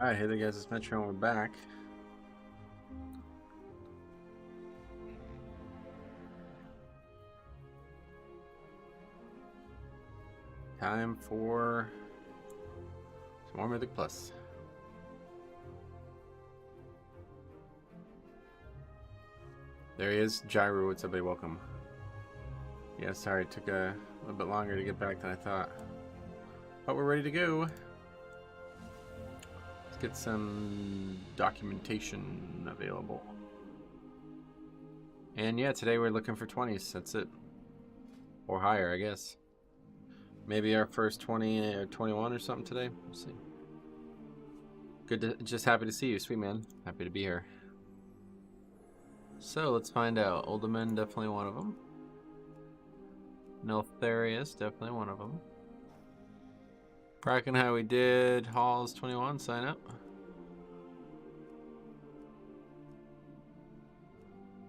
Alright, hey there guys, it's Metro and we're back. Time for some more Mythic Plus. There he is, Gyro. What's up, buddy? Welcome. Yeah, sorry, it took a little bit longer to get back than I thought. But we're ready to go. Let's get some documentation available. And yeah, today we're looking for 20s. That's it. Or higher, I guess. Maybe our first 20 or 21 or something today. We'll see. Good to, just happy to see you, sweet man. Happy to be here. So let's find out. Olderman, definitely one of them. Neltharius, definitely one of them. Brackenhide we did. Halls 21, sign up.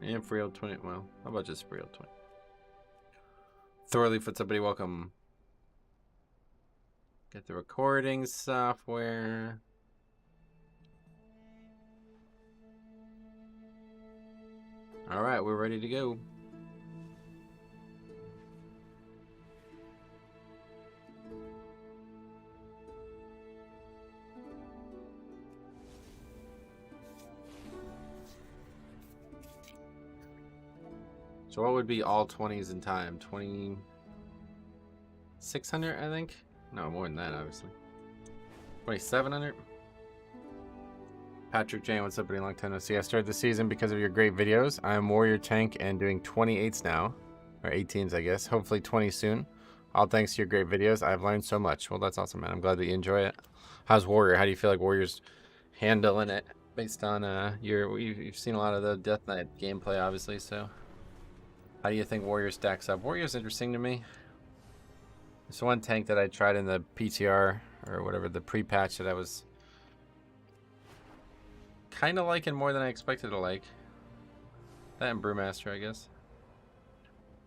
And Freehold 20. Well, how about just Freehold 20? Thorley, what's up, buddy? Welcome. Get the recording software. Alright, we're ready to go. So what would be all 20s in time? 2,600, I think? No, more than that, obviously. 2,700? Patrick Jane, what's up, buddy? Long time no see. I started the season because of your great videos. I'm Warrior Tank and doing 28s now. Or 18s, I guess. Hopefully 20 soon. All thanks to your great videos. I've learned so much. Well, that's awesome, man. I'm glad that you enjoy it. How's Warrior? How do you feel like Warrior's handling it? Based on you've seen a lot of the Death Knight gameplay, obviously, so... How do you think Warrior stacks up? Warrior's interesting to me. It's one tank that I tried in the PTR, or whatever, the pre-patch that I was kind of liking more than I expected to like. That and Brewmaster, I guess.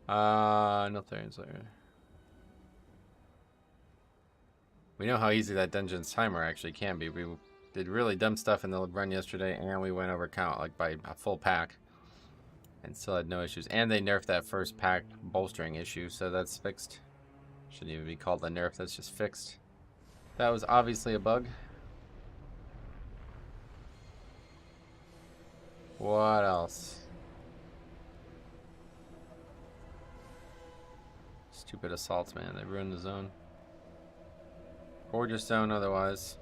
Neltharian's Lair. We know how easy that Dungeon's Timer actually can be. We did really dumb stuff in the run yesterday, and we went over count, like by a full pack. And still had no issues. And they nerfed that first pack bolstering issue, so that's fixed. Shouldn't even be called a nerf, that's just fixed. That was obviously a bug. What else? Stupid assaults, man. They ruined the zone. Gorgeous zone otherwise.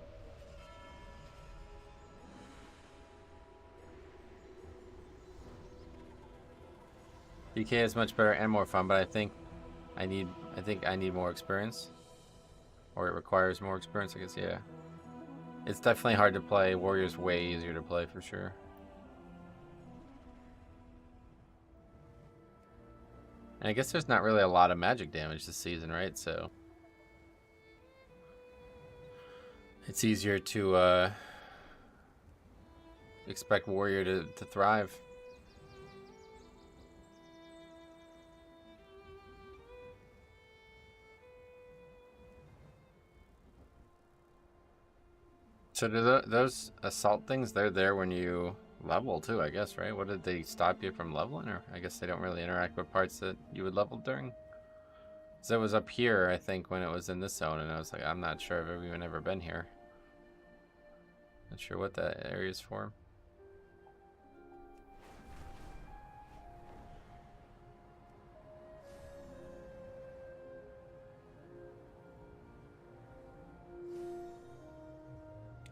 DK is much better and more fun, but I think I need more experience. Or it requires more experience, I guess, yeah. It's definitely hard to play. Warrior's way easier to play for sure. And I guess there's not really a lot of magic damage this season, right? So it's easier to expect Warrior to thrive. So do those assault things, they're there when you level too, I guess, right? What, did they stop you from leveling? Or I guess they don't really interact with parts that you would level during? So it was up here, I think, when it was in this zone, and I was like, I'm not sure if I've even ever been here. Not sure what that area is for.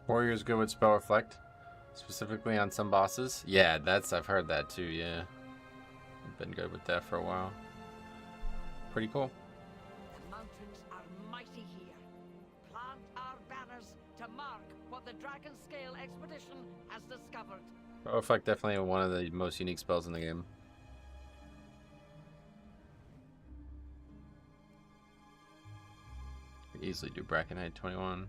Warrior's good with spell reflect, specifically on some bosses. Yeah, I've heard that too. Yeah, I've been good with that for a while. Pretty cool. The mountains are mighty here. Plant our banners to mark what the Dragon Scale expedition has discovered. Spell reflect, definitely one of the most unique spells in the game. Could easily do Brackenhide 21.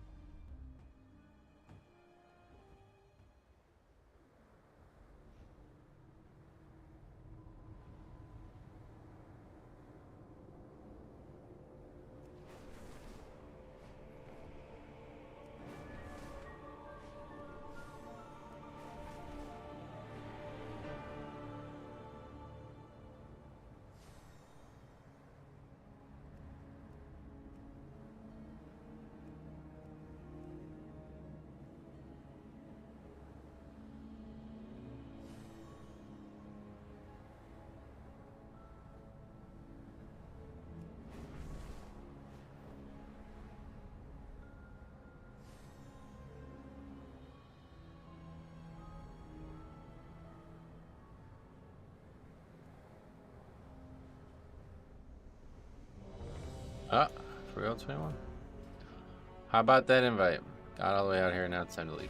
Ah, Freehold 21. How about that invite? Got all the way out here, now it's time to leave.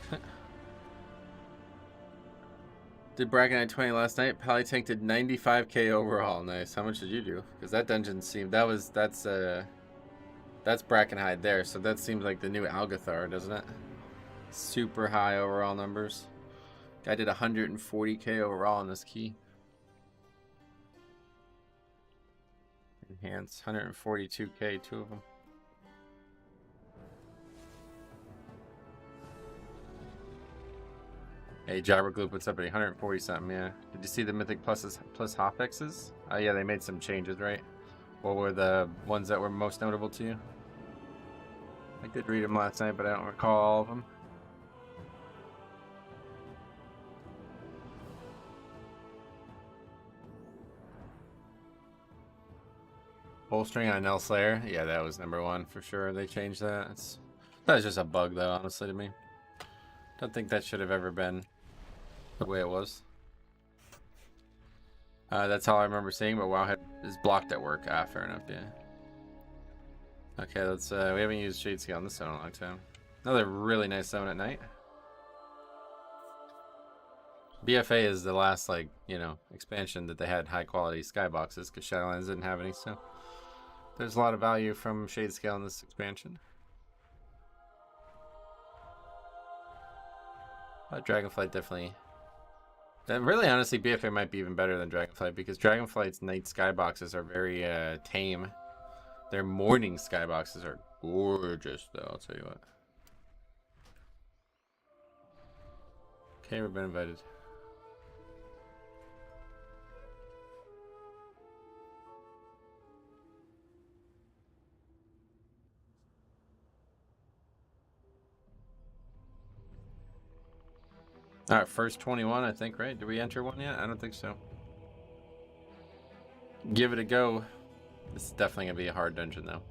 Did Brackenhide 20 last night. Pally Tank did 95k overall. Nice. How much did you do? Because that dungeon seemed that's Brackenhide there, so that seems like the new Algathar, doesn't it? Super high overall numbers. Guy did 140k overall on this key. Enhance 142k, two of them. Hey, Jabbergloop, what's up, buddy? 140 something, yeah. Did you see the Mythic plus Hopexes? Oh, yeah, they made some changes, right? What were the ones that were most notable to you? I did read them last night, but I don't recall all of them. Bolstering on Nell Slayer? Yeah, that was #1 for sure. They changed that. That was just a bug, though, honestly, to me. Don't think that should have ever been the way it was. That's all I remember seeing, but Wowhead is blocked at work. Ah, fair enough, yeah. Okay, let's, we haven't used Shade Scale on this zone in a long time. Another really nice zone at night. BFA is the last, like, you know, expansion that they had high-quality skyboxes, because Shadowlands didn't have any, so there's a lot of value from Shade Scale in this expansion. But Dragonflight definitely... really, honestly, BFA might be even better than Dragonflight, because Dragonflight's night skyboxes are very tame. Their morning skyboxes are gorgeous, though, I'll tell you what. Okay, we've been invited. Alright, first 21, I think, right? Did we enter one yet? I don't think so. Give it a go. This is definitely going to be a hard dungeon, though.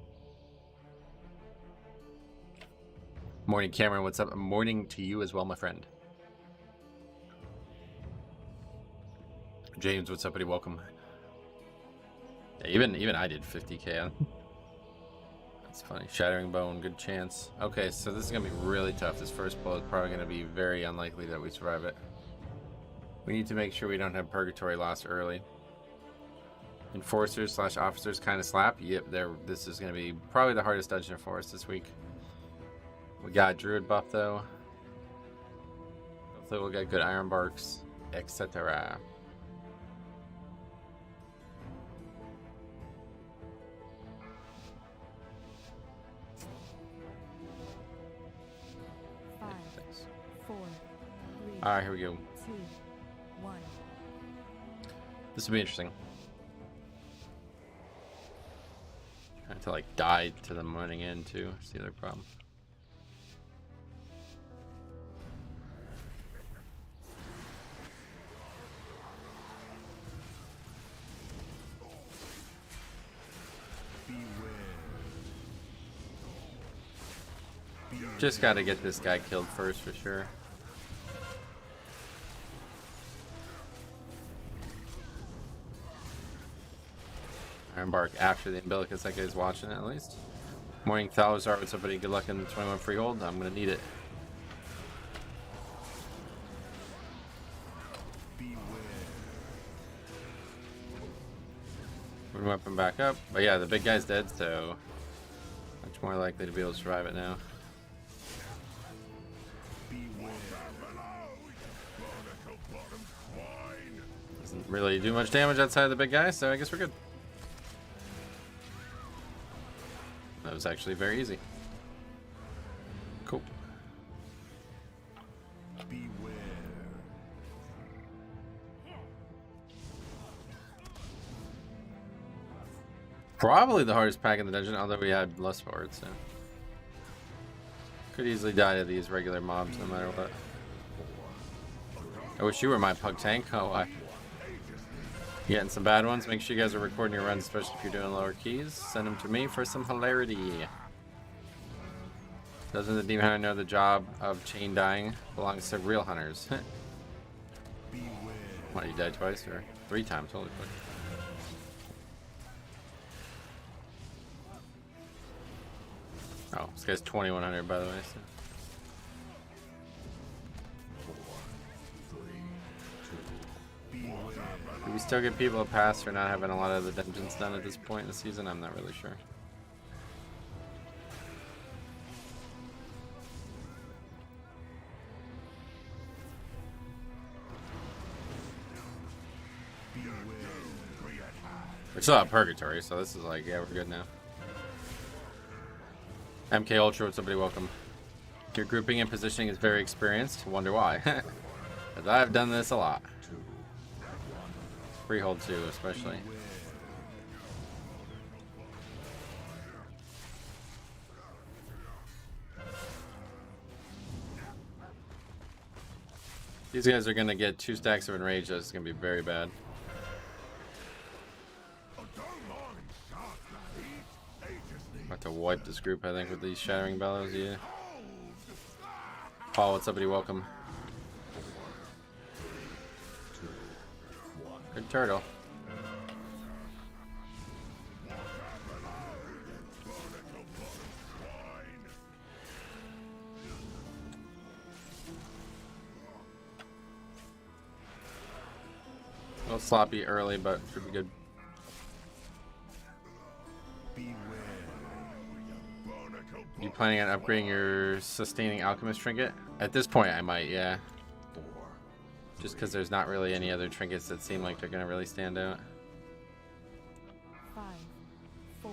Morning, Cameron. What's up? Morning to you as well, my friend. James, what's up, buddy? Welcome. Yeah, even I did 50k. That's funny. Shattering Bone, good chance. Okay, so this is going to be really tough. This first pull is probably going to be very unlikely that we survive it. We need to make sure we don't have Purgatory lost early. Enforcers / officers kind of slap. Yep, this is going to be probably the hardest dungeon for us this week. We got Druid buff, though. Hopefully we'll get good Iron Barks, etc. Alright, here we go. 2, 1. This will be interesting. Trying to like die to them running in too. That's the other problem. Just got to get this guy killed first for sure. Embark after the umbilicus. That guy's watching at least. Morning, Thalazar. What's up, buddy? Good luck in the 21 Freehold. I'm gonna need it. Move weapon back up. But yeah, the big guy's dead, so much more likely to be able to survive it now. Doesn't really do much damage outside of the big guy, so I guess we're good. That was actually very easy. Cool. Beware. Probably the hardest pack in the dungeon, although we had less for it, so could easily die to these regular mobs no matter what. I wish you were my pug tank. Oh, I. Getting some bad ones. Make sure you guys are recording your runs, especially if you're doing lower keys. Send them to me for some hilarity. Doesn't the demon hunter know the job of chain dying belongs to real hunters? What, you died twice or 3 times? Holy fuck. Oh, this guy's 2100 by the way. So. Do we still get people a pass for not having a lot of the dungeons done at this point in the season? I'm not really sure. We're still at Purgatory, so this is like, yeah, we're good now. MK Ultra, what's somebody welcome. Your grouping and positioning is very experienced. Wonder why. Because I've done this a lot. Freehold too, especially. These guys are going to get 2 stacks of enrage. That's going to be very bad. About to wipe this group, I think, with these Shattering Bellows. Yeah. Paul, what's up, buddy? Welcome. Good turtle. A little sloppy early, but should be good. You planning on upgrading your sustaining alchemist trinket? At this point, I might, yeah. Just because there's not really any other trinkets that seem like they're going to really stand out. 5, 4,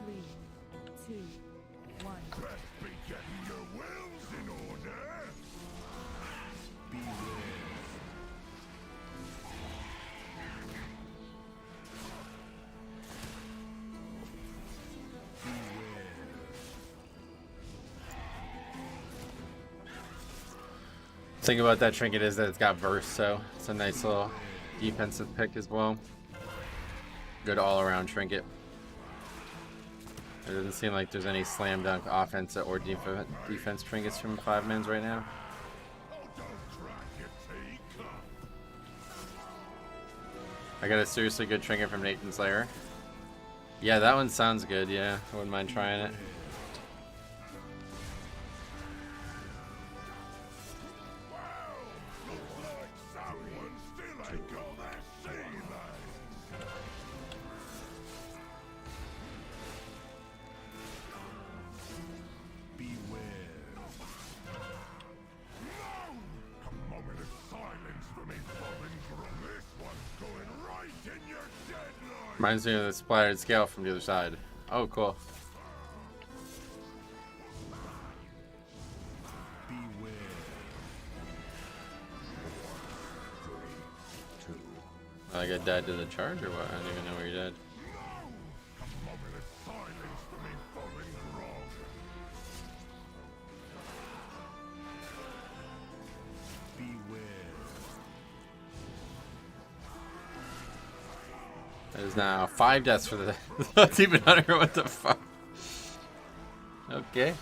3, 2, 1. Be getting your wills in order. Beware. Thing about that trinket is that it's got burst, so it's a nice little defensive pick as well. Good all-around trinket. It doesn't seem like there's any slam dunk offense or defense trinkets from 5-mans right now. I got a seriously good trinket from Nathan's Lair. Yeah, that one sounds good. Yeah, I wouldn't mind trying it. Reminds me of the splattered scale from the other side. Oh, cool. I got died to the charge or what? I don't even know where you're dead. There's now 5 deaths for the Demon Hunter. What the fuck? Okay.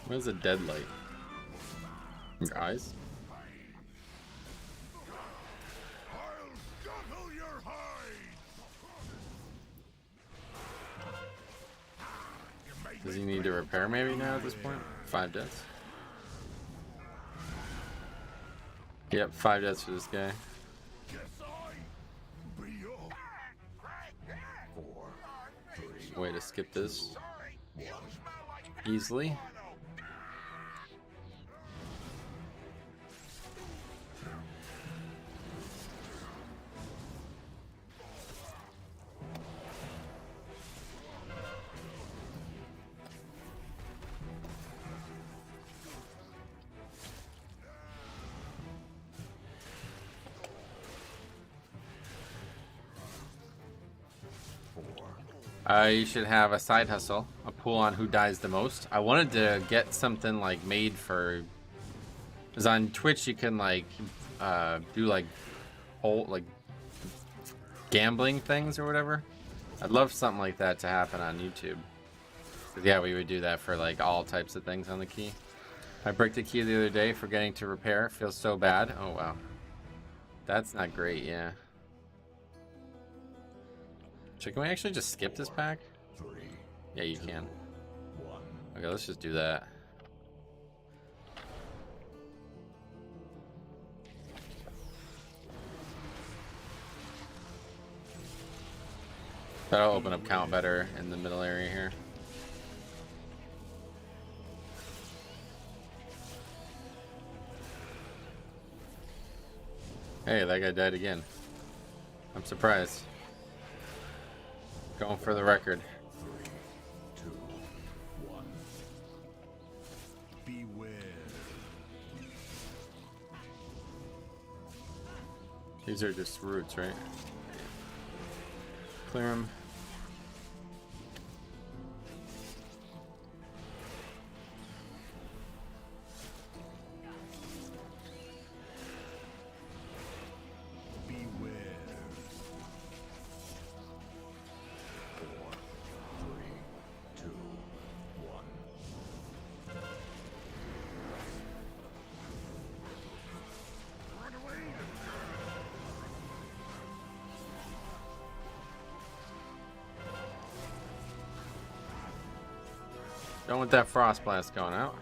Where's the dead light? Your eyes? Does he need to repair maybe now at this point? 5 deaths. Yep, 5 deaths for this guy. Way to skip this easily. You should have a side hustle, a pool on who dies the most. I wanted to get something like made for, because on Twitch you can like do like whole like gambling things or whatever. I'd love something like that to happen on YouTube. 'Cause, yeah, we would do that for like all types of things on the key. I broke the key the other day, forgetting to repair. Feels so bad. Oh, wow. That's not great, yeah. So can we actually just skip this pack? 3, Yeah, you can. 1. Okay, let's just do that. That'll open up count better in the middle area here. Hey, that guy died again. I'm surprised. Going for the record. 3, 2, 1. Beware. These are just roots, right? Clear them. Beware. 4, 3, 2, 1. Run away. Don't want that frost blast going out.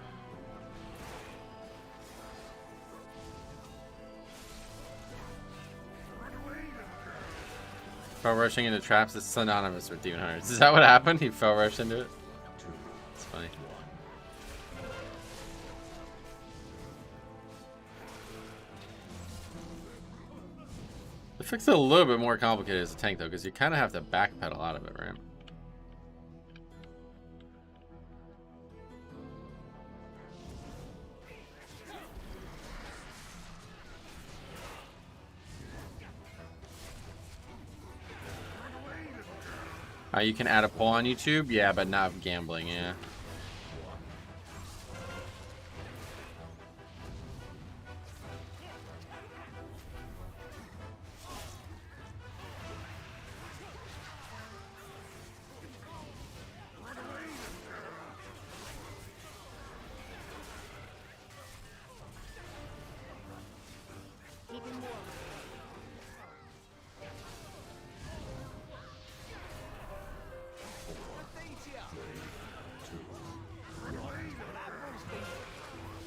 Fell rushing into traps is synonymous with Demon Hunters. Is that what happened? He fell rushed into it? 2, It's funny. 1. The fix is a little bit more complicated as a tank though, because you kind of have to backpedal out of it, right? You can add a poll on YouTube, yeah, but not gambling, yeah.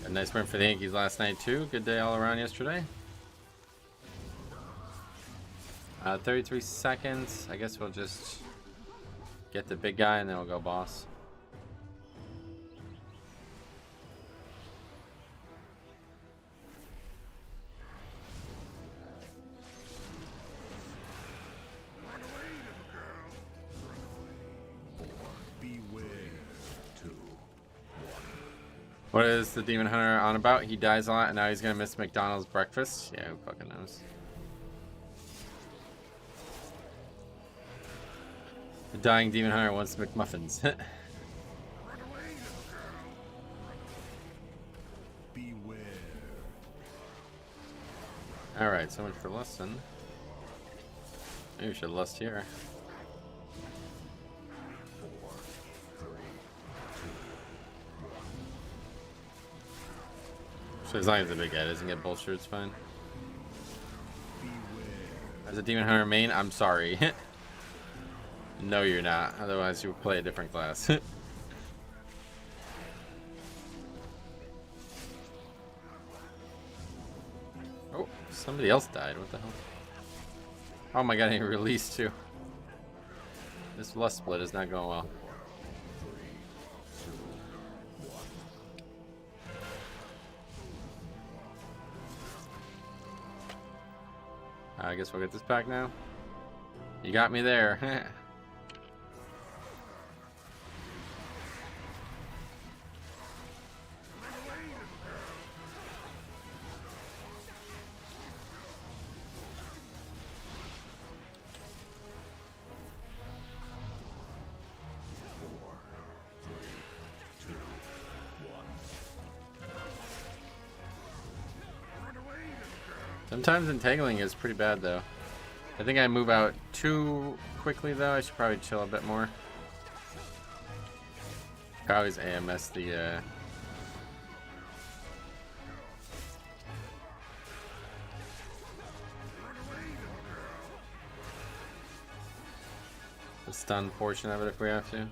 A nice win for the Yankees last night too. Good day all around yesterday. 33 seconds. I guess we'll just get the big guy and then we'll go boss. What is the Demon Hunter on about? He dies a lot and now he's gonna miss McDonald's breakfast? Yeah, who fucking knows? The dying Demon Hunter wants McMuffins. Alright, so much for lusting. Maybe we should lust here. So as long as the big guy doesn't get bolstered, it's fine. As a Demon Hunter main, I'm sorry. No, you're not. Otherwise, you would play a different class. Oh, somebody else died. What the hell? Oh my god, he released too. This lust split is not going well. I guess we'll get this pack now. You got me there. Sometimes entangling is pretty bad though. I think I move out too quickly though. I should probably chill a bit more. I always AMS the the stun portion of it if we have to.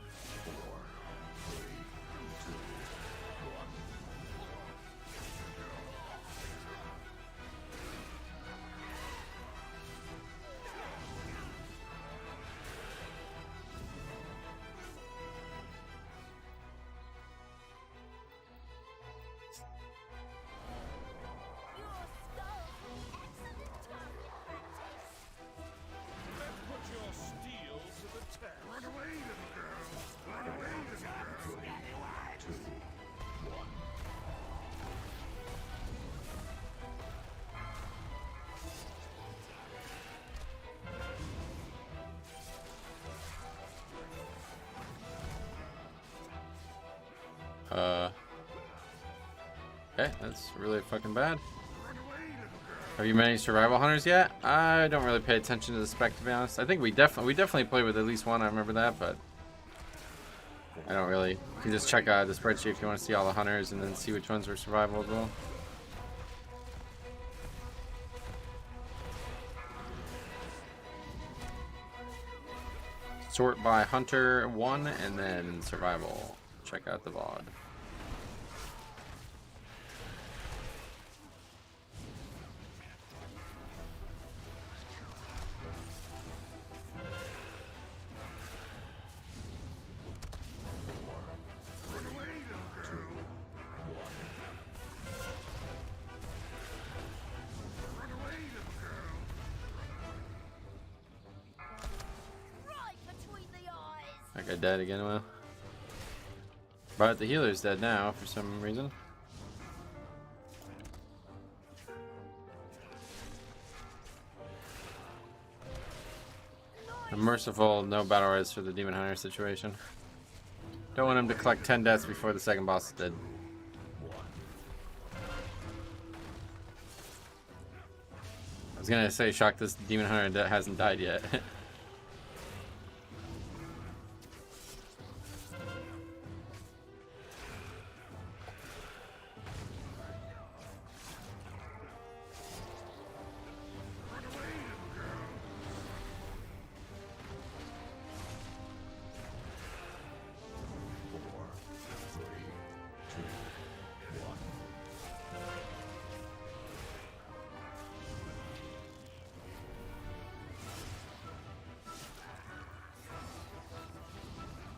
Okay, that's really fucking bad. Have you many survival hunters yet? I don't really pay attention to the spec, to be honest. I think we definitely play with at least one. I remember that, but I don't really. You can just check out the spreadsheet if you want to see all the hunters and then see which ones were survival as well. Sort by hunter 1 and then survival. Check out the VOD. That guy dead again, well. But the healer's dead now for some reason. A merciful no battle res for the demon hunter situation. Don't want him to collect 10 deaths before the second boss is dead. I was gonna say, shock this demon hunter that hasn't died yet.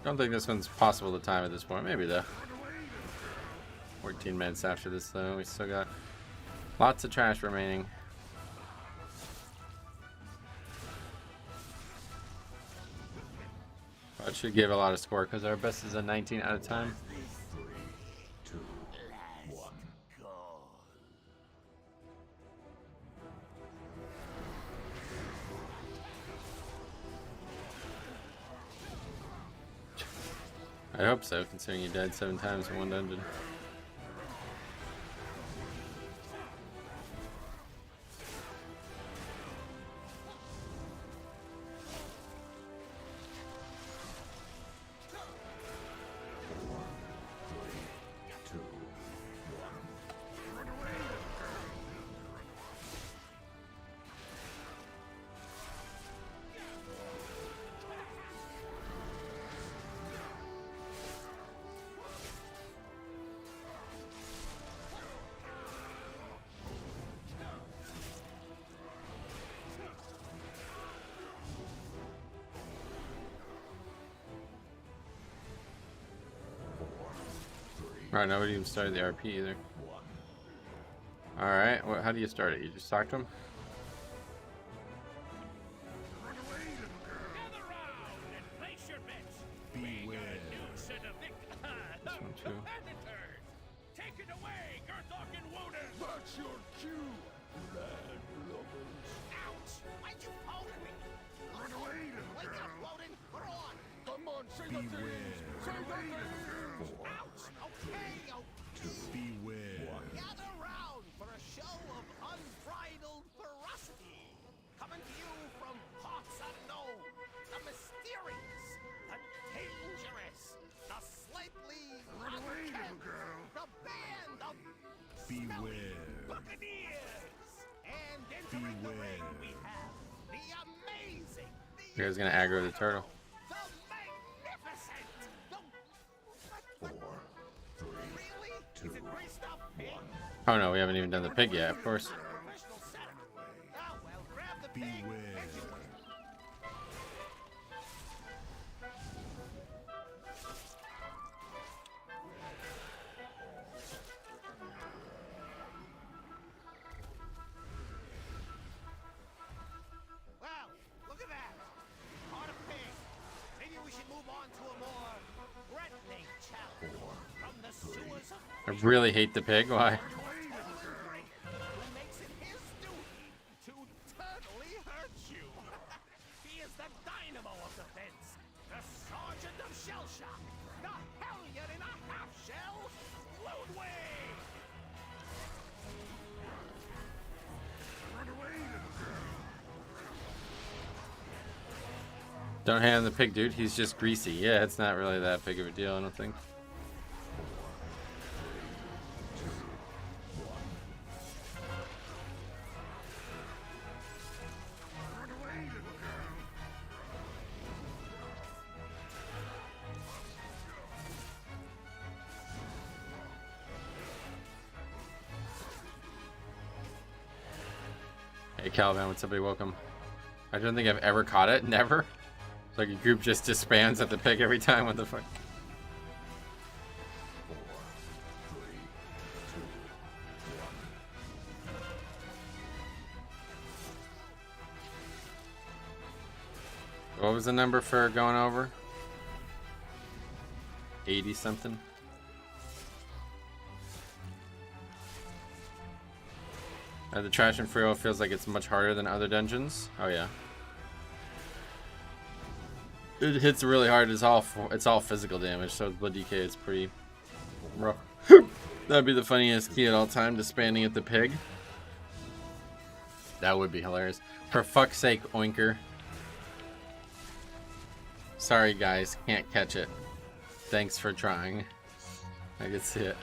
I don't think this one's possible to time at this point. Maybe though. 14 minutes after this though. We still got lots of trash remaining. That should give a lot of score because our best is a 19 out of time. 3, 2, 1. I hope so, considering you died 7 times in one dungeon. Alright, nobody even started the RP either. Alright, how do you start it? You just talk to him? Beware. This one too. Take it away, Garthok and Woden! That's your cue, land lubbers. Ouch! Why'd you hold me? Run away, little Wake girl. up, Woden! We're on! Come on, say the things. Say the things. Ouch! Okay, Beware. gather round for a show of unbridled ferocity. Coming to you from parts unknown, the mysterious, the dangerous, the slightly Run away, little unkempt, girl. the band of Beware. buccaneers. And entering the ring we have the amazing, You guys gonna aggro the turtle? the Oh no, we haven't even done the pig yet, of course. Professional setup. Oh, well, grab the pig. Beware. Well, look at that. Caught a pig. Maybe we should move on to a more threatening challenge. From the sewers of I really hate the pig. Why? who makes it his duty to totally hurt you. He is the dynamo of defense, the sergeant of shell shock, the hellion in a half shell, Ludwig! Run away, little girl. Don't hand the pig, dude. He's just greasy. Yeah, it's not really that big of a deal, I don't think. Run away, little girl. Hey, Calvin, what's up, buddy? Welcome. I don't think I've ever caught it. Never. It's like a group just disbands at the pig every time. What the fuck? 4, 3, 2, 1. What was the number for going over? 80 something. The trash in Freehold feels like it's much harder than other dungeons. Oh yeah. It hits really hard. It's all physical damage, so blood DK is pretty rough. That'd be the funniest key at all time, disbanding at the pig. That would be hilarious. For fuck's sake, Oinker. Sorry guys, can't catch it. Thanks for trying. I can see it.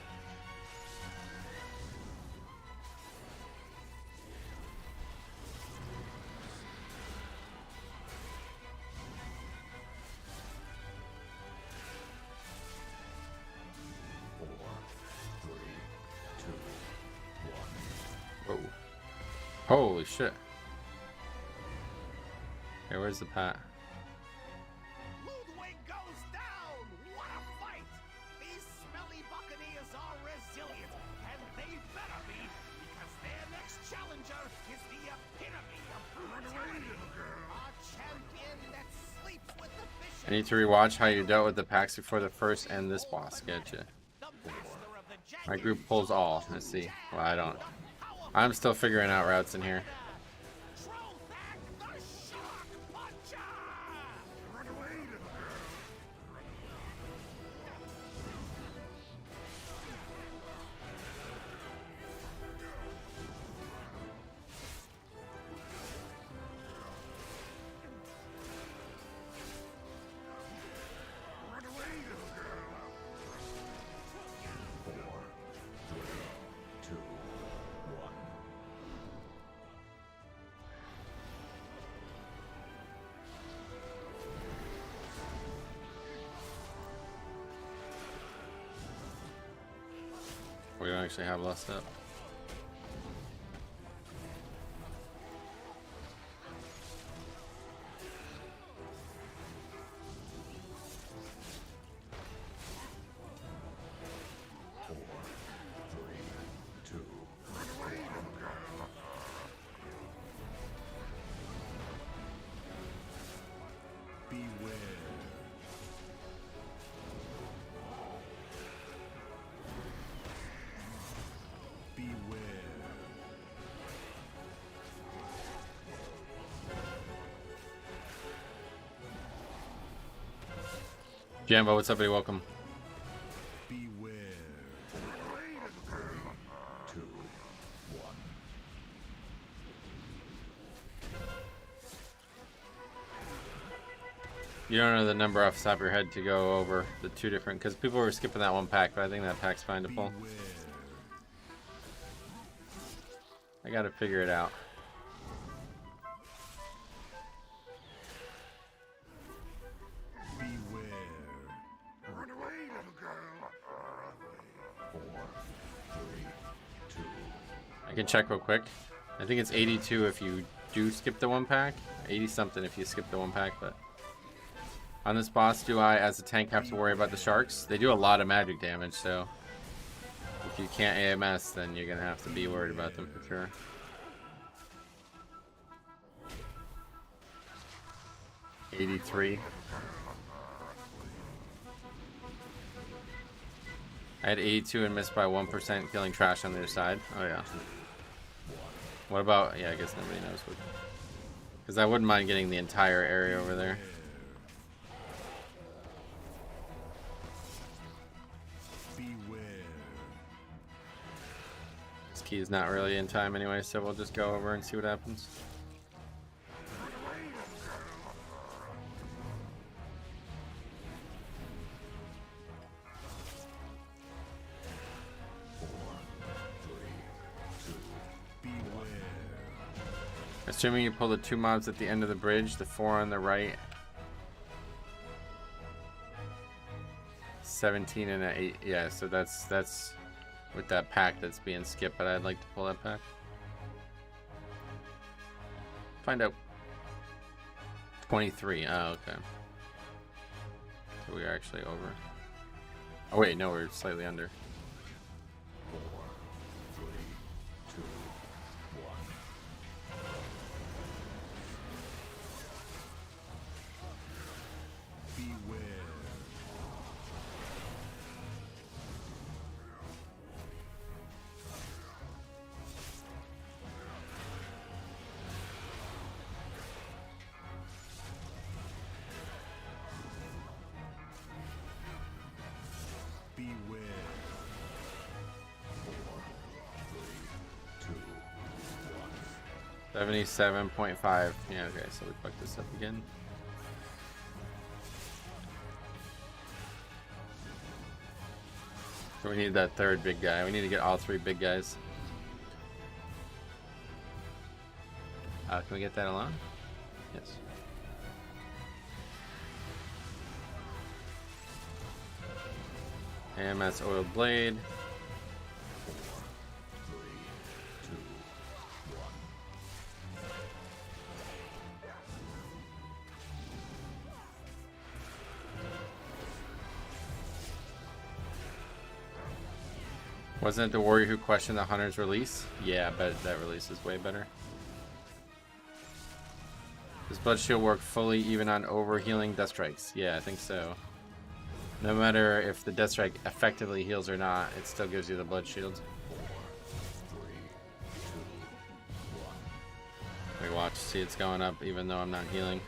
Whoa. Holy shit. Hey, where's the pat? Ludwig goes down! What a fight! These smelly buccaneers are resilient, and they better be, because their next challenger is the epitome of brutality. A champion that sleeps with the fish. I need to rewatch how you dealt with the packs before the first and this boss. Getcha. The master of the jagged My group pulls all. Let's see. Well, I don't. I'm still figuring out routes in here. Trollback the Shock Puncher! Run away, little girl. Run away, little girl. 4, 3, 2, 1. We don't actually have less up. Beware. Beware. Jambo, what's up, buddy? Welcome. Beware. 2, 1. You don't know the number off the top of your head to go over the two different, because people were skipping that one pack, but I think that pack's fine to pull. Beware. I gotta figure it out. Beware. Run away, little girl. 4, 3, 2, can check real quick. I think it's 82 if you do skip the 1 pack. 80 something if you skip the 1 pack, but on this boss, do I, as a tank, have to worry about the sharks? They do a lot of magic damage, so if you can't AMS, then you're gonna have to be worried about them for sure. $83. I had 82 and missed by 1%, killing trash on the other side. Oh yeah. What about? Yeah, I guess nobody knows what. Because I wouldn't mind getting the entire area over there. This key is not really in time anyway, so we'll just go over and see what happens. Assuming you pull the 2 mobs at the end of the bridge, the 4 on the right, 17 and an 8. Yeah, so that's with that pack that's being skipped, but I'd like to pull that pack. Find out. 23. Oh, okay. So we are actually over. Oh wait, no, we're slightly under. 4, 3, 2, 1. Beware. Beware. 4, 3, 2, 1. 77.5. Yeah, okay, so we fucked this up again. So we need that 3rd big guy. We need to get all 3 big guys. Can we get that alone? Yes. AMS oiled blade. 4, 3, 2, 1. Wasn't it the warrior who questioned the hunter's release? Yeah, I bet that release is way better. Does blood shield work fully even on overhealing death strikes? Yeah, I think so. No matter if the death strike effectively heals or not, it still gives you the blood shield. 4, 3, 2, 1. We watch, see it's going up even though I'm not healing.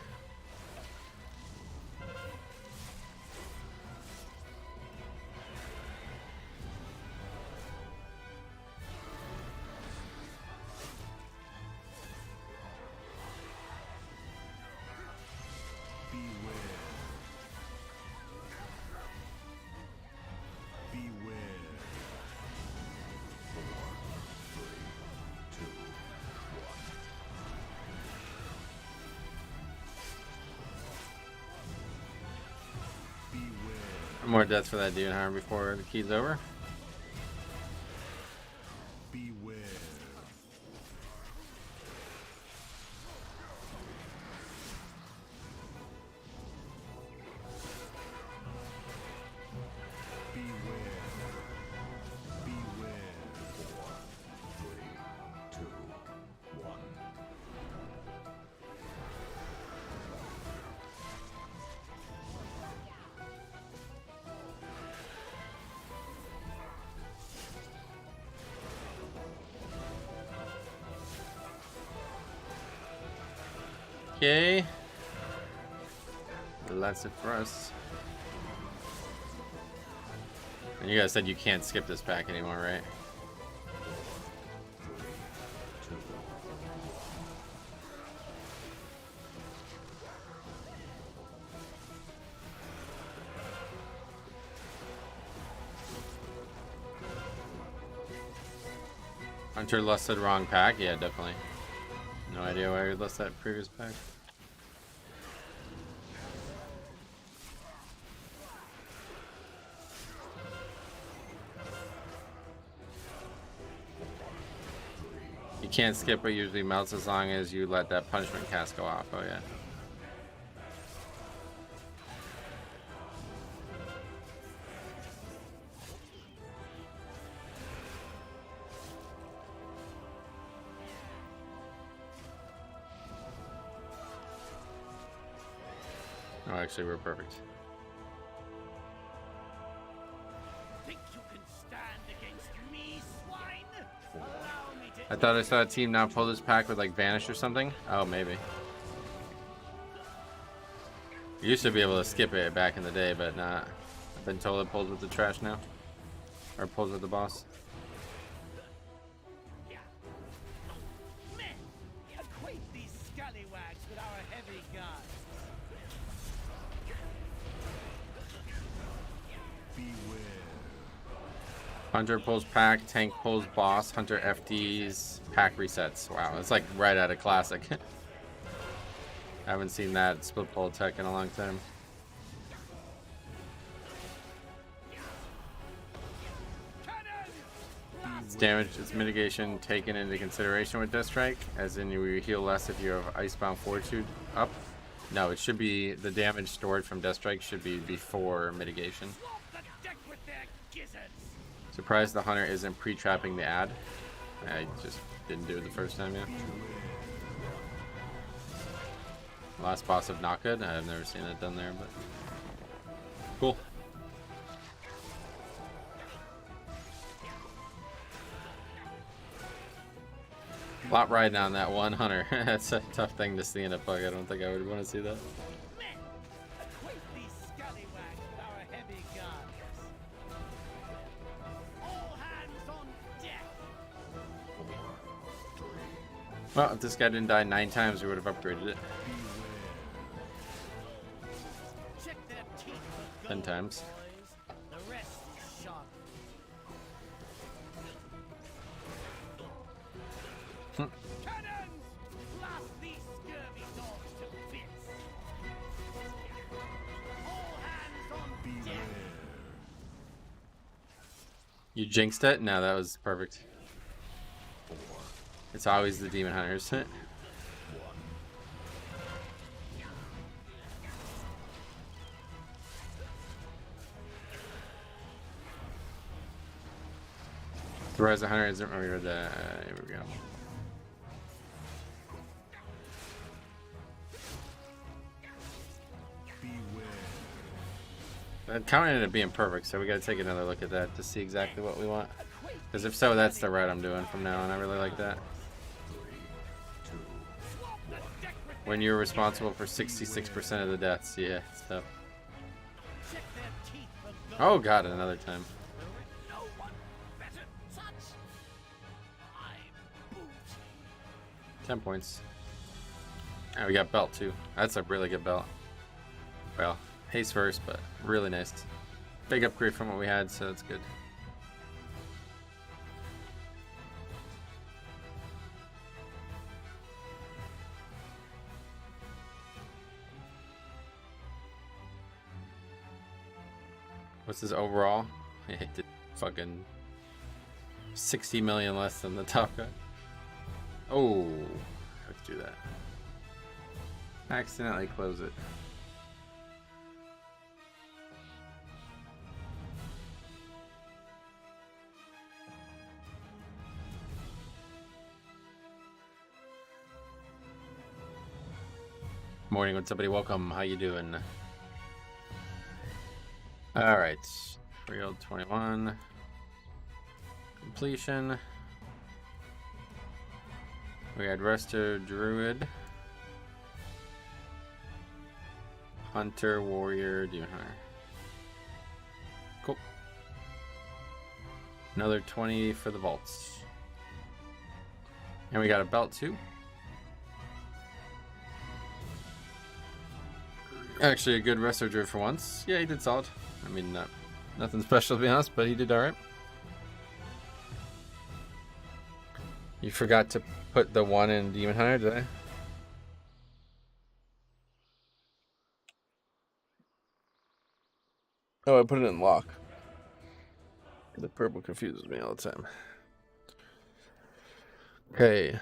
More deaths for that dude, huh, before the key's over. Beware. Beware. Beware. 4, 3, 2, 1. Okay. That's it for us. And you guys said you can't skip this pack anymore, right? 4, 3, 2, 1. Hunter lusted wrong pack? Yeah, definitely. No idea why we lost that previous pack. You can't skip, but usually melts as long as you let that punishment cast go off. Oh yeah. Oh, actually, we're perfect. Think you can stand against me, swine? Allow me to I thought I saw a team now pull this pack with like Vanish or something. Oh, maybe. You used to be able to skip it back in the day, but not. I've been told it pulls with the trash now. Or pulls with the boss. men acquaint these scallywags with our heavy guns. Beware. Hunter pulls pack, tank pulls boss, hunter FDs, pack resets. Wow, it's like right out of classic. I haven't seen that split pull tech in a long time. Its damage, its mitigation taken into consideration with Death Strike, as in you heal less if you have Icebound Fortitude up. No, it should be the damage stored from Death Strike should be before mitigation. Swamp the deck with their gizzards. Surprised the hunter isn't pre-trapping the ad. I just didn't do it the first time yet. Last boss of not good. I've never seen it done there, but cool. A lot riding on that one hunter. That's a tough thing to see in a pug. I don't think I would want to see that. Men acquaint these scallywags with our heavy guns. All hands on deck. Well, if this guy didn't die 9 times, we would have upgraded it Check their teeth for 10 gold, times. boys. The rest is sharp. Cannons! Blast these scurvy dogs to bits. All hands on deck. You jinxed it? No, that was perfect. It's always the demon hunters. Surprise, the hunter isn't ready for the. Here we go. That count ended up being perfect, so we gotta take another look at that to see exactly what we want. Because if so, that's the route I'm doing from now on. I really like that. When you're responsible for 66% of the deaths, yeah, it's tough. Check their teeth for gold. Oh god, another time. No one better touch my boots. 10 points. And we got belt too. That's a really good belt. Well, haste first, but really nice. Big upgrade from what we had, so that's good. What's his overall? He did fucking 60 million less than the top guy. Oh, let's do that. Accidentally close it. Morning, what's up, buddy? Welcome. How you doing? All right, Freehold 21 completion. We had Resto Druid, Hunter, Warrior, Demon Hunter. Cool. Another 20 for the vaults, and we got a belt too. Actually, a good Resto Druid for once. Yeah, he did solid. I mean, nothing special to be honest, but he did alright. You forgot to put the 1 in Demon Hunter, did I? Oh, I put it in lock. The purple confuses me all the time. Okay.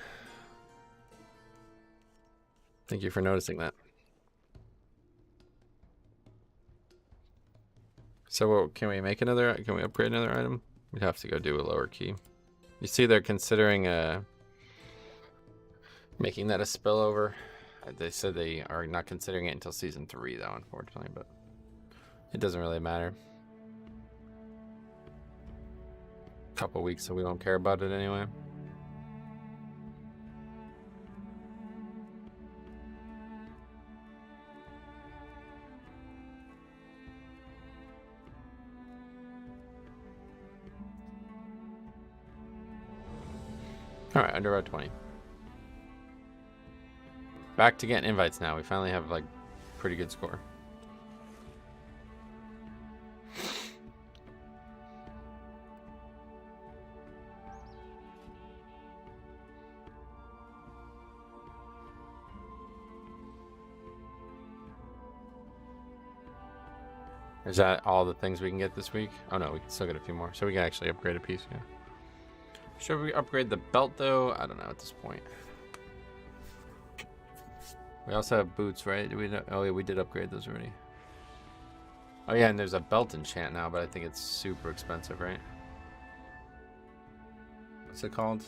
Thank you for noticing that. So can we make another, can we upgrade another item? We'd have to go do a lower key. You see they're considering making that a spillover. They said they are not considering it until season 3 though, unfortunately, but it doesn't really matter. A couple weeks, so we won't care about it anyway. All right, Underrot 20. Back to getting invites now. We finally have like pretty good score. Is that all the things we can get this week? Oh no, we can still get a few more. So we can actually upgrade a piece, yeah. Should we upgrade the belt though? I don't know at this point. We also have boots, right? Did we? Oh yeah, we did upgrade those already. Oh yeah, and there's a belt enchant now, but I think it's super expensive, right? What's it called?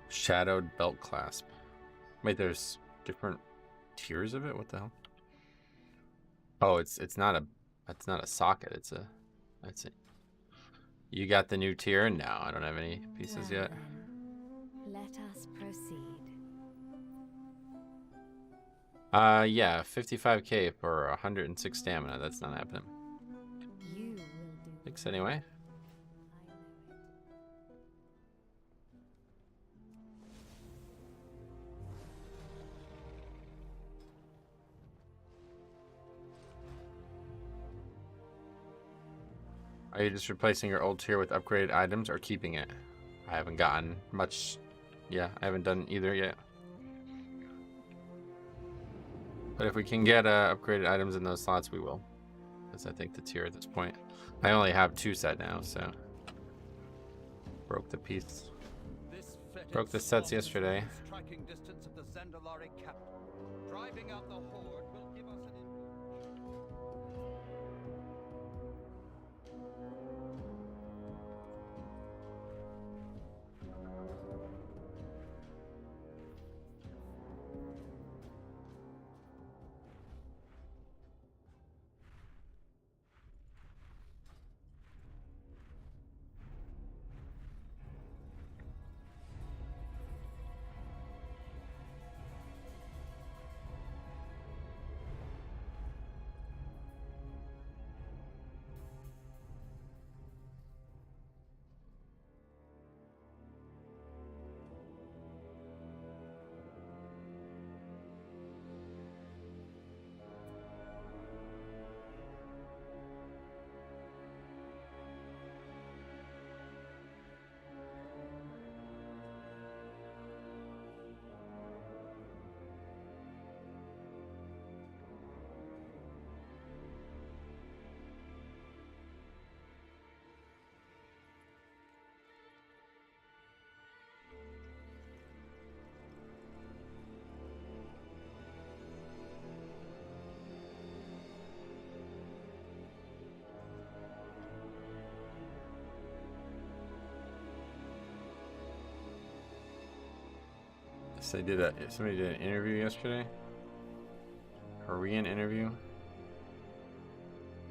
Shadowed belt clasp. Wait, there's different tiers of it? What the hell? Oh, it's not a socket. It's a, that's it. You got the new tier? No, I don't have any pieces yet. Let us proceed. Yeah, 55k for 106 stamina. That's not happening. You will do. Thanks anyway. Are you just replacing your old tier with upgraded items or keeping it? I haven't gotten much. Yeah, I haven't done either yet. But if we can get upgraded items in those slots, we will. Because I think the tier at this point. I only have 2 set now, so. Broke the piece. Broke the sets yesterday. Striking distance of the Zendalari capital. Driving out the horde will give us an So somebody did an interview yesterday. Korean interview.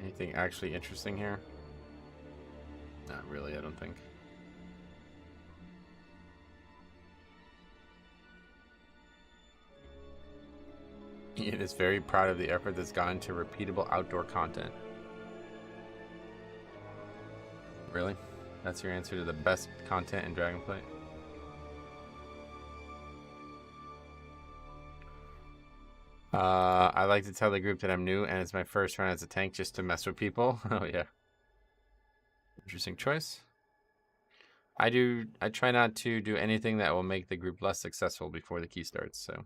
Anything actually interesting here? Not really, I don't think. Ian is very proud of the effort that's gone into repeatable outdoor content. Really? That's your answer to the best content in Dragonflight? I like to tell the group that I'm new and it's my first run as a tank just to mess with people. Oh yeah. Interesting choice. I try not to do anything that will make the group less successful before the key starts, so.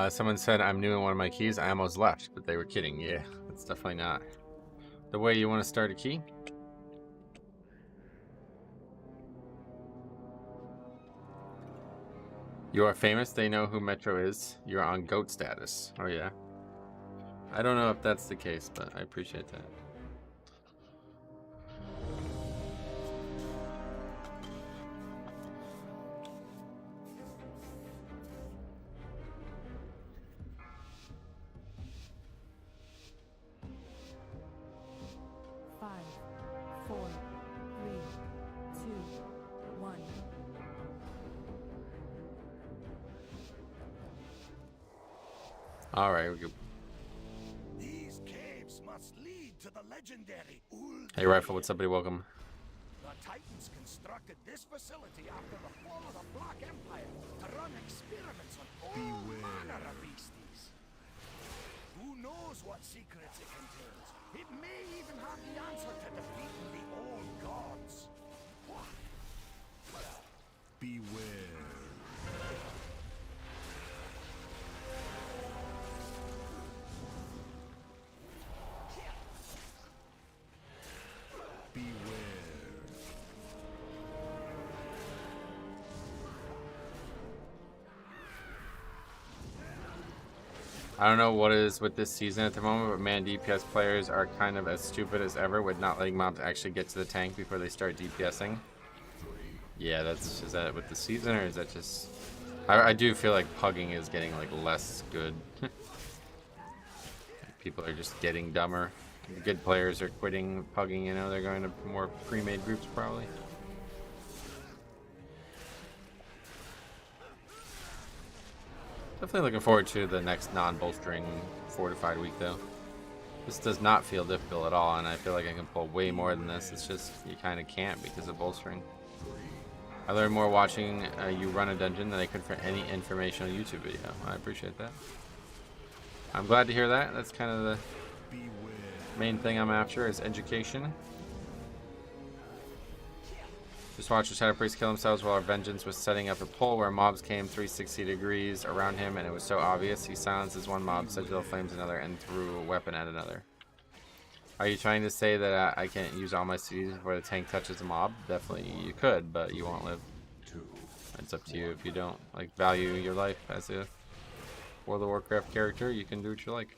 Someone said I'm new in one of my keys. I almost left, but they were kidding. Yeah, that's definitely not the way you want to start a key. You are famous. They know who Metro is. You're on GOAT status. Oh, yeah. I don't know if that's the case, but I appreciate that. Five, four, three, two, one. All right, we go. These caves must lead to the legendary Uld. Hey, Rifle, what's up, buddy? Welcome. The Titans constructed this facility after the fall of the Black Empire to run experiments on all manner of beasties. Who knows what secrets it contains? It may even have the answer to defeating the old gods. Beware. I don't know what it is with this season at the moment, but man, DPS players are kind of as stupid as ever with not letting mobs actually get to the tank before they start DPSing. Yeah, is that with the season, or is that just... I do feel like pugging is getting like less good. People are just getting dumber. The good players are quitting pugging, you know, they're going to more pre-made groups probably. Definitely looking forward to the next non-bolstering fortified week though. This does not feel difficult at all, and I feel like I can pull way more than this. It's just you kind of can't because of bolstering. I learned more watching you run a dungeon than I could for any informational YouTube video. I appreciate that. I'm glad to hear that. That's kind of the main thing I'm after is education. Just watch the Shadow Priest kill themselves while our Vengeance was setting up a pole where mobs came 360 degrees around him, and it was so obvious. He silences one mob, Citadel Flames another, and threw a weapon at another. Are you trying to say that I can't use all my CDs before the tank touches a mob? Definitely you could, but you won't live. It's up to you. If you don't like value your life as a World of Warcraft character, you can do what you like.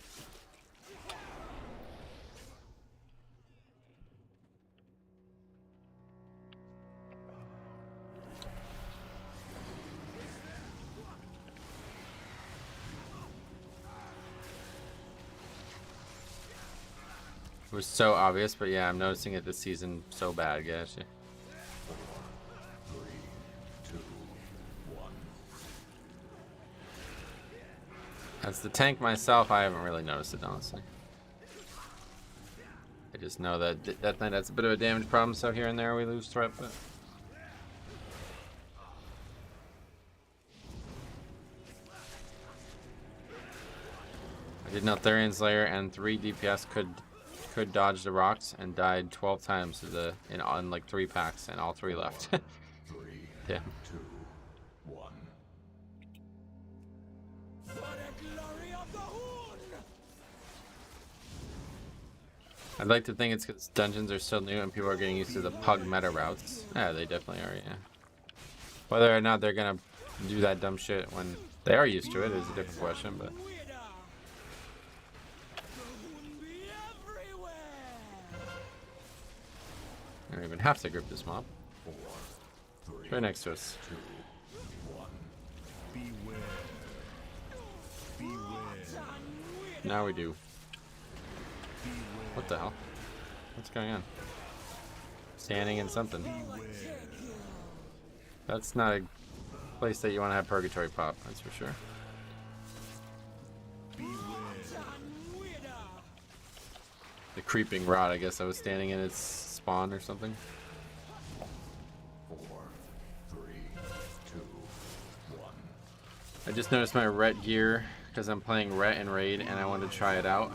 It was so obvious, but yeah, I'm noticing it this season so bad, guys. As the tank myself, I haven't really noticed it, honestly. I just know that Death Knight has a bit of a damage problem, so here and there we lose threat, but... I did know Therian Slayer and 3 DPS could dodge the rocks and died 12 times on like 3 packs, and all 3 left. Yeah. I'd like to think it's because dungeons are still new and people are getting used to the pug meta routes. Yeah, they definitely are, yeah. Whether or not they're gonna do that dumb shit when they are used to it is a different question, but... I don't even have to grip this mob. It's right next to us. Now we do. What the hell? What's going on? Standing in something. That's not a place that you want to have Purgatory pop, that's for sure. The creeping rod, I guess I was standing in its spawn or something. 4, 3, 2, 1. I just noticed my Ret gear because I'm playing Ret and Raid and I wanted to try it out.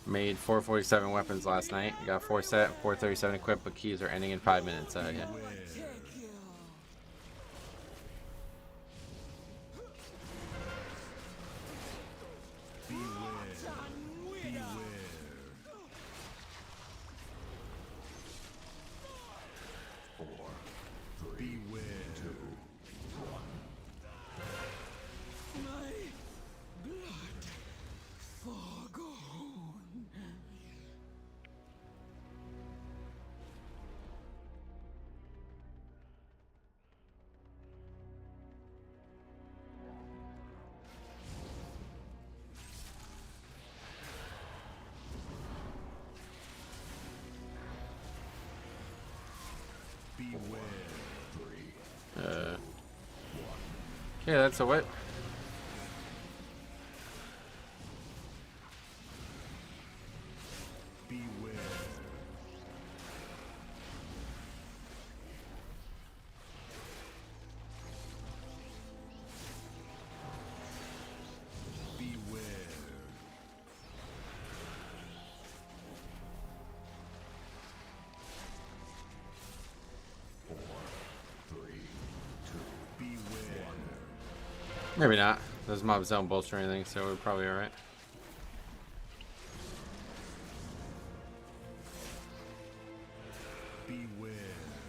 Made 447 weapons last night. Got 437 equipped, but keys are ending in 5 minutes. Yeah. Okay, that's a what? Maybe not. Those mobs don't bolster anything, so we're probably alright.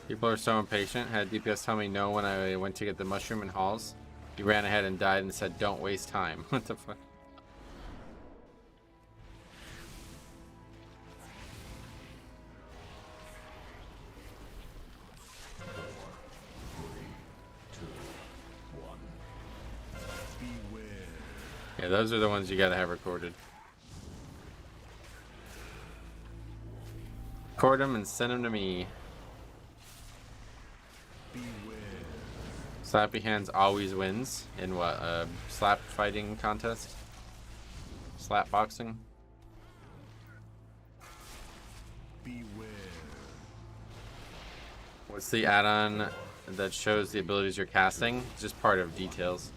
People are so impatient. Had DPS tell me no when I went to get the mushroom in halls. He ran ahead and died and said, "Don't waste time." What the fuck? Yeah, those are the ones you gotta have recorded. Record them and send them to me. Slappy Hands always wins in what? Slap fighting contest? Slap boxing? What's the add-on that shows the abilities you're casting? It's just part of details.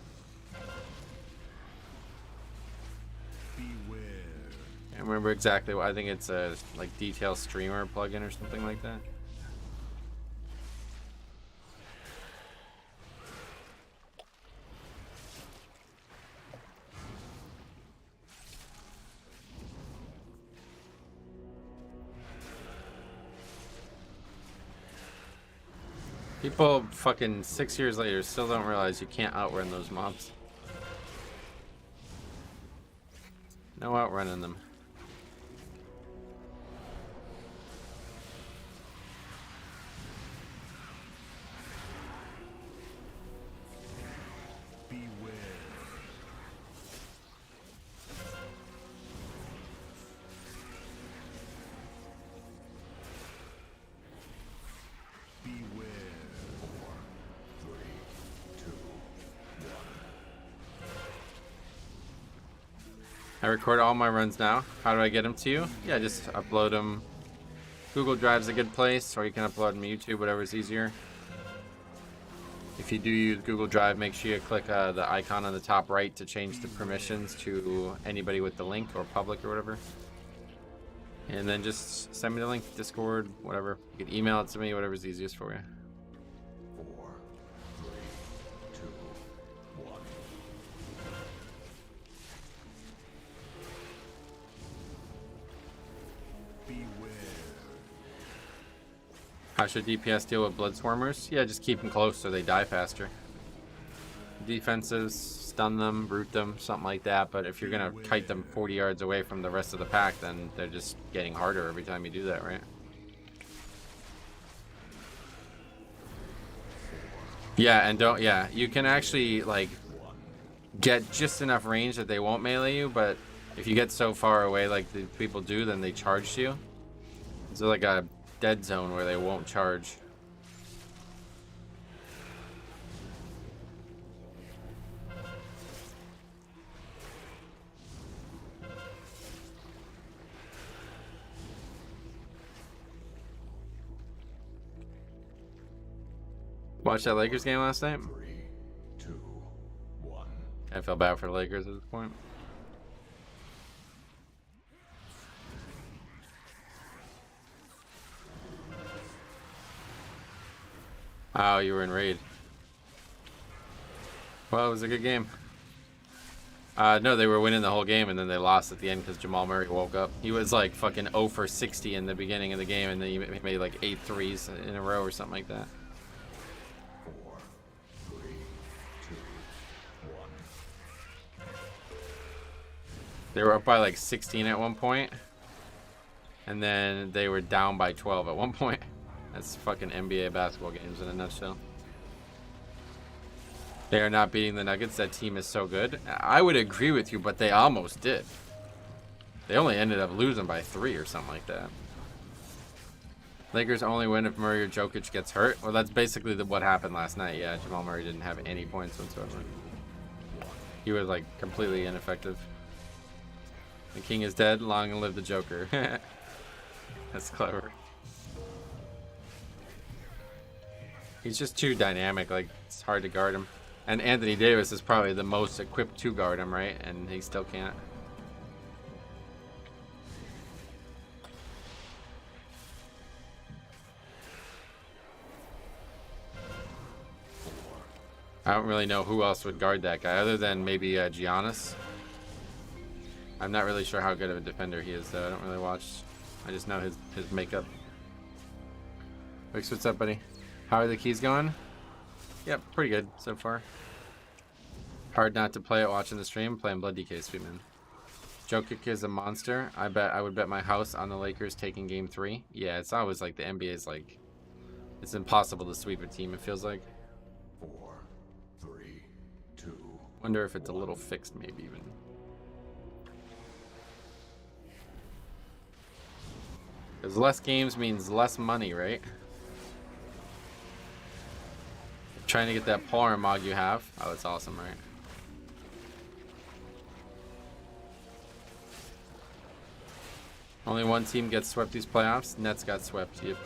I remember exactly what I think it's a like detail streamer plugin or something like that. People fucking 6 years later still don't realize you can't outrun those mobs. No outrunning them. I record all my runs now. How do I get them to you? Yeah, just upload them. Google Drive's a good place, or you can upload them to YouTube, whatever's easier. If you do use Google Drive, make sure you click the icon on the top right to change the permissions to anybody with the link or public or whatever. And then just send me the link, Discord, whatever. You can email it to me, whatever's easiest for you. 4, 3, 2, 1. Beware. How should DPS deal with blood swarmers? Yeah, just keep them close so they die faster. Defenses, stun them, root them, something like that. But if you're gonna kite them 40 yards away from the rest of the pack, then they're just getting harder every time you do that, right? Yeah, and don't, yeah, you can actually like get just enough range that they won't melee you, but if you get so far away like the people do, then they charge you. It's like a dead zone where they won't charge. Watched that Lakers game last night? 3, 2, 1. I felt bad for the Lakers at this point. Oh, you were in raid. Well, it was a good game. No, they were winning the whole game, and then they lost at the end because Jamal Murray woke up. He was like fucking 0 for 60 in the beginning of the game, and then he made like 8 threes in a row or something like that. 4, 3, 2, 1. They were up by like 16 at one point, and then they were down by 12 at one point. That's fucking NBA basketball games in a nutshell. They are not beating the Nuggets. That team is so good. I would agree with you, but they almost did. They only ended up losing by 3 or something like that. Lakers only win if Murray or Jokic gets hurt. Well, that's basically what happened last night. Yeah, Jamal Murray didn't have any points whatsoever. He was like completely ineffective. The king is dead. Long and live the Joker. That's clever. He's just too dynamic. Like, it's hard to guard him. And Anthony Davis is probably the most equipped to guard him, right? And he still can't. I don't really know who else would guard that guy other than maybe Giannis. I'm not really sure how good of a defender he is, though. I don't really watch. I just know his makeup. Wix, what's up, buddy? How are the keys going? Yep, pretty good so far. Hard not to play it watching the stream. Playing Blood DK Sweet Man. Jokic is a monster. I would bet my house on the Lakers taking game 3. Yeah, it's always like the NBA is like, it's impossible to sweep a team, it feels like. 4, 3, 2. Wonder if it's a little fixed, maybe even. Because less games means less money, right? Trying to get that polar mog you have. Oh, that's awesome, right? Only one team gets swept these playoffs. Nets got swept. Yep.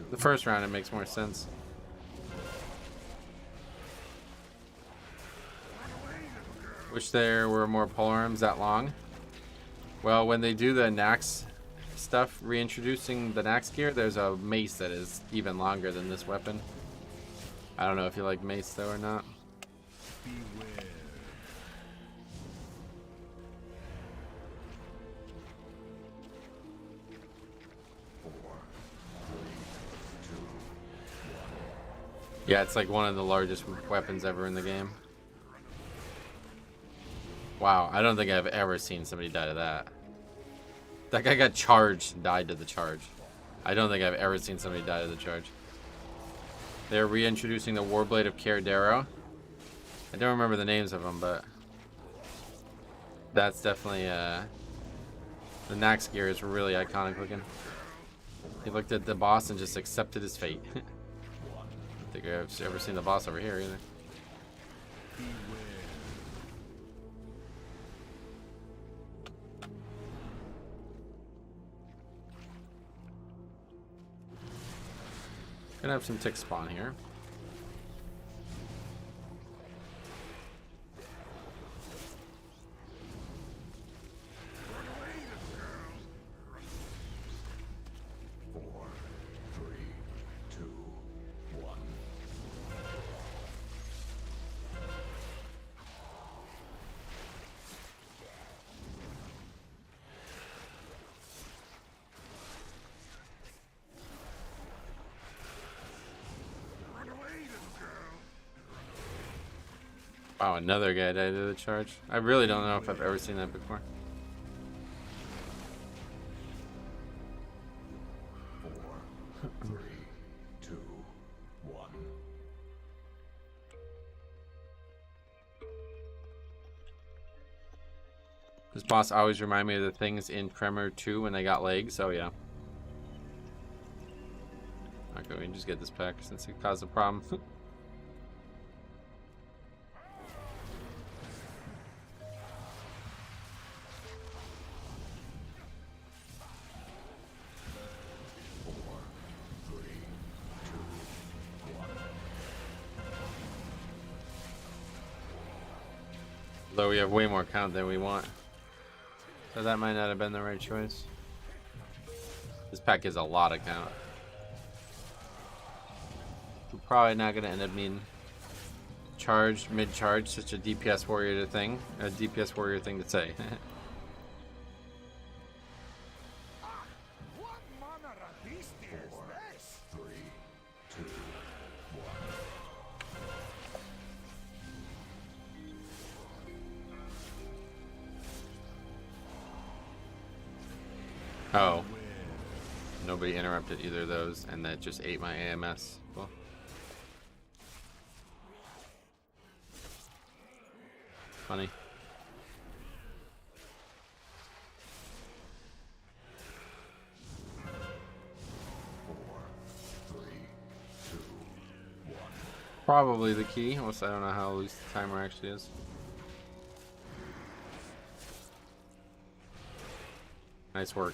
The first round, it makes more sense. Wish there were more polearms that long. Well, when they do the Nax stuff, reintroducing the Nax gear, there's a mace that is even longer than this weapon. I don't know if you like mace though or not. Beware. Yeah, it's like one of the largest weapons ever in the game. Wow, I don't think I've ever seen somebody die to that. That guy got charged and died to the charge. I don't think I've ever seen somebody die to the charge. They're reintroducing the Warblade of Caradero. I don't remember the names of them, but that's definitely the Nax gear is really iconic looking. He looked at the boss and just accepted his fate. I don't think I've ever seen the boss over here either. Gonna have some ticks spawn here. Wow, another guy died to the charge. I really don't know if I've ever seen that before. 4, 3, 2, 1. This boss always remind me of the things in Tremor 2 when they got legs. Oh yeah. Okay, we can just get this pack since it caused a problem. Though we have way more count than we want. So that might not have been the right choice. This pack gives a lot of count. We're probably not gonna end up being charged mid-charge, such a DPS warrior thing. A DPS warrior thing to say. What manner of beast is this? 3, 2, 1. Oh. Nobody interrupted either of those, and that just ate my AMS. Well. Funny. Probably the key, unless I don't know how loose the timer actually is. Nice work.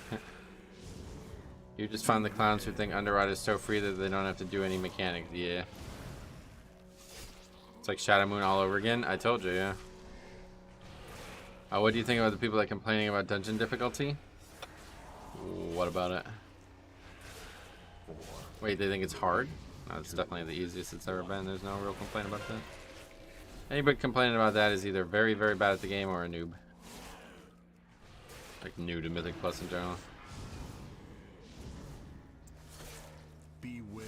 You just found the clowns who think Underrot is so free that they don't have to do any mechanics. Yeah. It's like Shadow Moon all over again. I told you, yeah. What do you think about the people that are complaining about dungeon difficulty? What about it? Wait, they think it's hard? No, it's definitely the easiest it's ever been. There's no real complaint about that. Anybody complaining about that is either very, very bad at the game or a noob. Like new to Mythic Plus in general. Beware.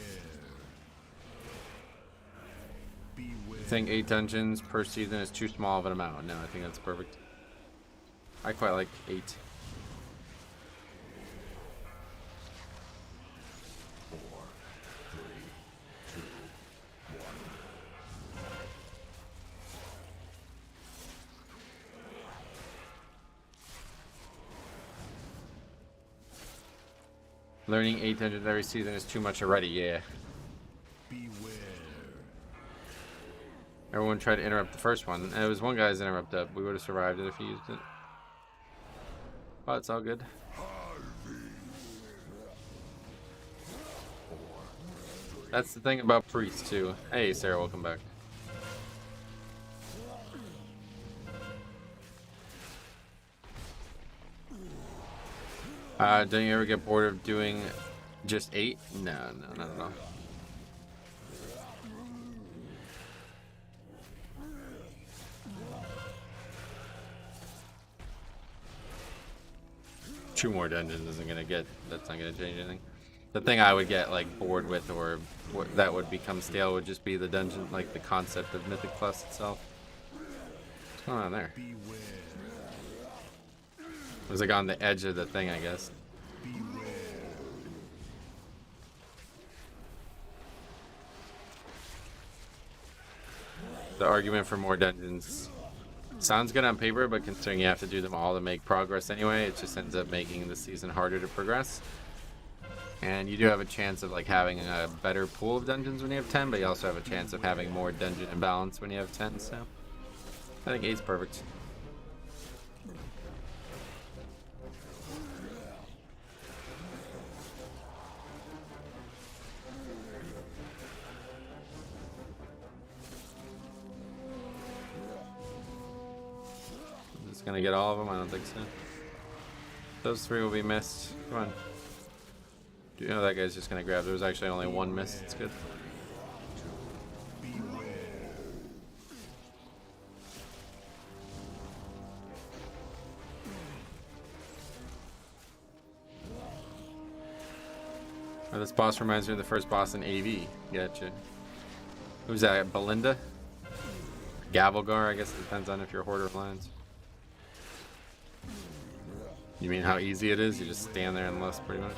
Beware. I think 8 dungeons per season is too small of an amount. No, I think that's perfect. I quite like 8. 4, 3, 2, 1. Learning 8 dungeons every season is too much already, yeah. Beware. Everyone tried to interrupt the first one. It was one guy's interrupt up. We would have survived it if he used it. Oh, it's all good. That's the thing about priests too. Hey Sarah, welcome back. Don't you ever get bored of doing just 8? No, not at all. Two more dungeons isn't gonna get. That's not gonna change anything. The thing I would get like bored with, or that would become stale, would just be the dungeon, like the concept of Mythic Plus itself. What's going on there? Beware. It was like on the edge of the thing, I guess. Beware. The argument for more dungeons sounds good on paper, but considering you have to do them all to make progress anyway, it just ends up making the season harder to progress. And you do have a chance of like having a better pool of dungeons when you have 10, but you also have a chance of having more dungeon imbalance when you have 10, so I think 8's perfect. Gonna get all of them? I don't think so. Those 3 will be missed. Come on. Do you know that guy's just gonna grab? There was actually only 1 miss. It's good. Oh, this boss reminds me of the first boss in AV. Gotcha. Who's that? Belinda? Gavelgar? I guess it depends on if you're a Hoarder of Lions. You mean how easy it is? You just stand there and lust, pretty much.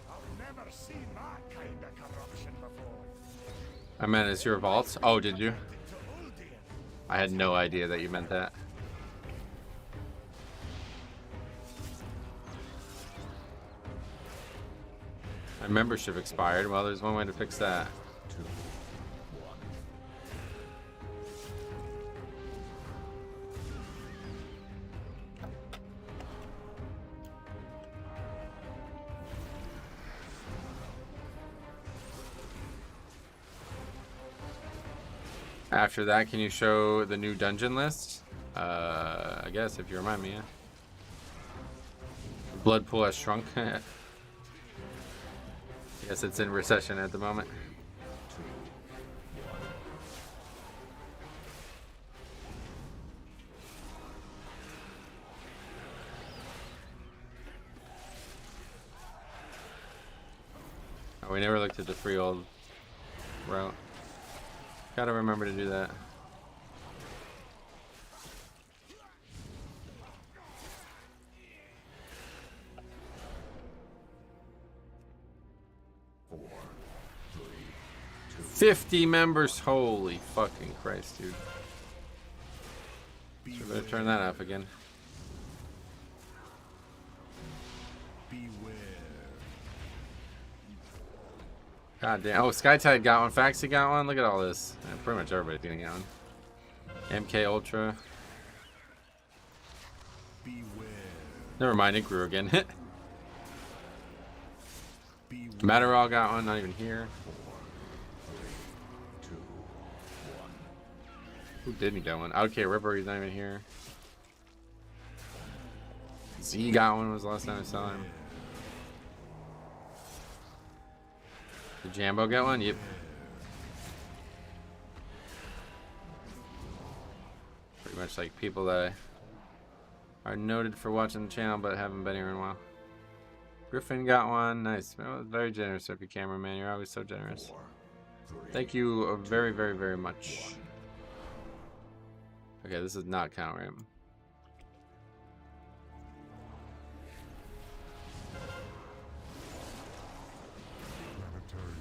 I've never seen that kind of corruption before. I meant it's your vault. Oh, did you? I had no idea that you meant that. My membership expired. Well, there's one way to fix that. 2, 1. After that, can you show the new dungeon list? I guess if you remind me, yeah. Blood pool has shrunk. Yes, it's in recession at the moment. Oh, we never looked at the Freehold route. Gotta remember to do that. Four, 3, 2. 50 members, holy fucking Christ, dude. So better turn that off again. Beware. God damn. Oh, SkyTide got one. Faxi got one. Look at all this. Man, pretty much everybody's getting one. MK Ultra. Beware. Never mind, it grew again. Beware. Matterall got one. Not even here. 2, 1. Who didn't get one? Okay, Ripper, he's not even here. Z got one. Was the last time I saw him. Did Jambo get one? Yep. Pretty much like people that are noted for watching the channel but haven't been here in a while. Griffin got one. Nice. Man, that was very generous of you, cameraman. You're always so generous. 4, 3. Thank you very, very, very much. Okay, this is not count right.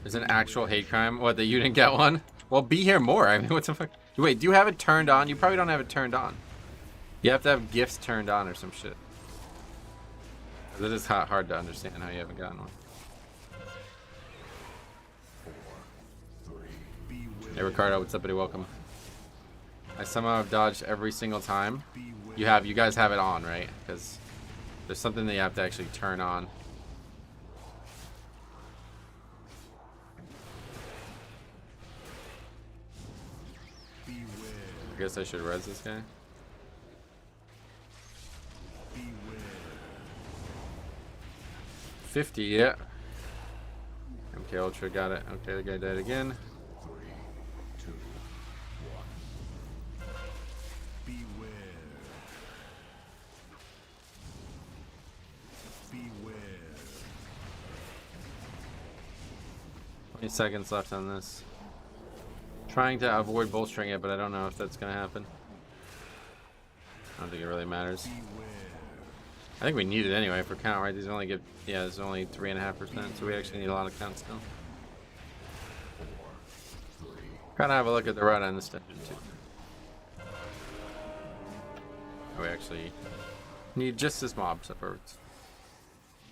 It's an actual hate crime. What, that you didn't get one? Well, be here more. I mean, what the fuck? Wait, do you have it turned on? You probably don't have it turned on. You have to have gifts turned on or some shit. It is hard to understand how you haven't gotten one. 4, 3. Beware. Hey, Ricardo, what's up, buddy? Welcome. I somehow have dodged every single time. Beware. You guys have it on, right? Because there's something that you have to actually turn on. Beware. I guess I should res this guy. Beware. 50, yeah. MK Ultra got it. Okay, the guy died again. 3, 2, 1. Beware. Beware. 20 seconds left on this. Trying to avoid bolstering it, but I don't know if that's gonna happen. I don't think it really matters. Beware. I think we need it anyway for count, right? These only get, yeah, there's only 3.5%, so we actually need a lot of count still. 4, 3. Kind of have a look at the run on this dungeon too. We actually need just this mob supports.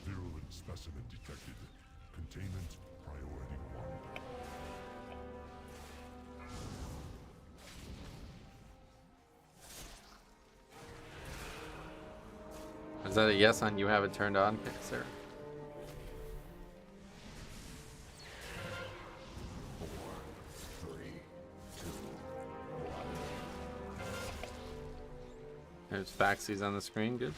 Virulent specimen detected. Containment priority 1. Is that a yes on you have it turned on, sir? 4, 3, 2, 1. There's Faxies on the screen, good.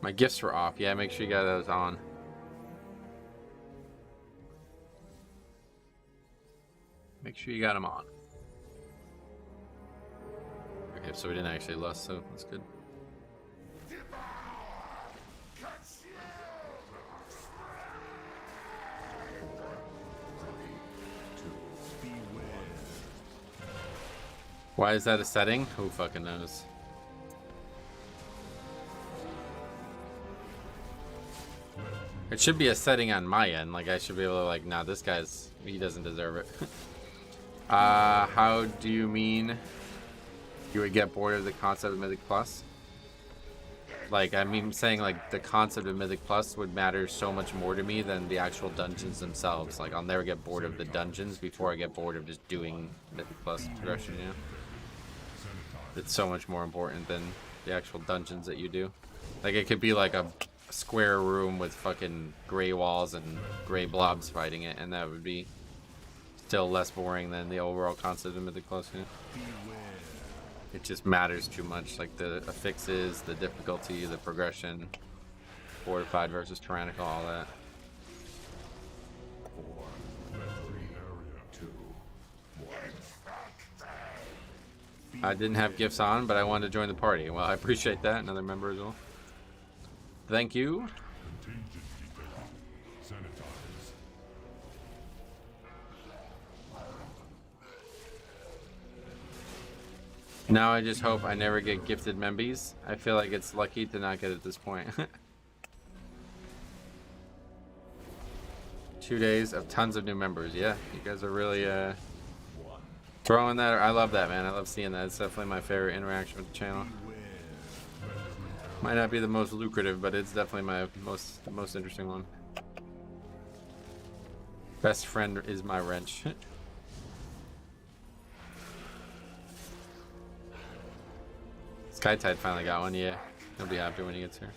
My gifts were off. Yeah, make sure you got those on. Make sure you got them on. Okay, so we didn't actually lose, so that's good. Beware. Why is that a setting? Who fucking knows? It should be a setting on my end. Like, I should be able to, like, nah, this guy's, he doesn't deserve it. How do you mean you would get bored of the concept of Mythic Plus? Like, I mean, saying, like, the concept of Mythic Plus would matter so much more to me than the actual dungeons themselves. Like, I'll never get bored of the dungeons before I get bored of just doing Mythic Plus progression, you know? It's so much more important than the actual dungeons that you do. Like, it could be like a square room with fucking gray walls and gray blobs fighting it, and that would be still less boring than the overall concept of Mythic Plus. It just matters too much, like the affixes, the difficulty, the progression, fortified versus tyrannical, all that. I didn't have gifts on, but I wanted to join the party. Well, I appreciate that. Another member as well. Thank you. Now I just hope I never get gifted membies. I feel like it's lucky to not get it at this point. 2 days of tons of new members. Yeah, you guys are really throwing that. I love that, man. I love seeing that. It's definitely my favorite interaction with the channel. Might not be the most lucrative, but it's definitely my most interesting one. Best friend is my wrench. Skytide finally got one, yeah. He'll be happy when he gets here.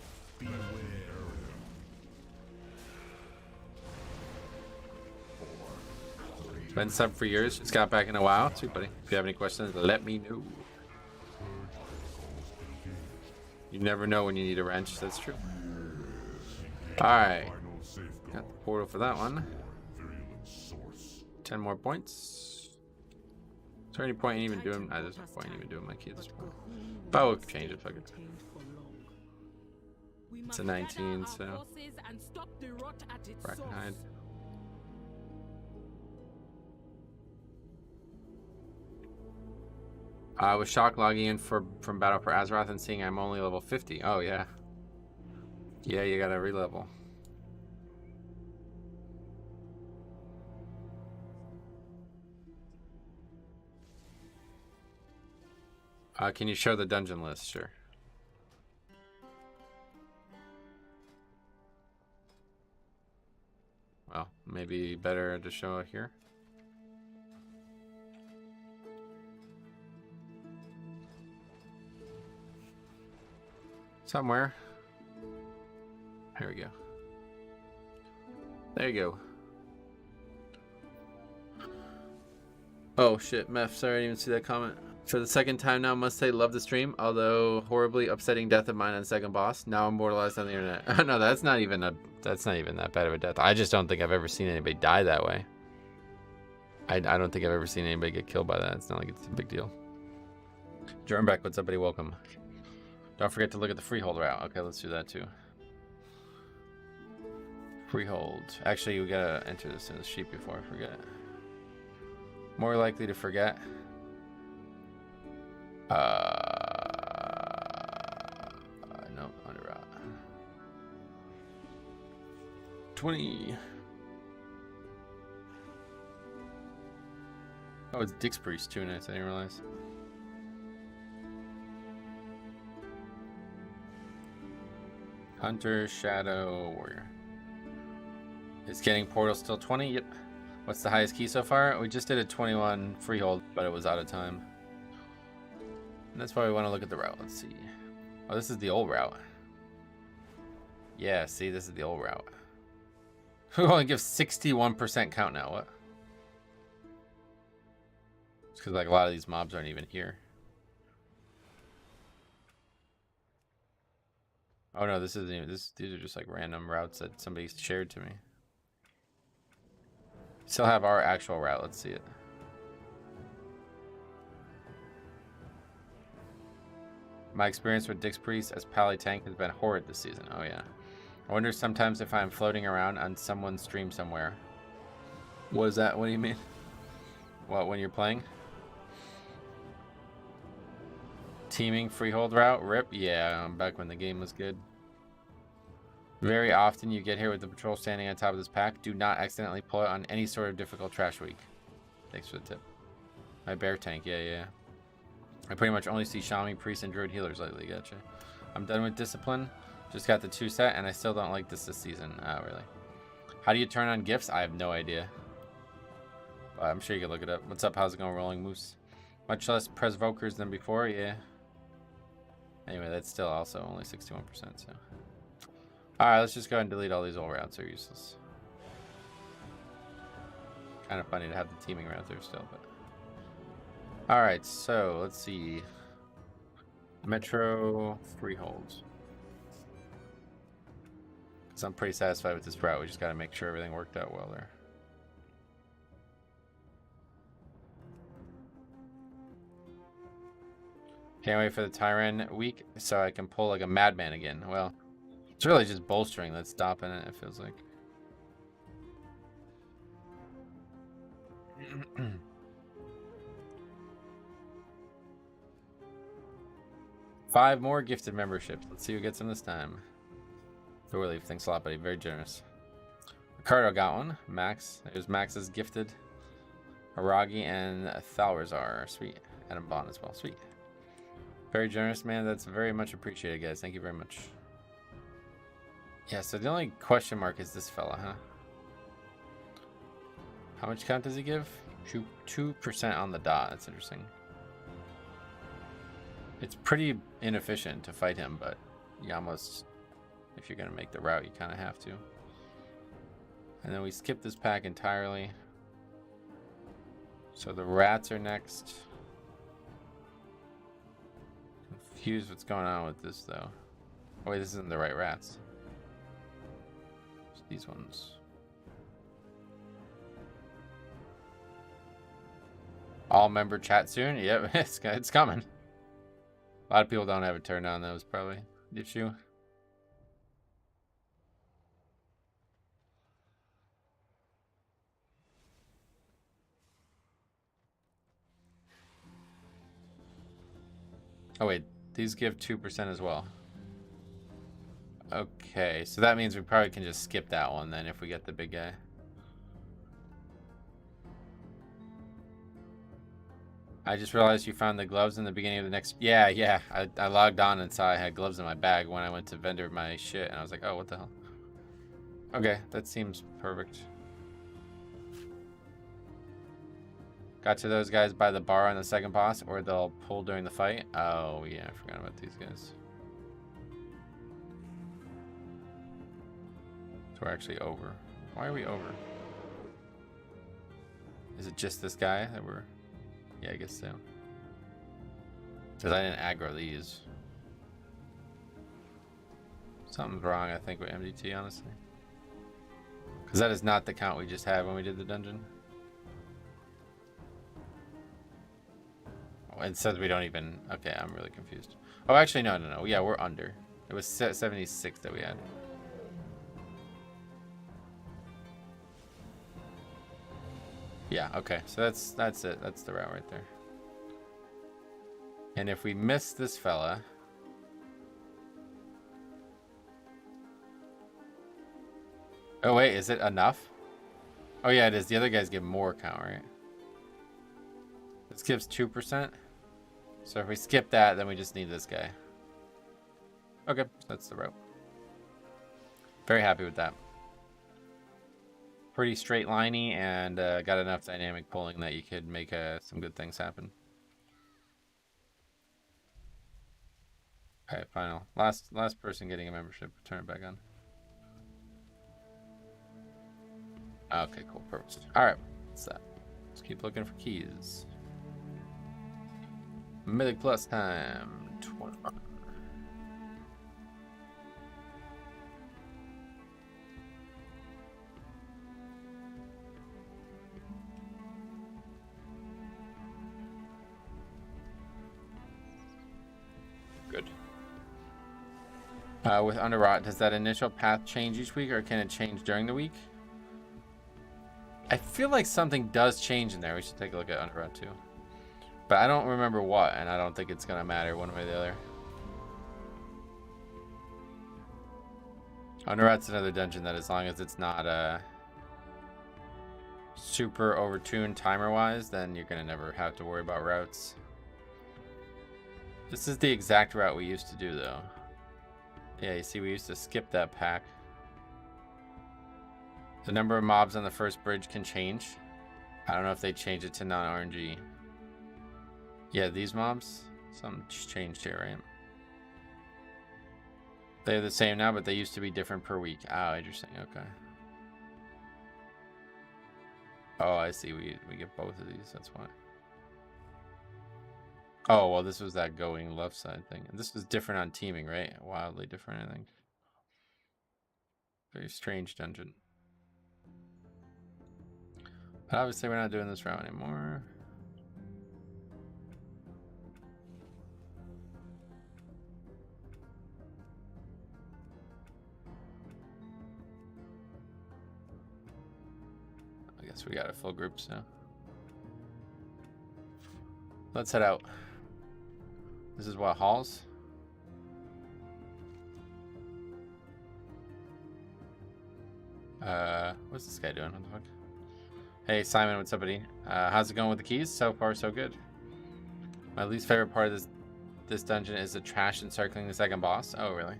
Been sub for years, just got back in a while. Sweet buddy. If you have any questions, let me know. You never know when you need a wrench, that's true. Alright. Got the portal for that one. 10 more points. Is there any point in even doing? There's no point in even doing my key at this point. But I will change it, fuck it. It's a 19, so. Brackenhide. I was shocked logging in from Battle for Azeroth and seeing I'm only level 50. Oh, yeah. Yeah, you gotta re-level. Can you show the dungeon list? Sure. Well, maybe better to show it here. Somewhere. Here we go. There you go. Oh shit, Meth, sorry I didn't even see that comment. For the second time now, must say love the stream, although horribly upsetting death of mine on second boss. Now I'm immortalized on the internet. No, that's not even that bad of a death. I just don't think I've ever seen anybody die that way. I don't think I've ever seen anybody get killed by that. It's not like it's a big deal. Jornbeck, what's up, buddy? Welcome. Don't forget to look at the Freehold route. Okay, let's do that too. Freehold. Actually, we gotta enter this in the sheet before I forget. More likely to forget. No, Underrot. 20. Oh, it's Dick's Priest too. Nice. I didn't realize. Hunter, Shadow, Warrior. Is getting Portal still 20? Yep. What's the highest key so far? We just did a 21 Freehold, but it was out of time. And that's why we want to look at the route. Let's see. Oh, this is the old route. Yeah, see, this is the old route. We only give 61% count now. What? It's because like a lot of these mobs aren't even here. Oh no, this isn't even this. These are just like random routes that somebody shared to me. Still have our actual route. Let's see it. My experience with Dick's Priest as Pally Tank has been horrid this season. Oh yeah. I wonder sometimes if I'm floating around on someone's stream somewhere. What is that? What do you mean? What, when you're playing? Teaming Freehold route? RIP? Yeah, back when the game was good. Very often you get here with the patrol standing on top of this pack. Do not accidentally pull it on any sort of difficult trash week. Thanks for the tip. My bear tank, yeah. I pretty much only see Shami, Priest, and Druid healers lately. Gotcha. I'm done with Discipline. Just got the 2 set, and I still don't like this season. Oh, really? How do you turn on gifts? I have no idea. But I'm sure you can look it up. What's up? How's it going, Rolling Moose? Much less Presvokers than before, yeah. Anyway, that's still also only 61%, so. Alright, let's just go ahead and delete all these old routes. They're useless. Kind of funny to have the teaming around there still, but. All right, so let's see. Metro Freehold. Because I'm pretty satisfied with this route. We just got to make sure everything worked out well there. Can't wait for the Tyran week so I can pull like a madman again. Well, it's really just bolstering that's stopping it, it feels like. Five more gifted memberships. Let's see who gets them this time. Relief, thanks a lot, buddy. Very generous. Ricardo got one. Max. There's Max's gifted. Aragi and Thalrazar. Sweet. Adam Bond as well. Sweet. Very generous, man. That's very much appreciated, guys. Thank you very much. Yeah, so the only question mark is this fella, huh? How much count does he give? 2% on the dot. That's interesting. It's pretty inefficient to fight him, but you almost, if you're going to make the route, you kind of have to. And then we skip this pack entirely. So the rats are next. Confused what's going on with this, though. Oh, wait, this isn't the right rats. It's these ones. All member chat soon? Yep, it's coming. A lot of people don't have it turned on, those probably. Did you? Oh wait, these give 2% as well. Okay, so that means we probably can just skip that one then if we get the big guy. I just realized you found the gloves in the beginning of the next... Yeah. I logged on and saw I had gloves in my bag when I went to vendor my shit, and I was like, oh, what the hell? Okay, that seems perfect. Got to those guys by the bar on the second boss, or they'll pull during the fight. Oh, yeah, I forgot about these guys. So we're actually over. Why are we over? Is it just this guy that we're... Yeah, I guess so. Because I didn't aggro these. Something's wrong, I think, with MDT, honestly. Because that is not the count we just had when we did the dungeon. Oh, it says we don't even... Okay, I'm really confused. Oh, actually, no. Yeah, we're under. It was 76 that we had. Yeah, okay, so that's it. That's the route right there. And if we miss this fella... Oh wait, is it enough? Oh yeah, it is. The other guys give more count, right? This gives 2%. So if we skip that, then we just need this guy. Okay, that's the route. Very happy with that. Pretty straight liney and got enough dynamic pulling that you could make some good things happen. Okay, final. Last person getting a membership. Turn it back on. Okay, cool. Perfect. Alright, what's that? Let's keep looking for keys. Mythic Plus time. 20. Good. With Underrot, does that initial path change each week, or can it change during the week? I feel like something does change in there. We should take a look at Underrot too. But I don't remember what, and I don't think it's going to matter one way or the other. Underrot's another dungeon that, as long as it's not super overtuned timer-wise, then you're going to never have to worry about routes. This is the exact route we used to do, though. Yeah, you see, we used to skip that pack. The number of mobs on the first bridge can change. I don't know if they change it to non-RNG. Yeah, these mobs, something changed here, right? They're the same now, but they used to be different per week. Oh, interesting. Okay. Oh, I see. We get both of these. That's why. Oh, well, this was that going left side thing. And this was different on teaming, right? Wildly different, I think. Very strange dungeon. But obviously, we're not doing this route anymore. I guess we got a full group, so let's head out. This is what, halls? What's this guy doing? What the fuck? Hey Simon, what's up, buddy? How's it going with the keys? So far, so good. My least favorite part of this dungeon is the trash encircling the second boss. Oh, really?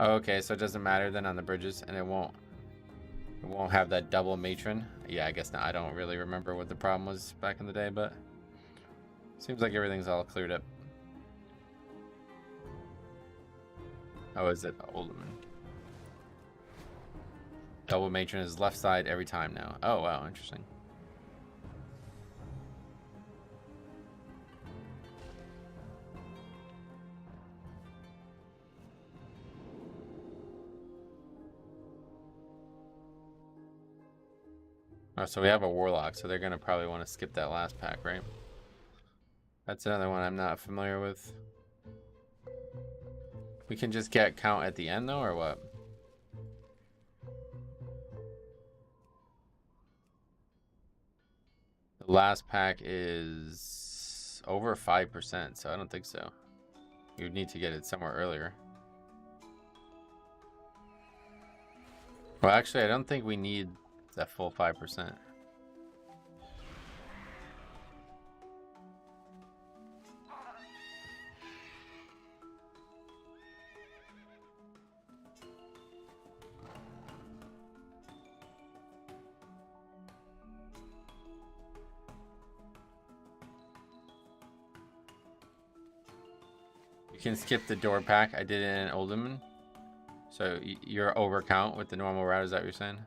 Oh, okay, so it doesn't matter then on the bridges, and it won't have that double matron. Yeah, I guess not. I don't really remember what the problem was back in the day, but seems like everything's all cleared up. Oh, is it Oldman? Double matron is left side every time now. Oh, wow, interesting. Oh, so we have a warlock, so they're gonna probably want to skip that last pack, right? That's another one I'm not familiar with. We can just get count at the end though, or what? The last pack is over 5%, so I don't think so. You would need to get it somewhere earlier. Well, actually, I don't think we need that full 5%. You can skip the door pack. I did it in Oldman. So you're over count with the normal route, is that what you're saying?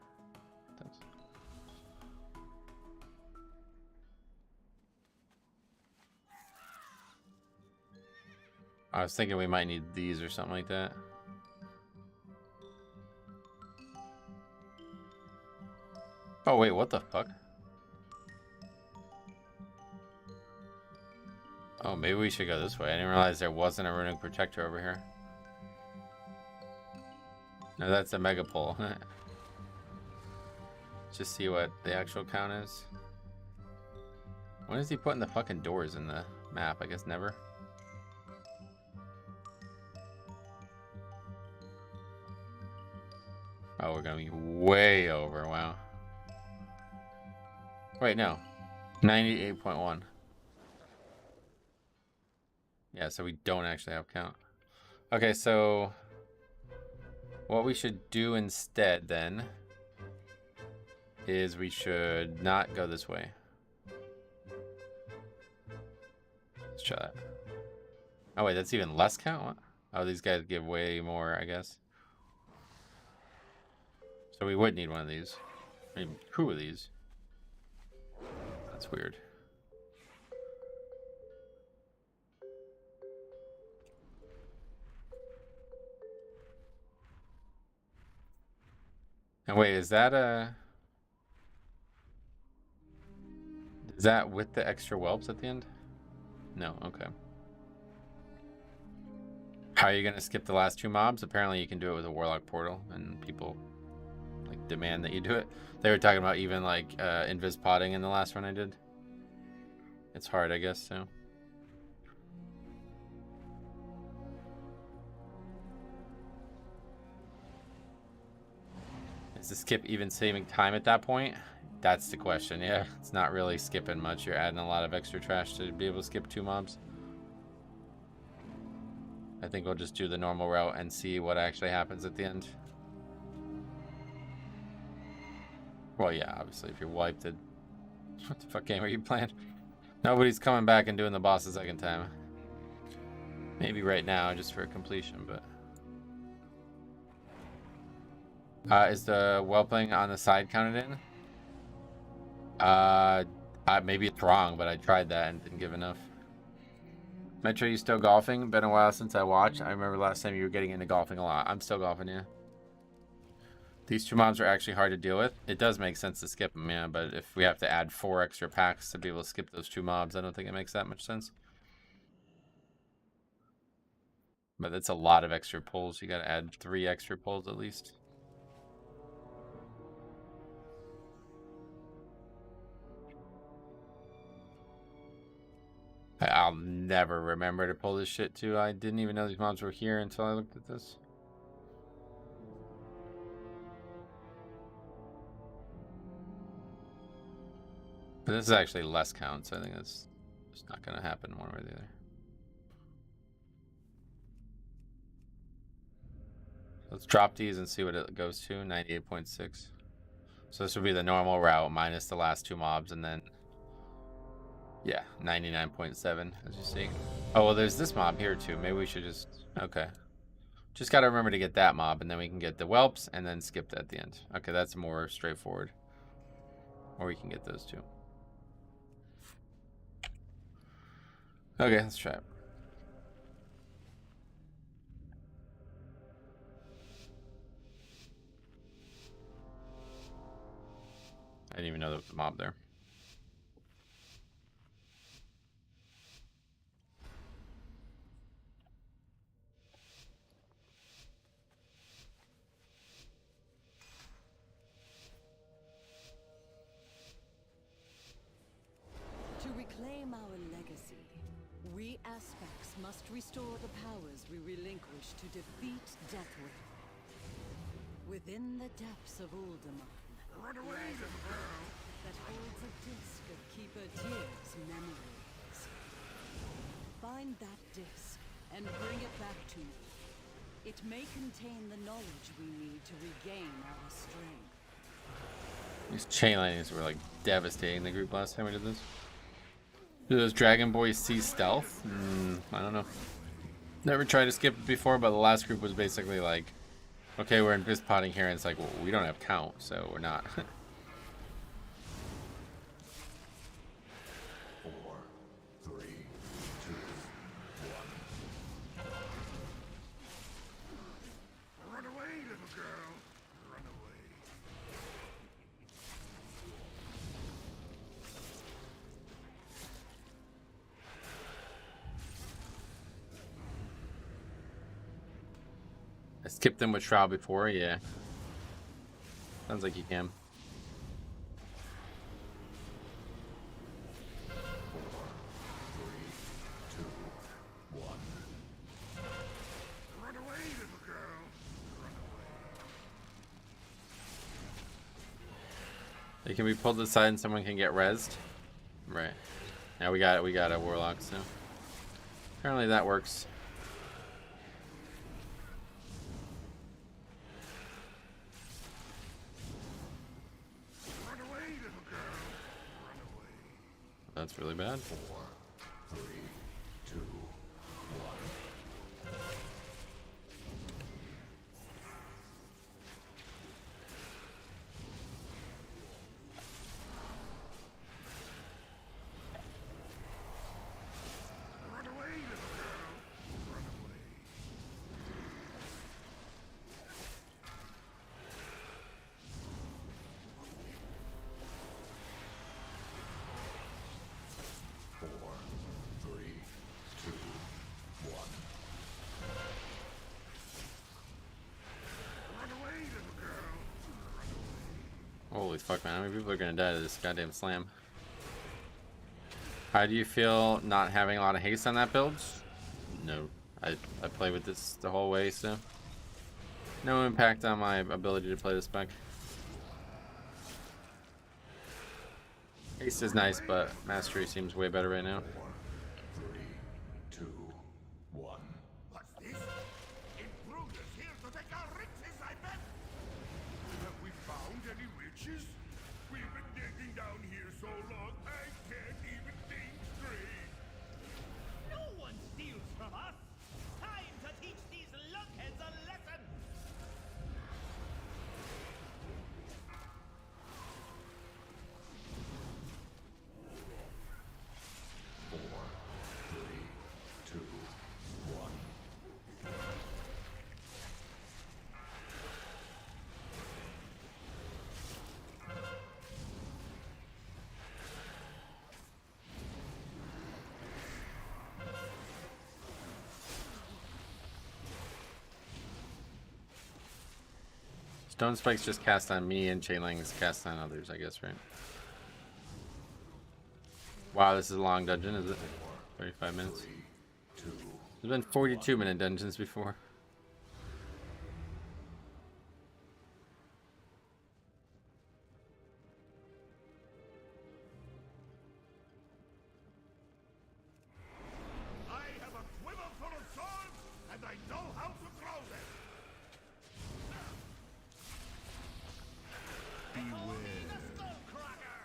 Thanks. I was thinking we might need these or something like that. Oh wait, what the fuck? Oh, maybe we should go this way. I didn't realize there wasn't a runic protector over here. No, that's a mega pole. Just see what the actual count is. When is he putting the fucking doors in the map? I guess never. Oh, we're gonna be way over. Wow. Wait, no. 98.1. Yeah, so we don't actually have count. Okay, so what we should do instead then is we should not go this way. Let's try that. Oh wait, that's even less count? What? Oh, these guys give way more, I guess. So we would need one of these. I mean, 2 of these. That's weird. And wait, is that with the extra whelps at the end? No, okay. How are you gonna skip the last 2 mobs? Apparently you can do it with a warlock portal, and people like demand that you do it. They were talking about even like invis potting in the last one I did. It's hard, I guess, so. Is the skip even saving time at that point? That's the question. Yeah, it's not really skipping much. You're adding a lot of extra trash to be able to skip 2 mobs. I think we'll just do the normal route and see what actually happens at the end. Well, yeah, obviously, if you're wiped, it... What the fuck game are you playing? Nobody's coming back and doing the boss a second time. Maybe right now, just for completion, but... Is the whelping on the side counted in? Maybe it's wrong, but I tried that and didn't give enough. Metro, you still golfing? Been a while since I watched. I remember last time you were getting into golfing a lot. I'm still golfing, yeah. These 2 mobs are actually hard to deal with. It does make sense to skip them, yeah, but if we have to add 4 extra packs to be able to skip those 2 mobs, I don't think it makes that much sense. But that's a lot of extra pulls. You gotta add 3 extra pulls at least. I'll never remember to pull this shit too. I didn't even know these mobs were here until I looked at this. But this is actually less count, so I think that's just not going to happen one way or the other. Let's drop these and see what it goes to. 98.6. So this would be the normal route minus the last 2 mobs, and then yeah, 99.7 as you see. Oh, well, there's this mob here too. Maybe we should just, okay. Just got to remember to get that mob, and then we can get the whelps and then skip that at the end. Okay, that's more straightforward. Or we can get those 2. Okay, let's try it. I didn't even know there was a mob there. To reclaim our legacy, we aspects must restore the powers we relinquished to defeat Deathwing. Within the depths of Uldaman, Run away, lies a little vault girl. that holds a disc of Keeper Tyr's memories. Find that disc and bring it back to me. It may contain the knowledge we need to regain our strength. These chain lightnings were like devastating the group last time we did this. Do those Dragon Boys see stealth? I don't know. Never tried to skip it before, but the last group was basically like, okay, we're in fist potting here, and it's like, well, we don't have count, so we're not. 4, 3, 2, 1. Run away, little girl. Run away. I skipped them with Shroud before, yeah. Sounds like you can. 4, 3, 2, 1. Run away, little girl. Run away. They can be pulled to the side and someone can get rezzed. Right. Now we got a Warlock, so apparently that works. Run away, little girl. Run away. That's really bad. 4, 3, 2, 1. Run away, little girl. Run away. Four, 3, 2, 1. Run away, little girl. Run away. Holy fuck, man. How many people are gonna die to this goddamn slam? How do you feel not having a lot of haste on that build? No. I play with this the whole way, so no impact on my ability to play this spec. Haste is nice, but mastery seems way better right now. 4, 3, 2, 1. What's this? Intruders here to take our riches, I bet! Have we found any riches? We've been digging down here so long, I can't even think straight. No one steals from us! Time to teach these lunkheads a lesson! Stone Spike's just cast on me, and Chainling is cast on others, I guess, right? Wow, this is a long dungeon, is it? 35 minutes. There's been 42-minute dungeons before. I have a quiver full of swords, and I know how to throw them. Skullcracker!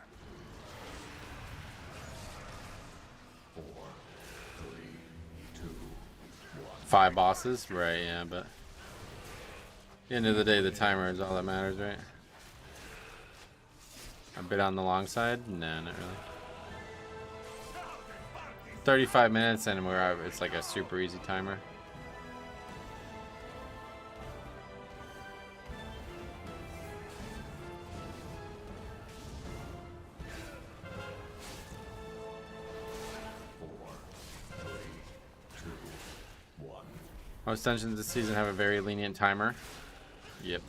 5 bosses, right? Yeah, but at the end of the day, the timer is all that matters, right? A bit on the long side? No, not really. 35 minutes, and it's like a super easy timer. Most dungeons this season have a very lenient timer. Yep.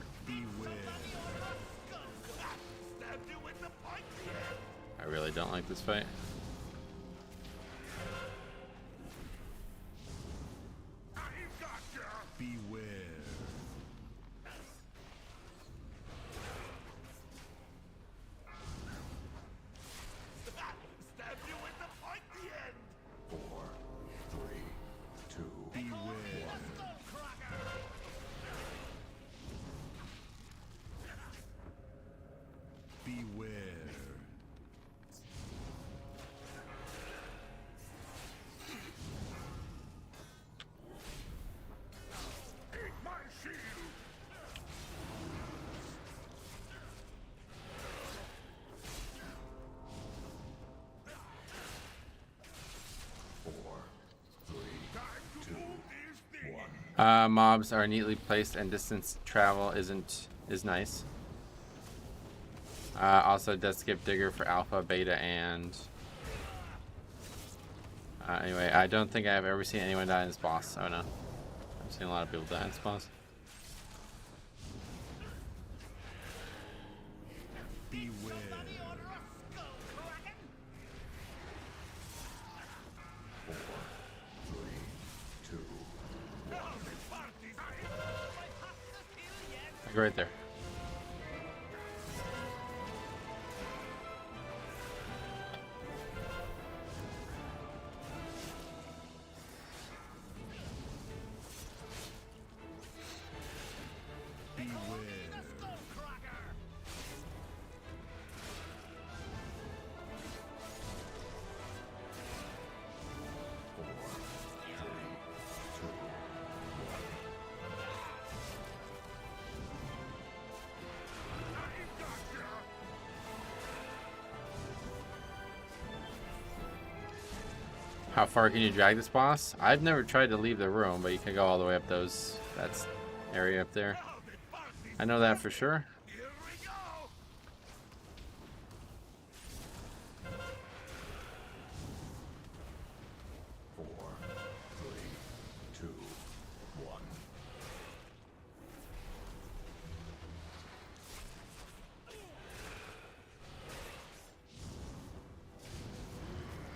I really don't like this fight. Beware. Stab you with the pointy end. 4, 3, 2. Beware. Beware. Eat my shield. Mobs are neatly placed, and distance travel is nice. Also, does skip Digger for Alpha, Beta, and anyway, I don't think I've ever seen anyone die in this boss. Oh no, I've seen a lot of people die in this boss. Beware. Like right there. How far can you drag this boss? I've never tried to leave the room, but you can go all the way up that area up there. I know that for sure. Here we go. 4, 3, 2, 1.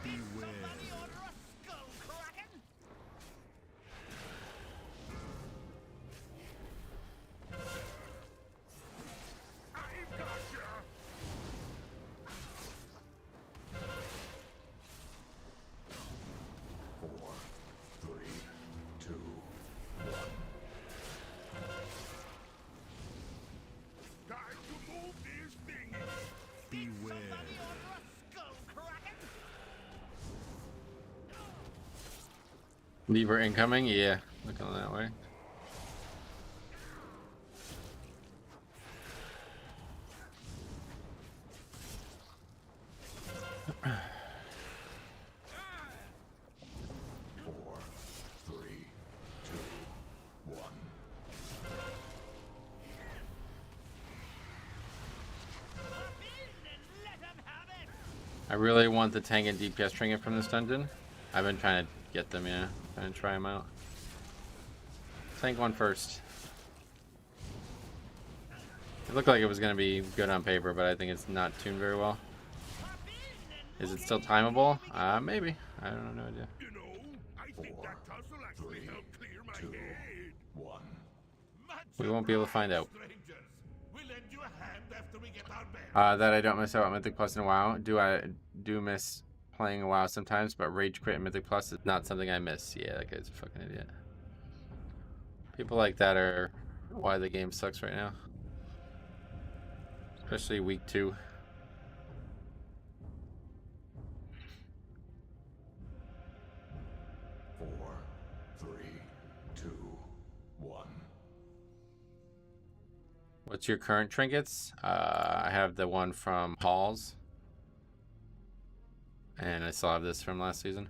Beware. I've got you. 4, 3, 2, 1. Time to move these things. Beware. Lever incoming? Yeah, looking that way. I really want the tank and DPS trinket from this dungeon. I've been trying to get them, yeah. Trying to try them out. Tank one first. It looked like it was going to be good on paper, but I think it's not tuned very well. Is it still timeable? Maybe. I don't know. No idea. You know, I think that tussle actually helped clear my head. We won't be able to find out. Strangers, we'll lend you a hand after we get our bearings. That I don't miss out on Mythic Plus in a WoW. I do miss playing a WoW sometimes, but Rage Quit and Mythic Plus is not something I miss. Yeah, that guy's a fucking idiot. People like that are why the game sucks right now. Especially week 2. What's your current trinkets? I have the one from Halls. And I still have this from last season.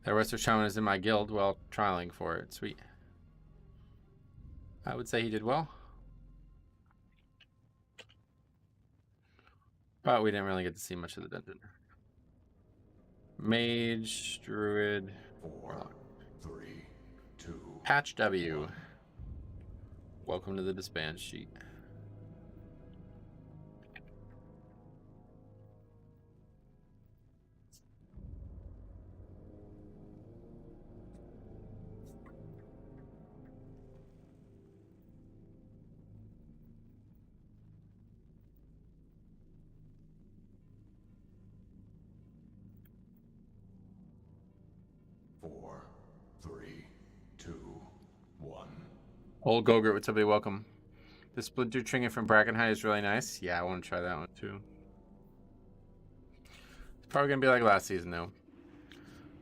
That Resto Shaman is in my guild while trialing for it. Sweet. I would say he did well. But we didn't really get to see much of the dungeon. Mage, Druid, Warlock. 3, 2. Patch W. Welcome to the disband sheet. Old Gogurt with somebody welcome. The Splinter Trinket from Brackenhide is really nice. Yeah, I want to try that one too. It's probably going to be like last season though.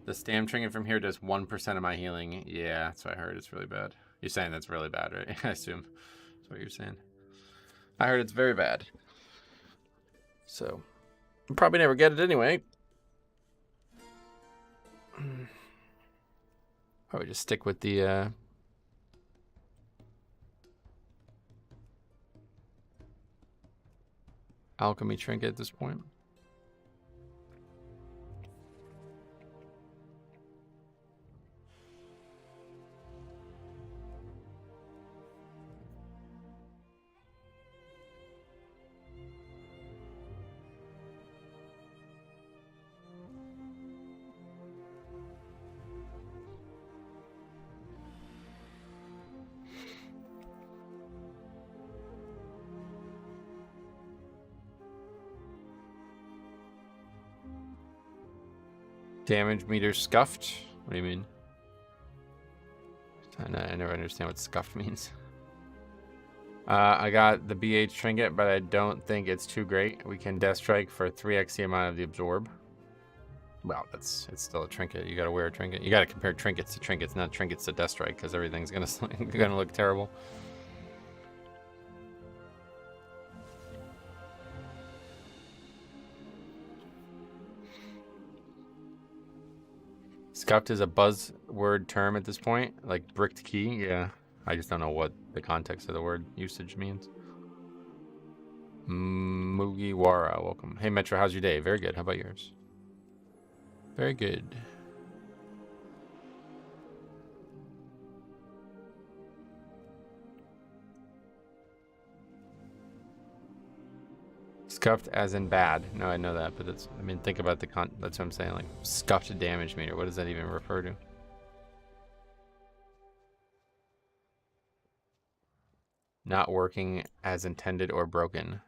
The Stam Trinket from here does 1% of my healing. Yeah, that's what I heard. It's really bad. You're saying that's really bad, right? I assume that's what you're saying. I heard it's very bad. So, I'll probably never get it anyway. Probably just stick with the... Alchemy Trinket at this point. Damage meter scuffed? What do you mean? I never understand what scuffed means. I got the BH trinket, but I don't think it's too great. We can death strike for 3x the amount of the absorb. Well, it's still a trinket. You gotta wear a trinket. You gotta compare trinkets to trinkets, not trinkets to death strike, because everything's gonna look terrible. Scuffed is a buzzword term at this point, like bricked key. Yeah, I just don't know what the context of the word usage means. Mugiwara, welcome. Hey Metro, how's your day? Very good. How about yours? Very good. Scuffed as in bad. No, I know that, but that's, I mean, think about the that's what I'm saying, like scuffed damage meter. What does that even refer to? Not working as intended or broken.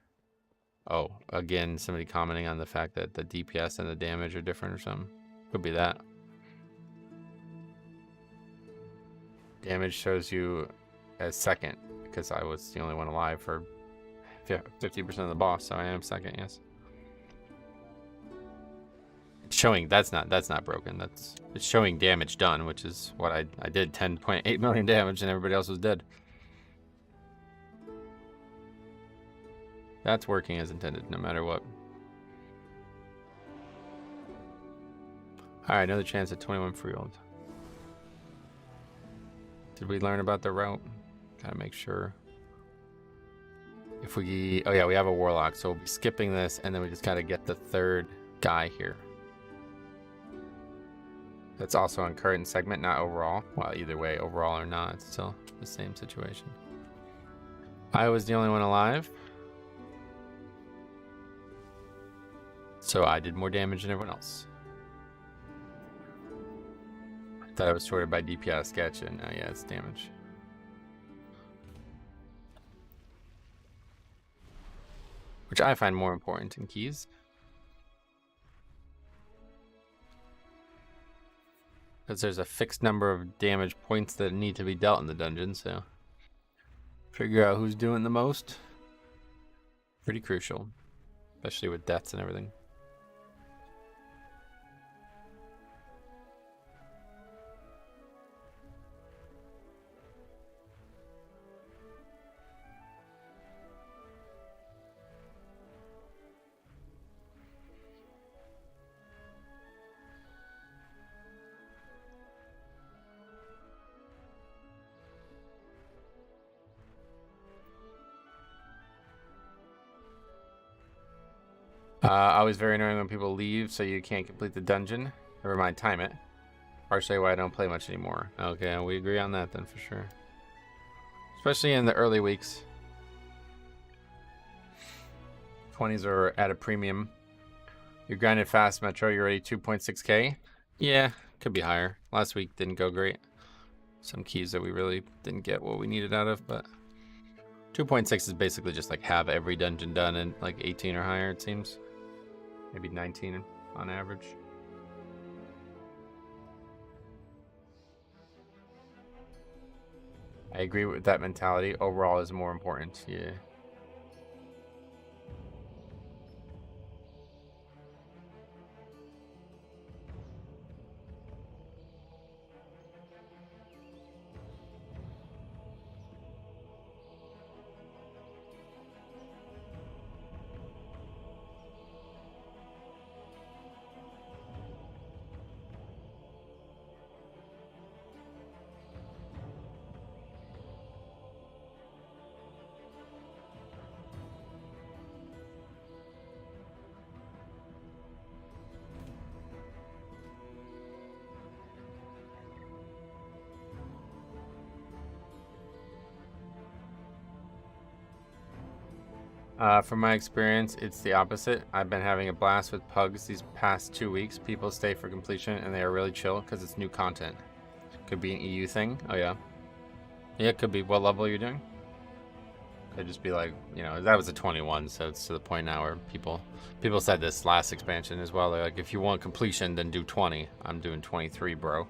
Oh, again, somebody commenting on the fact that the DPS and the damage are different or something. Could be that. Damage shows you as second, because I was the only one alive for 50% of the boss, so I am second, yes. It's showing that's not broken. It's showing damage done, which is what I did. 10.8 million damage, and everybody else was dead. That's working as intended, no matter what. All right, another chance at 21 Freehold. Did we learn about the route? Gotta make sure. If we, oh yeah, we have a warlock, so we'll be skipping this, and then we just gotta get the third guy here. That's also on current segment, not overall. Well, either way, overall or not, it's still the same situation. I was the only one alive. So I did more damage than everyone else. I thought I was sorted by DPI sketch, and yeah, it's damage. Which I find more important in keys. Because there's a fixed number of damage points that need to be dealt in the dungeon, so figure out who's doing the most. Pretty crucial, especially with deaths and everything. Always very annoying when people leave so you can't complete the dungeon. Never mind, time it. Partially why I don't play much anymore. Okay, we agree on that then for sure. Especially in the early weeks. 20s are at a premium. You grinded fast, Metro. You're already 2.6k. Yeah, could be higher. Last week didn't go great. Some keys that we really didn't get what we needed out of, but 2.6 is basically just like have every dungeon done in like 18 or higher, it seems. Maybe 19 on average. I agree with that mentality. Overall is more important. Yeah. From my experience, it's the opposite. I've been having a blast with pugs these past 2 weeks. People stay for completion and they are really chill because it's new content. Could be an EU thing. Oh yeah. Yeah, it could be. What level are you doing? Could just be like, you know, that was a 21, so it's to the point now where people said this last expansion as well. They're like, if you want completion, then do 20. I'm doing 23, bro.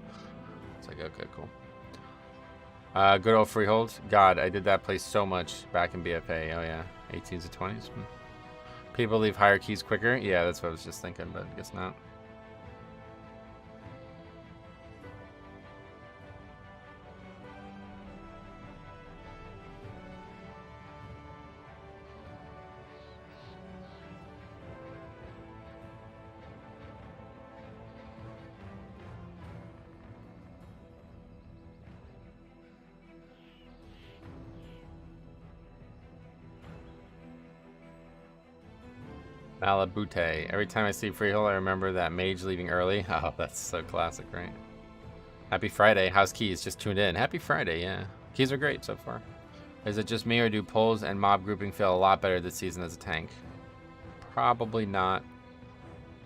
It's like, okay, cool. Good old Freehold. God, I did that place so much back in BFA. Oh yeah. 18s to 20s. People leave higher keys quicker. Yeah, that's what I was just thinking, but I guess not. Malabute. Every time I see Freehold, I remember that mage leaving early. Oh, that's so classic, right? Happy Friday. How's keys? Just tuned in. Happy Friday, yeah. Keys are great so far. Is it just me, or do polls and mob grouping feel a lot better this season as a tank? Probably not.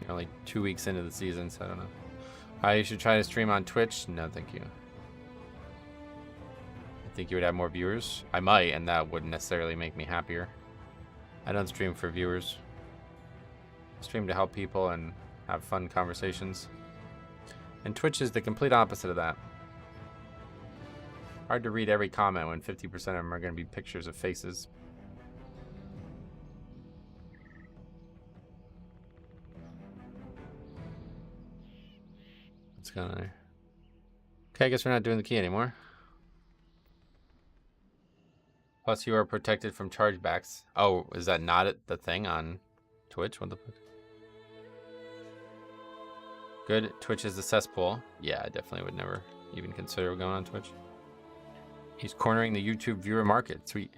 You're only 2 weeks into the season, so I don't know. You should try to stream on Twitch. No, thank you. I think you would have more viewers. I might, and that wouldn't necessarily make me happier. I don't stream for viewers. Stream to help people and have fun conversations. And Twitch is the complete opposite of that. Hard to read every comment when 50% of them are going to be pictures of faces. What's going on there? Okay, I guess we're not doing the key anymore. Plus you are protected from chargebacks. Oh, is that not the thing on Twitch? What the fuck? Good. Twitch is the cesspool. Yeah, I definitely would never even consider going on Twitch. He's cornering the YouTube viewer market. Sweet.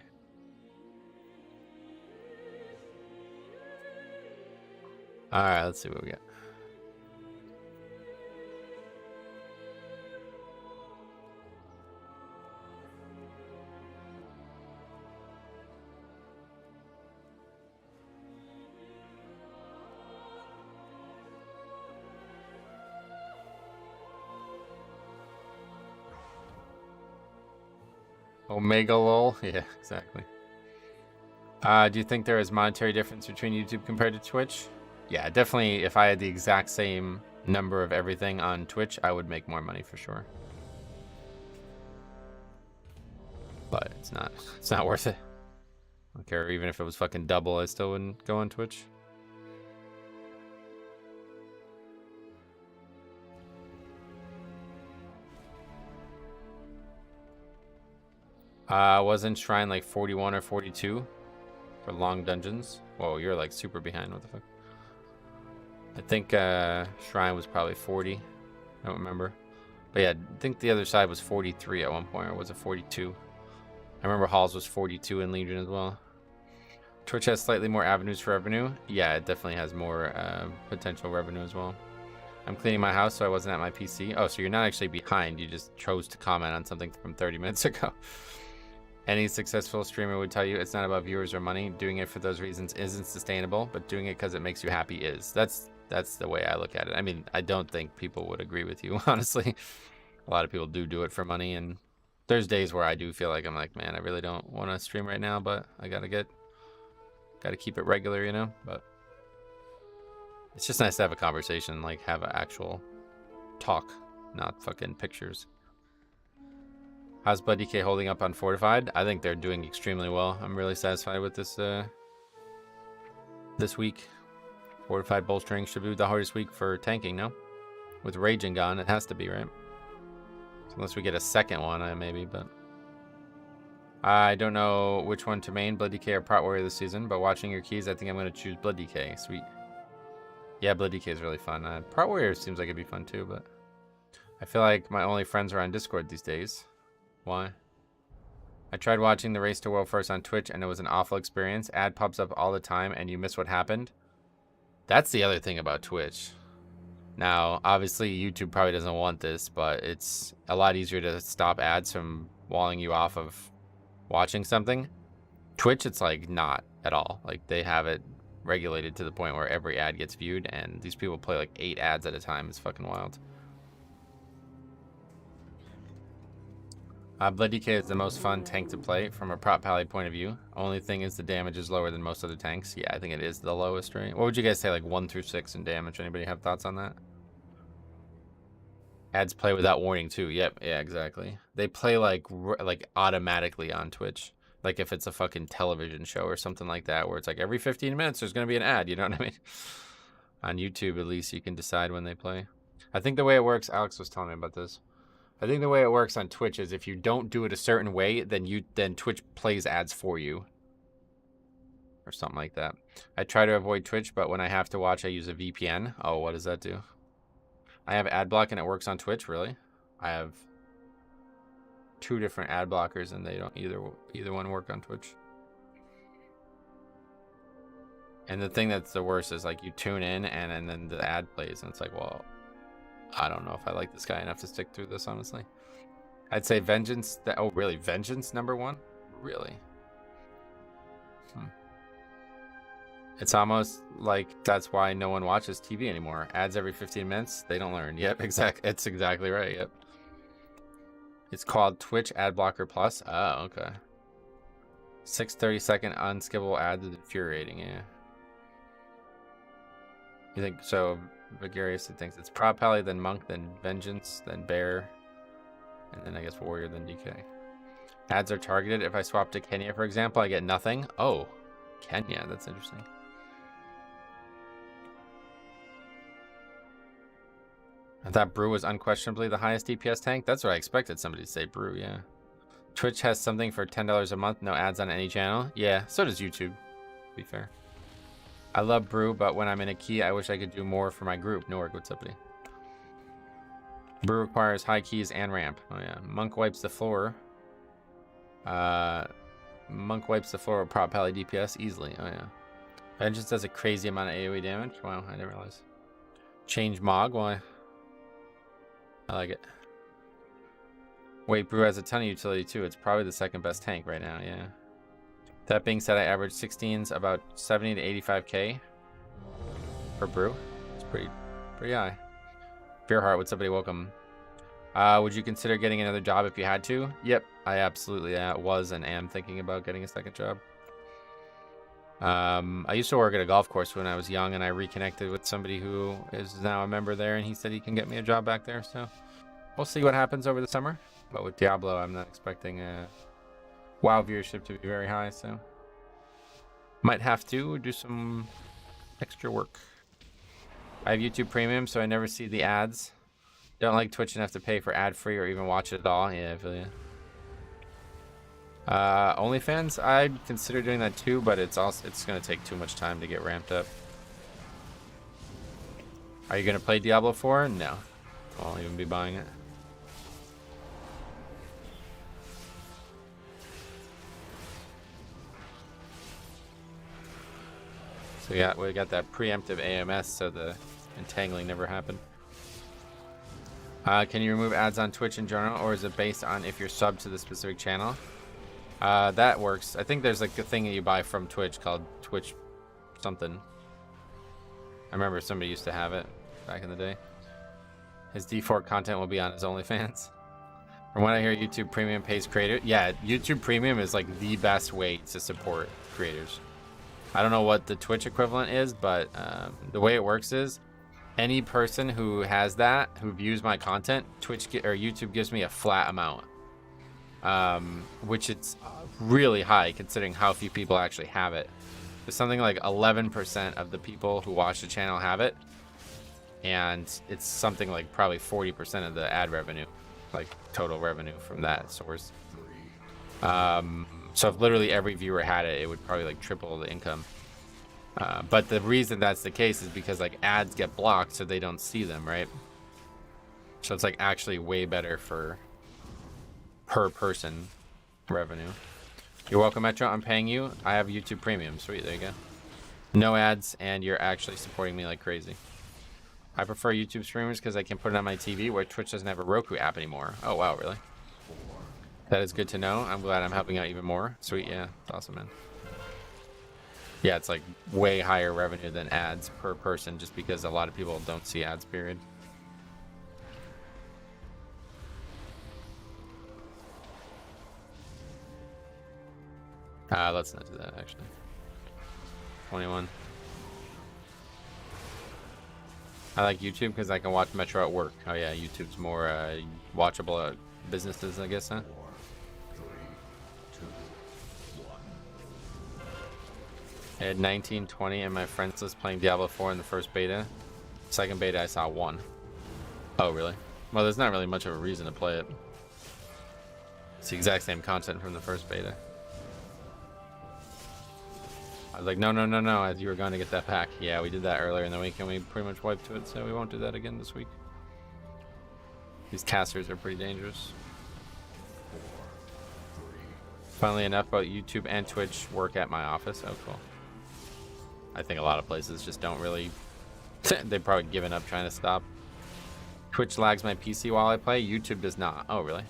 Alright, let's see what we got. Omega lol. Yeah, exactly. Do you think there is monetary difference between YouTube compared to Twitch? Yeah, definitely. If I had the exact same number of everything on Twitch, I would make more money for sure. But it's not. It's not worth it. I don't care. Even if it was fucking double, I still wouldn't go on Twitch. Wasn't Shrine like 41 or 42 for long dungeons? Whoa, you're like super behind. What the fuck? I think Shrine was probably 40. I don't remember. But yeah, I think the other side was 43 at one point, or was it 42? I remember Halls was 42 in Legion as well. Twitch has slightly more avenues for revenue. Yeah, it definitely has more potential revenue as well. I'm cleaning my house, so I wasn't at my PC. Oh, so you're not actually behind. You just chose to comment on something from 30 minutes ago. Any successful streamer would tell you it's not about viewers or money. Doing it for those reasons isn't sustainable, but doing it because it makes you happy is. That's the way I look at it. I mean, I don't think people would agree with you, honestly. A lot of people do it for money, and there's days where I do feel like I'm like, man, I really don't want to stream right now, but I gotta keep it regular, you know? But it's just nice to have a conversation, like have an actual talk, not fucking pictures. How's Blood DK holding up on Fortified? I think they're doing extremely well. I'm really satisfied with this this week. Fortified bolstering should be the hardest week for tanking, no? With Raging gone, it has to be, right? So unless we get a second one, maybe, but... I don't know which one to main, Blood DK or Prot Warrior this season, but watching your keys, I think I'm going to choose Blood DK. Sweet. Yeah, Blood DK is really fun. Prot Warrior seems like it'd be fun too, but... I feel like my only friends are on Discord these days. Why? I tried watching the Race to World First on Twitch, and it was an awful experience. Ad pops up all the time, and you miss what happened. That's the other thing about Twitch. Now, obviously, YouTube probably doesn't want this, but it's a lot easier to stop ads from walling you off of watching something. Twitch, it's like not at all. Like they have it regulated to the point where every ad gets viewed, and these people play like 8 ads at a time. It's fucking wild. Blood DK is the most fun tank to play from a prop pally point of view. Only thing is the damage is lower than most other tanks. Yeah, I think it is the lowest, right? What would you guys say, like 1 through 6 in damage? Anybody have thoughts on that? Ads play without warning too. Yep, yeah, exactly. They play like automatically on Twitch. Like if it's a fucking television show or something like that, where it's like every 15 minutes there's gonna be an ad. You know what I mean? On YouTube, at least you can decide when they play. I think the way it works, Alex was telling me about this. I think the way it works on Twitch is if you don't do it a certain way, then Twitch plays ads for you. Or something like that. I try to avoid Twitch, but when I have to watch, I use a VPN. Oh, what does that do? I have ad block and it works on Twitch, really? I have 2 different ad blockers and they don't either one work on Twitch. And the thing that's the worst is like you tune in and then the ad plays and it's like, well, I don't know if I like this guy enough to stick through this, honestly. I'd say Vengeance. Oh, really? Vengeance #1? Really? It's almost like that's why no one watches TV anymore. Ads every 15 minutes. They don't learn. Yep, exactly. It's exactly right. Yep. It's called Twitch Ad Blocker Plus. Oh, okay. 6 30-second unskippable ads is infuriating. Yeah. You think so? Vigarious thinks it's Prop Pally, then Monk, then Vengeance, then Bear, and then I guess Warrior, then DK. Ads are targeted. If I swap to Kenya, for example, I get nothing. Oh, Kenya. That's interesting. I thought Brew was unquestionably the highest DPS tank. That's what I expected somebody to say, Brew, yeah. Twitch has something for $10 a month, no ads on any channel. Yeah, so does YouTube, to be fair. I love Brew, but when I'm in a key, I wish I could do more for my group. Newark, what's up, buddy? Brew requires high keys and ramp. Oh, yeah. Monk wipes the floor. Monk wipes the floor with Prop Pally DPS easily. Oh, yeah. Vengeance does a crazy amount of AoE damage. Wow, I didn't realize. Change Mog, why? I like it. Wait, Brew has a ton of utility too. It's probably the second best tank right now, yeah. That being said, I average 16s about 70 to 85k for Brew. It's pretty high. Fearheart, what's up, buddy? Welcome. Would you consider getting another job if you had to? Yep, I absolutely was and am thinking about getting a second job. I used to work at a golf course when I was young, and I reconnected with somebody who is now a member there, and he said he can get me a job back there. So we'll see what happens over the summer. But with Diablo, I'm not expecting WoW viewership to be very high, so might have to do some extra work. I have YouTube Premium, so I never see the ads. Don't like Twitch enough to pay for ad-free or even watch it at all. Yeah, I feel you. OnlyFans, I'd consider doing that too, but it's going to take too much time to get ramped up. Are you going to play Diablo 4? No. I won't even be buying it. So yeah, we got that preemptive AMS, so the entangling never happened. Can you remove ads on Twitch in general, or is it based on if you're subbed to the specific channel? That works. I think there's like a thing that you buy from Twitch called Twitch something. I remember somebody used to have it back in the day. His D4 content will be on his OnlyFans. From what I hear, YouTube Premium pays creators. Yeah, YouTube Premium is like the best way to support creators. I don't know what the Twitch equivalent is, but the way it works is any person who has that, who views my content, YouTube gives me a flat amount, which it's really high considering how few people actually have it. There's something like 11% of the people who watch the channel have it, and it's something like probably 40% of the ad revenue, like total revenue from that source. So if literally every viewer had it, it would probably like triple the income. But the reason that's the case is because like ads get blocked, so they don't see them, right? So it's like actually way better for per person revenue. You're welcome, Metro. I'm paying you. I have YouTube Premium. Sweet, there you go. No ads, and you're actually supporting me like crazy. I prefer YouTube streamers because I can put it on my TV, where Twitch doesn't have a Roku app anymore. Oh wow, really? That is good to know. I'm glad I'm helping out even more. Sweet, yeah, that's awesome, man. Yeah, it's like way higher revenue than ads per person, just because a lot of people don't see ads, period. Let's not do that, actually. 21. I like YouTube because I can watch Metro at work. Oh yeah, YouTube's more watchable at businesses, I guess, huh? 4, 3, 2, 1. I had 19, 20 in my friends list playing Diablo 4 in the first beta. Second beta, I saw 1. Oh, really? Well, there's not really much of a reason to play it. It's the exact same content from the first beta. I was like, no, no, no, no, as you were going to get that pack. Yeah, we did that earlier in the week, and we pretty much wiped to it, so we won't do that again this week. These casters are pretty dangerous. 4, 3. Funnily enough, both YouTube and Twitch work at my office. Oh, cool. I think a lot of places just don't really... They've probably given up trying to stop. Twitch lags my PC while I play. YouTube does not. Oh, really?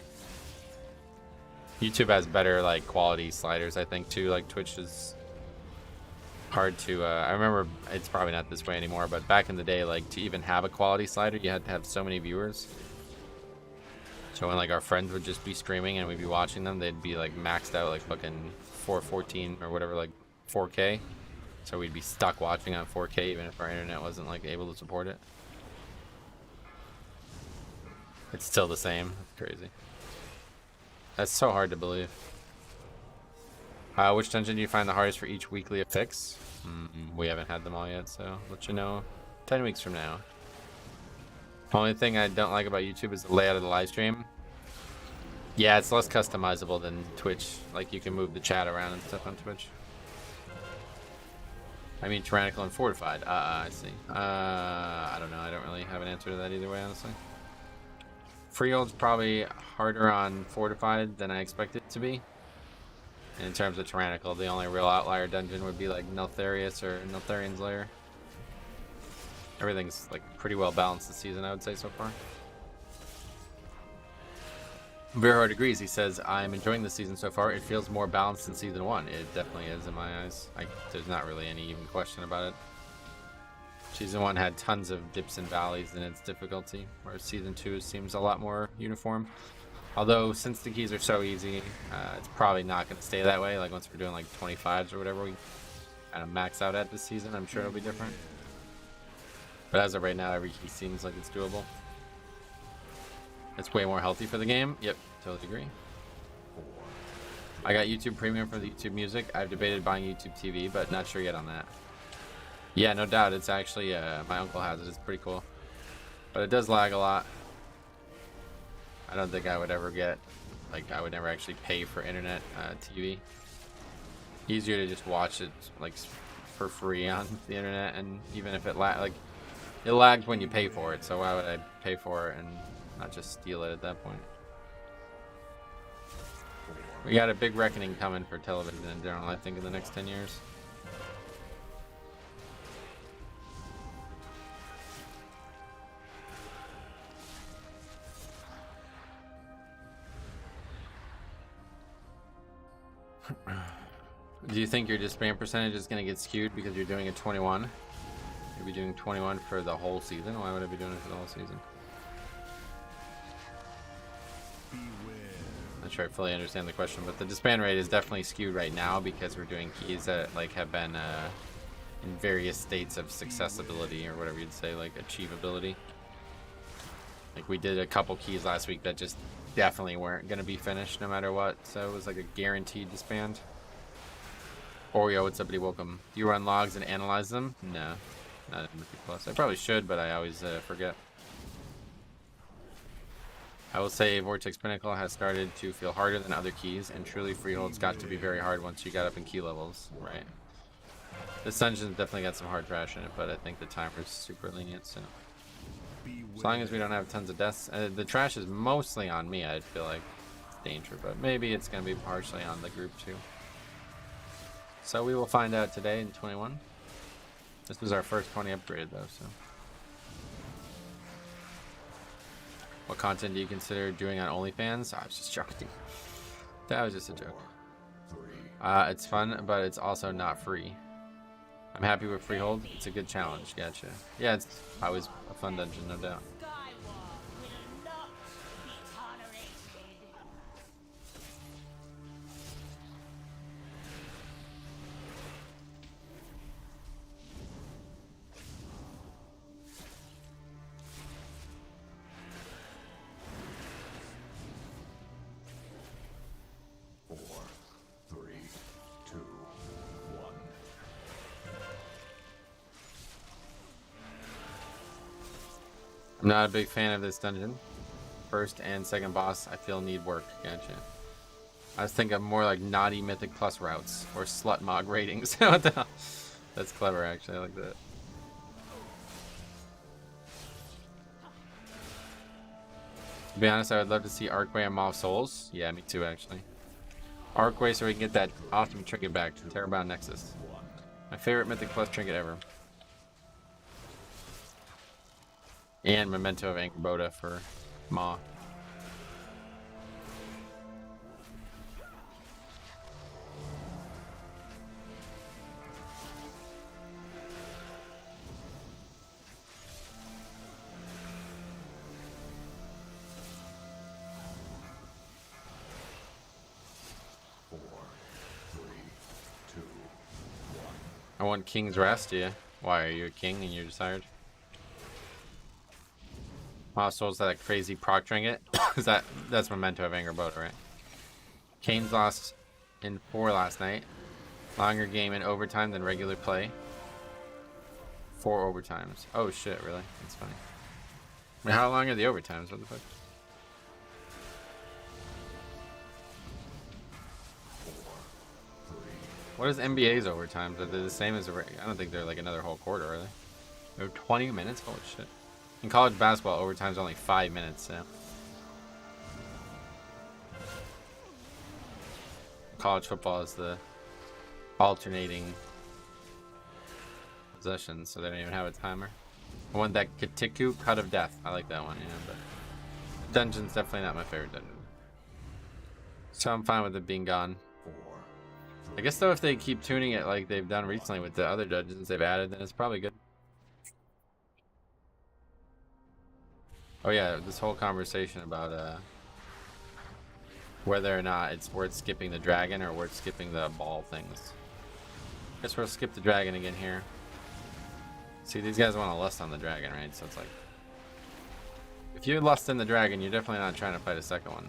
YouTube has better, like, quality sliders, I think, too. Like, Twitch is hard to... I remember, it's probably not this way anymore, but back in the day, like, to even have a quality slider, you had to have so many viewers. So when, like, our friends would just be streaming and we'd be watching them, they'd be, like, maxed out, like, fucking 414 or whatever, like, 4K. So we'd be stuck watching on 4K even if our internet wasn't, like, able to support it. It's still the same. It's crazy. That's so hard to believe. Which dungeon do you find the hardest for each weekly fix? We haven't had them all yet, so I'll let you know 10 weeks from now. Only thing I don't like about YouTube is the layout of the live stream. Yeah, it's less customizable than Twitch. Like, you can move the chat around and stuff on Twitch. I mean, Tyrannical and Fortified. I see. I don't know. I don't really have an answer to that either way, honestly. Freehold's probably harder on Fortified than I expect it to be. And in terms of Tyrannical, the only real outlier dungeon would be like Neltharius or Neltharian's Lair. Everything's like pretty well balanced this season, I would say, so far. Verhard agrees. He says, I'm enjoying this season so far. It feels more balanced than season 1. It definitely is in my eyes. There's not really any even question about it. Season 1 had tons of dips and valleys in its difficulty, whereas Season 2 seems a lot more uniform. Although, since the keys are so easy, it's probably not going to stay that way. Like, once we're doing, like, 25s or whatever we kind of max out at this season, I'm sure it'll be different. But as of right now, every key seems like it's doable. It's way more healthy for the game. Yep, totally agree. I got YouTube Premium for the YouTube Music. I've debated buying YouTube TV, but not sure yet on that. Yeah, no doubt. It's actually, my uncle has it. It's pretty cool. But it does lag a lot. I don't think I would ever get, like, I would never actually pay for internet TV. Easier to just watch it, like, for free on the internet, and even if it it lagged when you pay for it, so why would I pay for it and not just steal it at that point? We got a big reckoning coming for television in general, I think, in the next 10 years. Do you think your spam percentage is going to get skewed because you're doing a 21? You'll be doing 21 for the whole season? Why would I be doing it for the whole season? Not sure I fully understand the question, but the disband rate is definitely skewed right now because we're doing keys that like have been in various states of successability, or whatever you'd say, like achievability. Like we did a couple keys last week that just definitely weren't going to be finished no matter what, so it was like a guaranteed disband. Oreo, what's up, buddy? Welcome. Do you run logs and analyze them? No, not in Mythic Plus. I probably should, but I always forget. I will say Vortex Pinnacle has started to feel harder than other keys, and truly Freehold's got to be very hard once you got up in key levels, right? This dungeon's definitely got some hard trash in it, but I think the timer's super lenient, so as long as we don't have tons of deaths. The trash is mostly on me, I feel like. It's danger, but maybe it's going to be partially on the group too. So we will find out today in 21. This was our first 20 upgrade though, so. What content do you consider doing on OnlyFans? I was just joking. That was just a joke. It's fun, but it's also not free. I'm happy with Freehold. It's a good challenge. Gotcha. Yeah, it's always a fun dungeon, no doubt. I'm not a big fan of this dungeon. First and second boss, I feel need work. Gotcha. I was thinking more like naughty Mythic Plus routes or slut mog ratings. What the hell? That's clever, actually. I like that. To be honest, I would love to see Arcway and Maw of Souls. Yeah, me too, actually. Arcway so we can get that awesome trinket back to Terrorbound Nexus. My favorite Mythic Plus trinket ever. And Memento of Angerboda for Maw. I want King's Rest, yeah. Why, are you a king and you're desired? Wow, Soul's that crazy proc trinket? Is that's Memento of Angerboda, right? Kane's lost in 4 last night. Longer game in overtime than regular play. 4 overtimes. Oh shit, really? That's funny. I mean, how long are the overtimes? What the fuck? What is NBA's overtimes? Are they the same as I don't think they're like another whole quarter, are they? They're 20 minutes? Holy shit. In college basketball, overtime's only 5 minutes, so. College football is the alternating possessions, so they don't even have a timer. I want that Katiku Cut of Death. I like that one, yeah, but dungeon's definitely not my favorite dungeon. So I'm fine with it being gone. I guess though, if they keep tuning it like they've done recently with the other dungeons they've added, then it's probably good. Oh yeah, this whole conversation about whether or not it's worth skipping the dragon or worth skipping the ball things. Guess we'll skip the dragon again here. See, these guys want to lust on the dragon, right? So it's like, if you lust in the dragon, you're definitely not trying to fight a second one.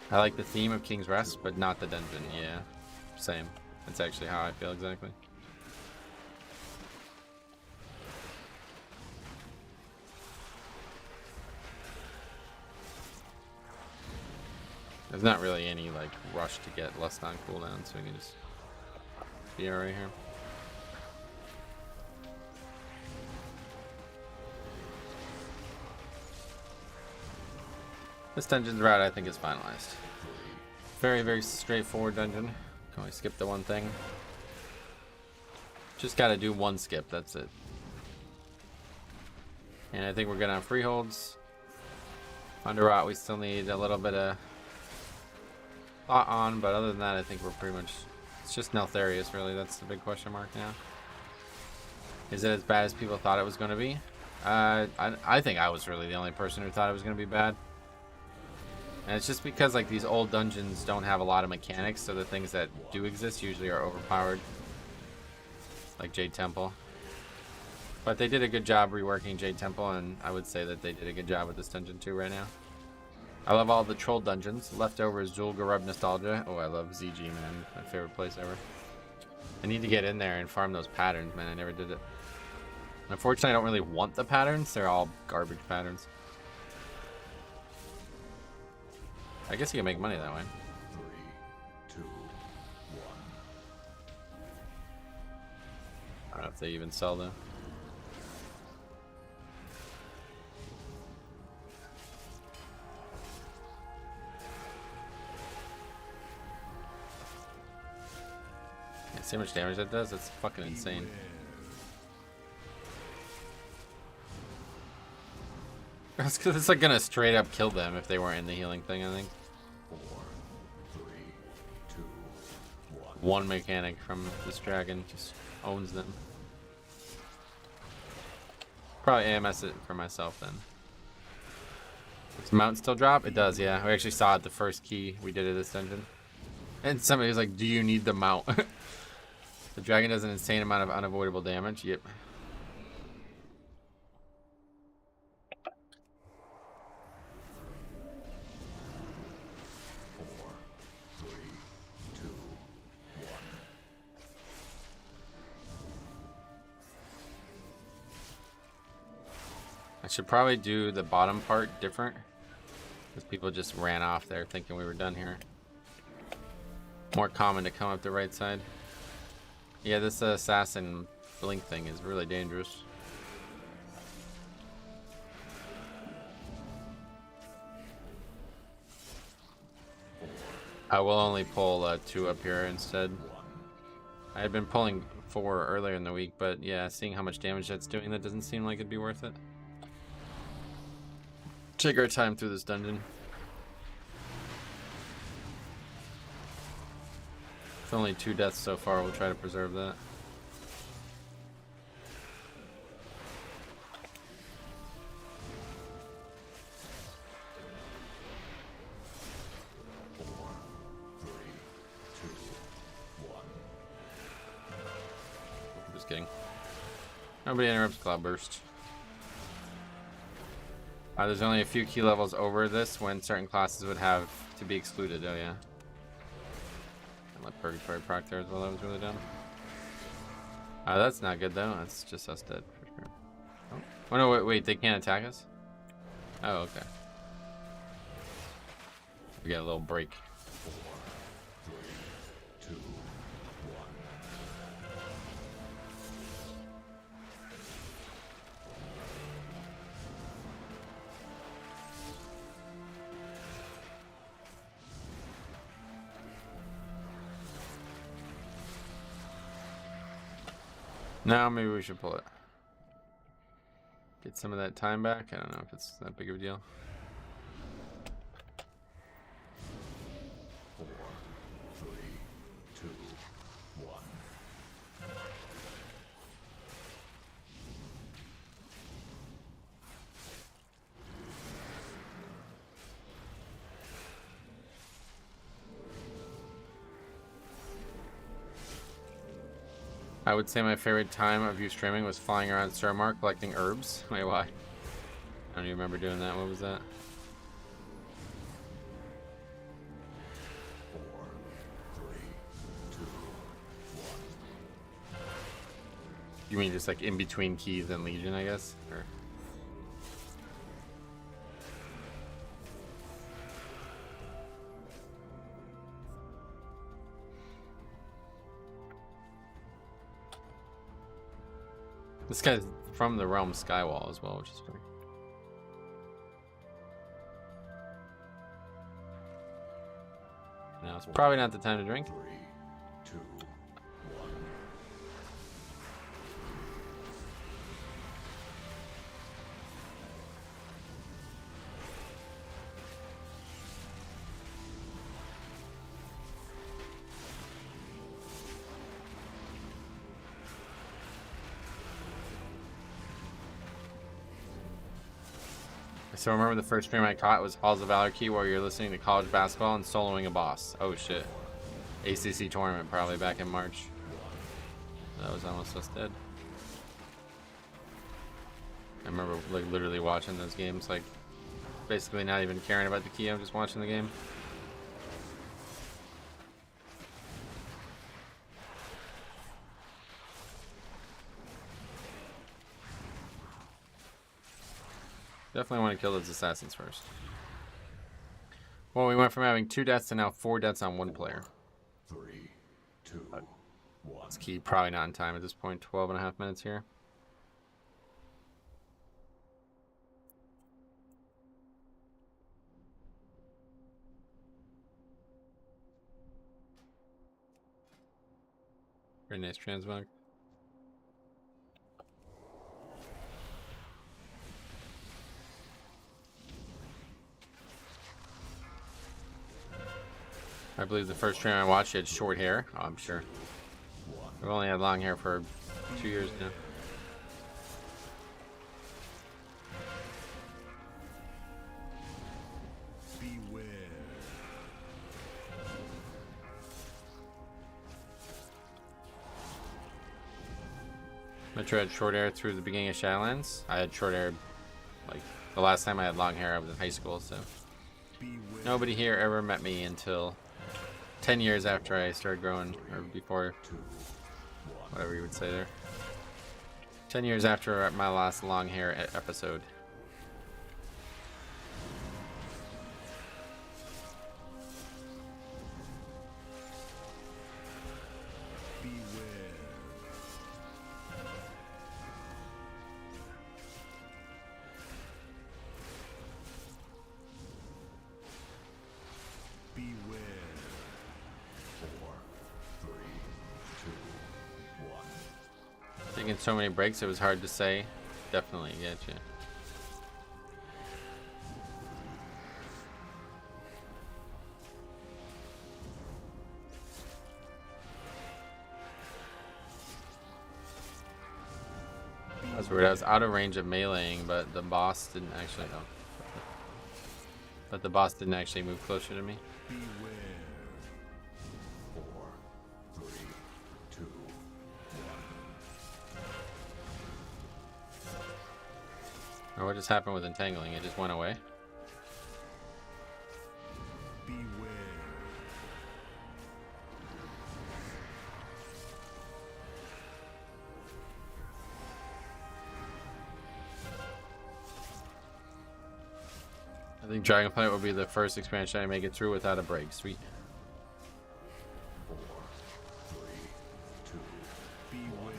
I like the theme of King's Rest, but not the dungeon. Yeah, same. That's actually how I feel exactly. There's not really any like rush to get lust on cooldown, so we can just be right here. This dungeon's route I think is finalized. Very, very straightforward dungeon. Can only skip the one thing. Just gotta do one skip, that's it. And I think we're good on freeholds. Underrot we still need a little bit of thought on, but other than that I think we're pretty much, it's just Neltharius really, that's the big question mark now. Is it as bad as people thought it was going to be? I think I was really the only person who thought it was going to be bad. And it's just because like these old dungeons don't have a lot of mechanics, so the things that do exist usually are overpowered. Like Jade Temple. But they did a good job reworking Jade Temple, and I would say that they did a good job with this dungeon too right now. I love all the troll dungeons. Leftover is Zul'Gurub Nostalgia. Oh, I love ZG, man. My favorite place ever. I need to get in there and farm those patterns, man. I never did it. Unfortunately, I don't really want the patterns. They're all garbage patterns. I guess you can make money that way. 3, 2, 1. I don't know if they even sell them. Yeah, see how much damage that does? That's fucking insane. It's because it's like gonna straight up kill them if they weren't in the healing thing, I think. 4, 3, 2, 1. One mechanic from this dragon just owns them. Probably AMS it for myself then. Does the mount still drop? It does, yeah. We actually saw it the first key we did at this dungeon. And somebody was like, do you need the mount? The dragon does an insane amount of unavoidable damage. Yep. I should probably do the bottom part different, because people just ran off there thinking we were done here. More common to come up the right side. Yeah, this assassin blink thing is really dangerous. I will only pull 2 up here instead. I had been pulling 4 earlier in the week, but yeah, seeing how much damage that's doing, that doesn't seem like it'd be worth it. Take our time through this dungeon. It's only 2 deaths so far, we'll try to preserve that. Just kidding. Nobody interrupts Cloudburst. There's only a few key levels over this when certain classes would have to be excluded. Oh yeah. And let Purgatory proc there as well. That was really dumb. That's not good though. That's just us dead for sure. Oh no, wait, they can't attack us? Oh, okay. We got a little break. 4, 3, 2, 1. Now maybe we should pull it. Get some of that time back. I don't know if it's that big of a deal. 4, 3, 2, 1. I would say my favorite time of you streaming was flying around Surmark collecting herbs. Wait, why? I don't even remember doing that. What was that? 4, 3, 2, 1. You mean just like in between Keys and Legion, I guess? Or... This guy's from the realm Skywall as well, which is funny. Now it's probably not the time to drink. 3, 2, 1. So remember the first stream I caught was Halls of Valor Key, where you're listening to college basketball and soloing a boss. Oh shit. ACC tournament probably back in March. That was almost us dead. I remember like literally watching those games, like basically not even caring about the key, I'm just watching the game. Definitely want to kill those assassins first. Well, we went from having 2 deaths to now 4 deaths on 1 player. 3, 2, 1. This key probably not in time at this point. 12.5 minutes here. Very nice transmog. I believe the first stream I watched, you had short hair. Oh, I'm sure. I've only had long hair for 2 years now. Beware. Metro had short hair through the beginning of Shadowlands. I had short hair, like, the last time I had long hair, I was in high school, so. Beware. Nobody here ever met me until 10 years after I started growing, or before, whatever you would say there. 10 years after my last long hair episode. Beware. Beware. 4, 3, 2, 1. Taking so many breaks, it was hard to say. Definitely get you. That's weird. I was out of range of meleeing, but the boss didn't actually. Oh. But the boss didn't actually move closer to me. Beware. 4, 3, 2, 1. Or what just happened with entangling? It just went away. Beware. I think Dragonflight will be the first expansion I make it through without a break. Sweet. 4, 3, 2, Beware.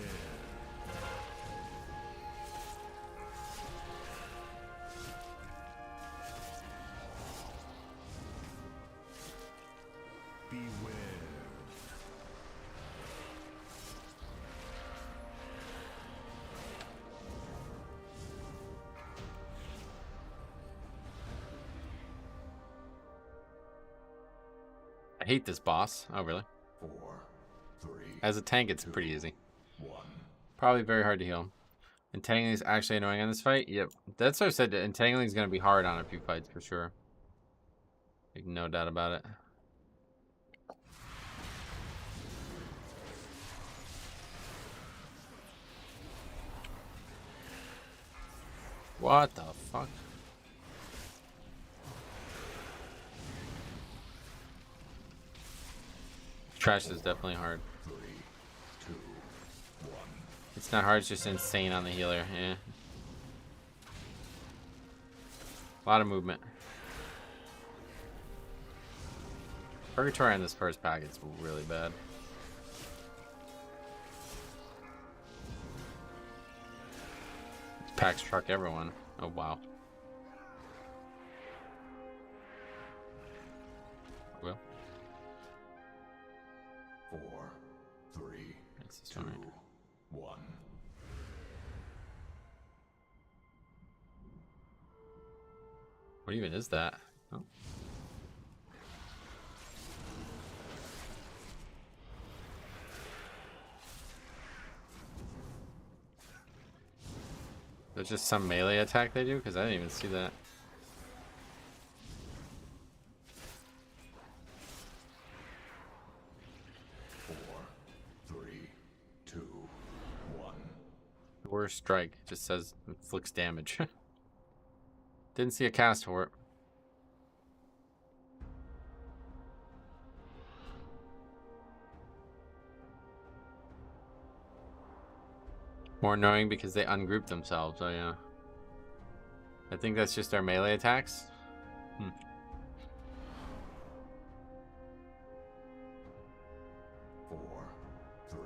Beware. I hate this boss. Oh, really? 4, 3, As a tank, it's pretty easy. 1. Probably very hard to heal. Entangling is actually annoying on this fight. Yep. That's what I said. Entangling is going to be hard on a few fights for sure. Like, no doubt about it. What the fuck? Trash is definitely hard. 3, 2, 1. It's not hard, it's just insane on the healer. Yeah. A lot of movement. Purgatory on this first pack is really bad. Packs truck everyone. Oh wow. Well. 4, 3, This is 2, fine. 1. What even is that? Oh. There's just some melee attack they do? Because I didn't even see that. Or strike. It just says inflicts damage. Didn't see a cast for it. More annoying because they ungroup themselves. Oh yeah. I think that's just our melee attacks. 4, 3,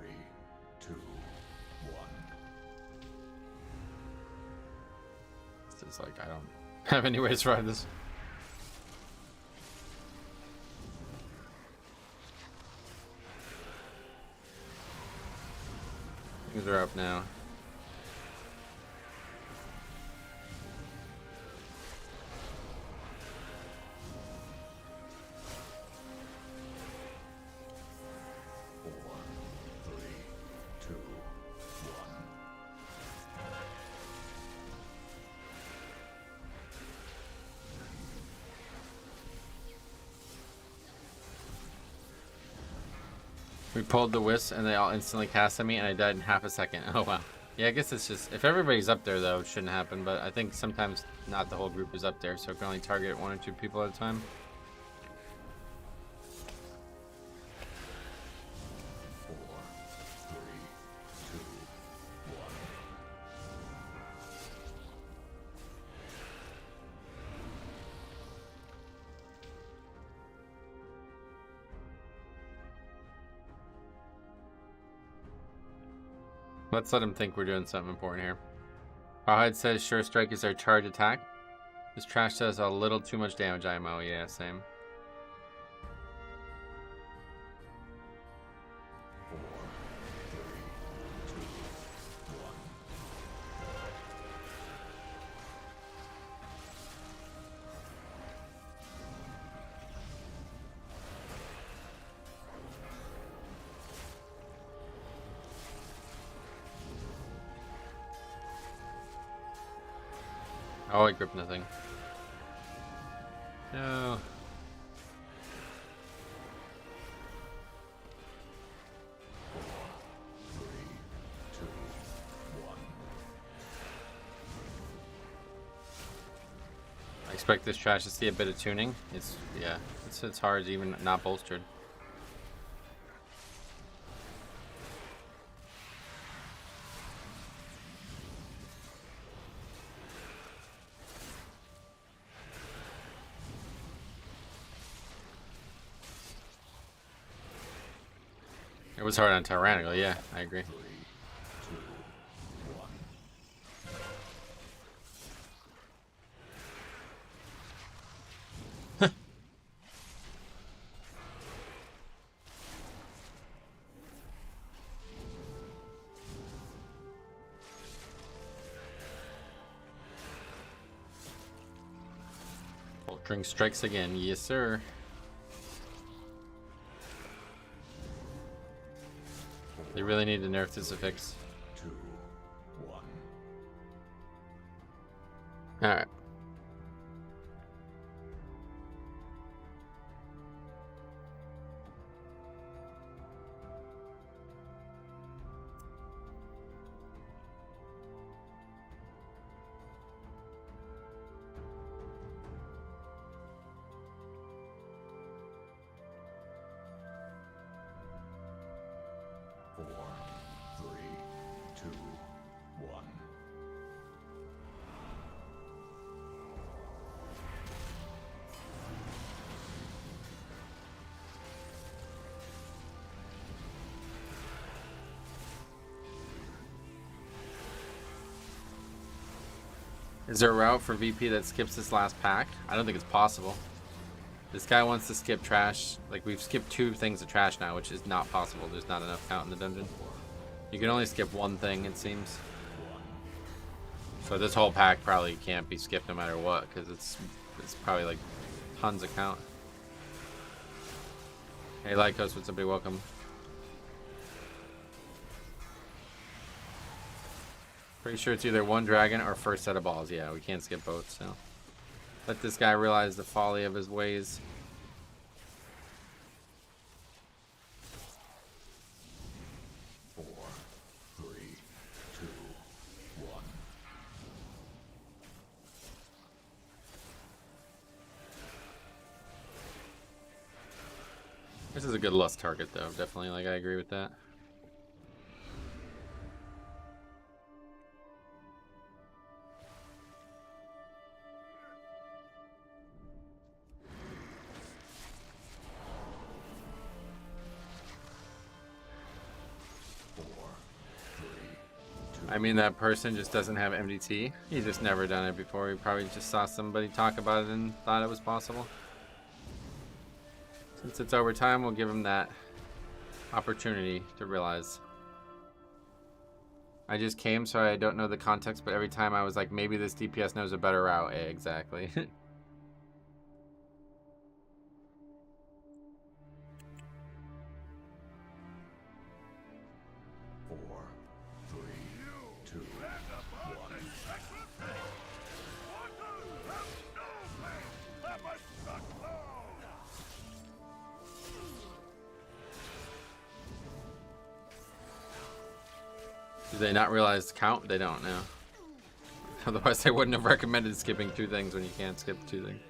2, 1. It's like I don't have any way to survive this. Things are up now. We pulled the wisp and they all instantly cast at me and I died in half a second. Oh wow. Yeah, I guess it's just, if everybody's up there though, it shouldn't happen, but I think sometimes not the whole group is up there, so it can only target 1 or 2 people at a time. 4, 3, 2, 1. Let's let him think we're doing something important here. Rawhide says Sure Strike is our charge attack. This trash does a little too much damage, IMO. Yeah, same. 4, 3, 2, 1. Oh, I grip nothing. No. I expect this trash to see a bit of tuning. It's, yeah, it's hard, even not bolstered. It was hard on Tyrannical, yeah, I agree. 3, 2, 1. Boltering strikes again, yes sir. They really need to nerf this affix. 2, 1. Alright. Is there a route for VP that skips this last pack? I don't think it's possible. This guy wants to skip trash. Like, we've skipped 2 things of trash now, which is not possible. There's not enough count in the dungeon. You can only skip 1 thing, it seems. So this whole pack probably can't be skipped no matter what, because it's probably like tons of count. Hey, Lycos, what's up, buddy? Welcome. Pretty sure it's either 1 dragon or first set of balls. Yeah, we can't skip both, so. Let this guy realize the folly of his ways. This is a good lust target, though. Definitely, like, I agree with that. I mean, that person just doesn't have MDT. He's just never done it before. He probably just saw somebody talk about it and thought it was possible. Since it's over time, we'll give him that opportunity to realize. I just came, so I don't know the context, but every time I was like, maybe this DPS knows a better route. Exactly. Do they not realize the count? They don't now. Otherwise, they wouldn't have recommended skipping 2 things when you can't skip 2 things.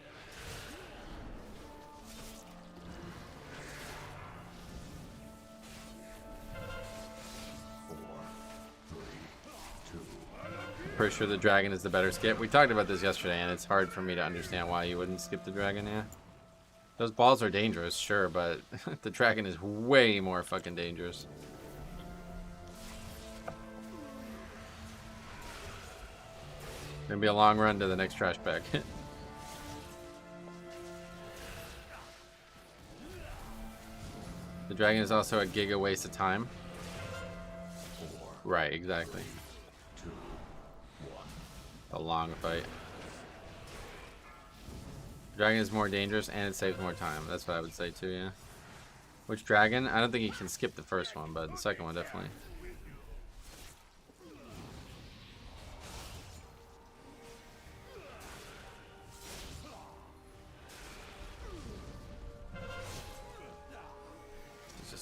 Pretty sure the dragon is the better skip. We talked about this yesterday, and it's hard for me to understand why you wouldn't skip the dragon. Yeah, those balls are dangerous, sure, but the dragon is way more fucking dangerous. Gonna be a long run to the next trash bag. The dragon is also a giga waste of time. Right, exactly. A long fight. Dragon is more dangerous and it saves more time. That's what I would say too, yeah. Which dragon? I don't think you can skip the first one, but the second one definitely.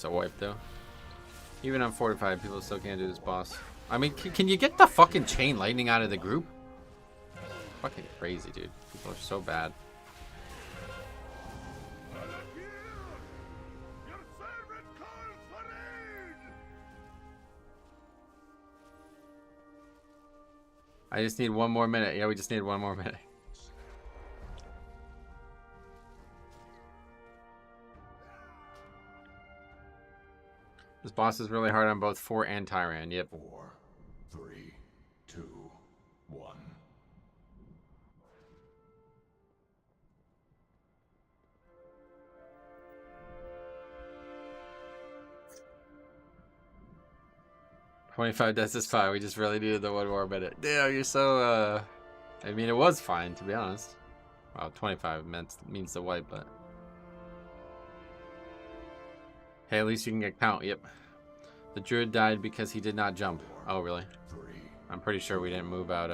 A wipe though. Even on fortified, people still can't do this boss. I mean, can you get the fucking chain lightning out of the group? Fucking crazy, dude. People are so bad. I just need 1 more minute. Yeah, we just need 1 more minute. This boss is really hard on both Fort and Tyran. Yep. 4, 3, 2, 1. $25 deaths is fine. We just really needed the 1 more minute. Damn, you're so, I mean, it was fine, to be honest. Well, 25 means the wipe, but... Hey, at least you can get count. Yep. The druid died because he did not jump. Oh, really? I'm pretty sure we didn't move out,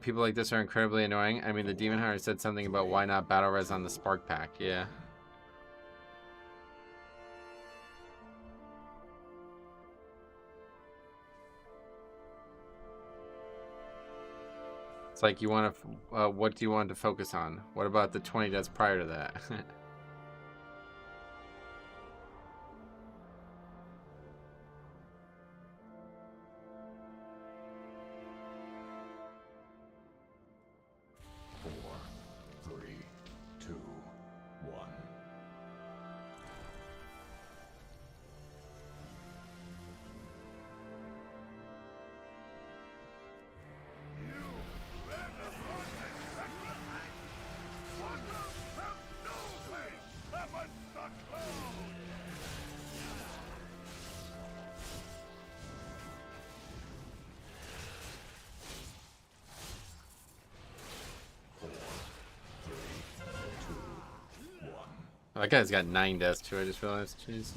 people like this are incredibly annoying. I mean, the Demon Hunter said something about why not battle res on the Spark Pack. Yeah. It's like you want to, what do you want to focus on? What about the 20 deaths prior to that? That guy's got 9 deaths too, I just realized. Jeez.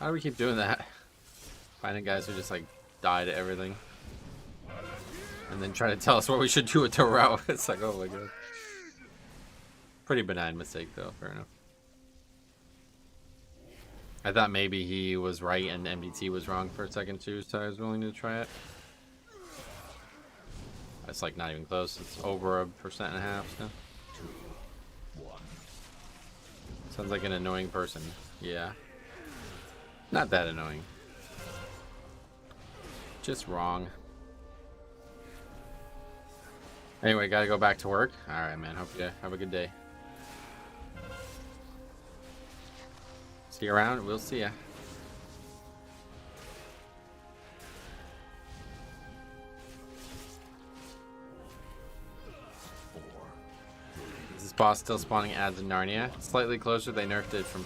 How do we keep doing that? Finding guys who just like die to everything. And then try to tell us what we should do with the route. It's like, oh my god. Pretty benign mistake though, fair enough. I thought maybe he was right and MDT was wrong for a second too, so I was willing to try it. It's like not even close. It's over 1.5%. So. Sounds like an annoying person. Yeah. Not that annoying. Just wrong. Anyway, gotta go back to work. Alright, man. Hope you have a good day. See you around. We'll see ya. Is this boss still spawning ads in Narnia? Slightly closer. They nerfed it from...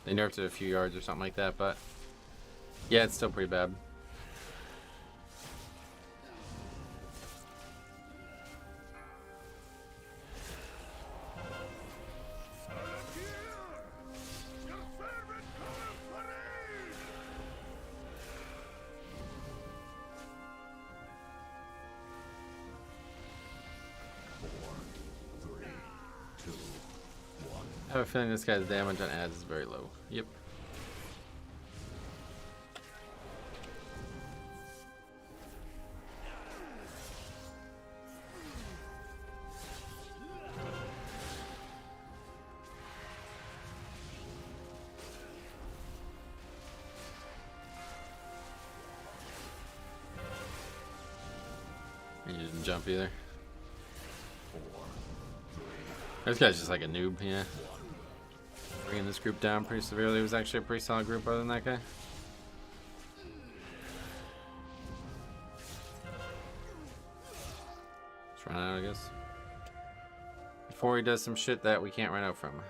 They nerfed it a few yards or something like that, but... Yeah, it's still pretty bad. I have a feeling this guy's damage on ads is very low. Yep. And you didn't jump either. This guy's just like a noob, yeah. Bringing this group down pretty severely. It was actually a pretty solid group other than that guy. Let's run out, I guess. Before he does some shit that we can't run out from.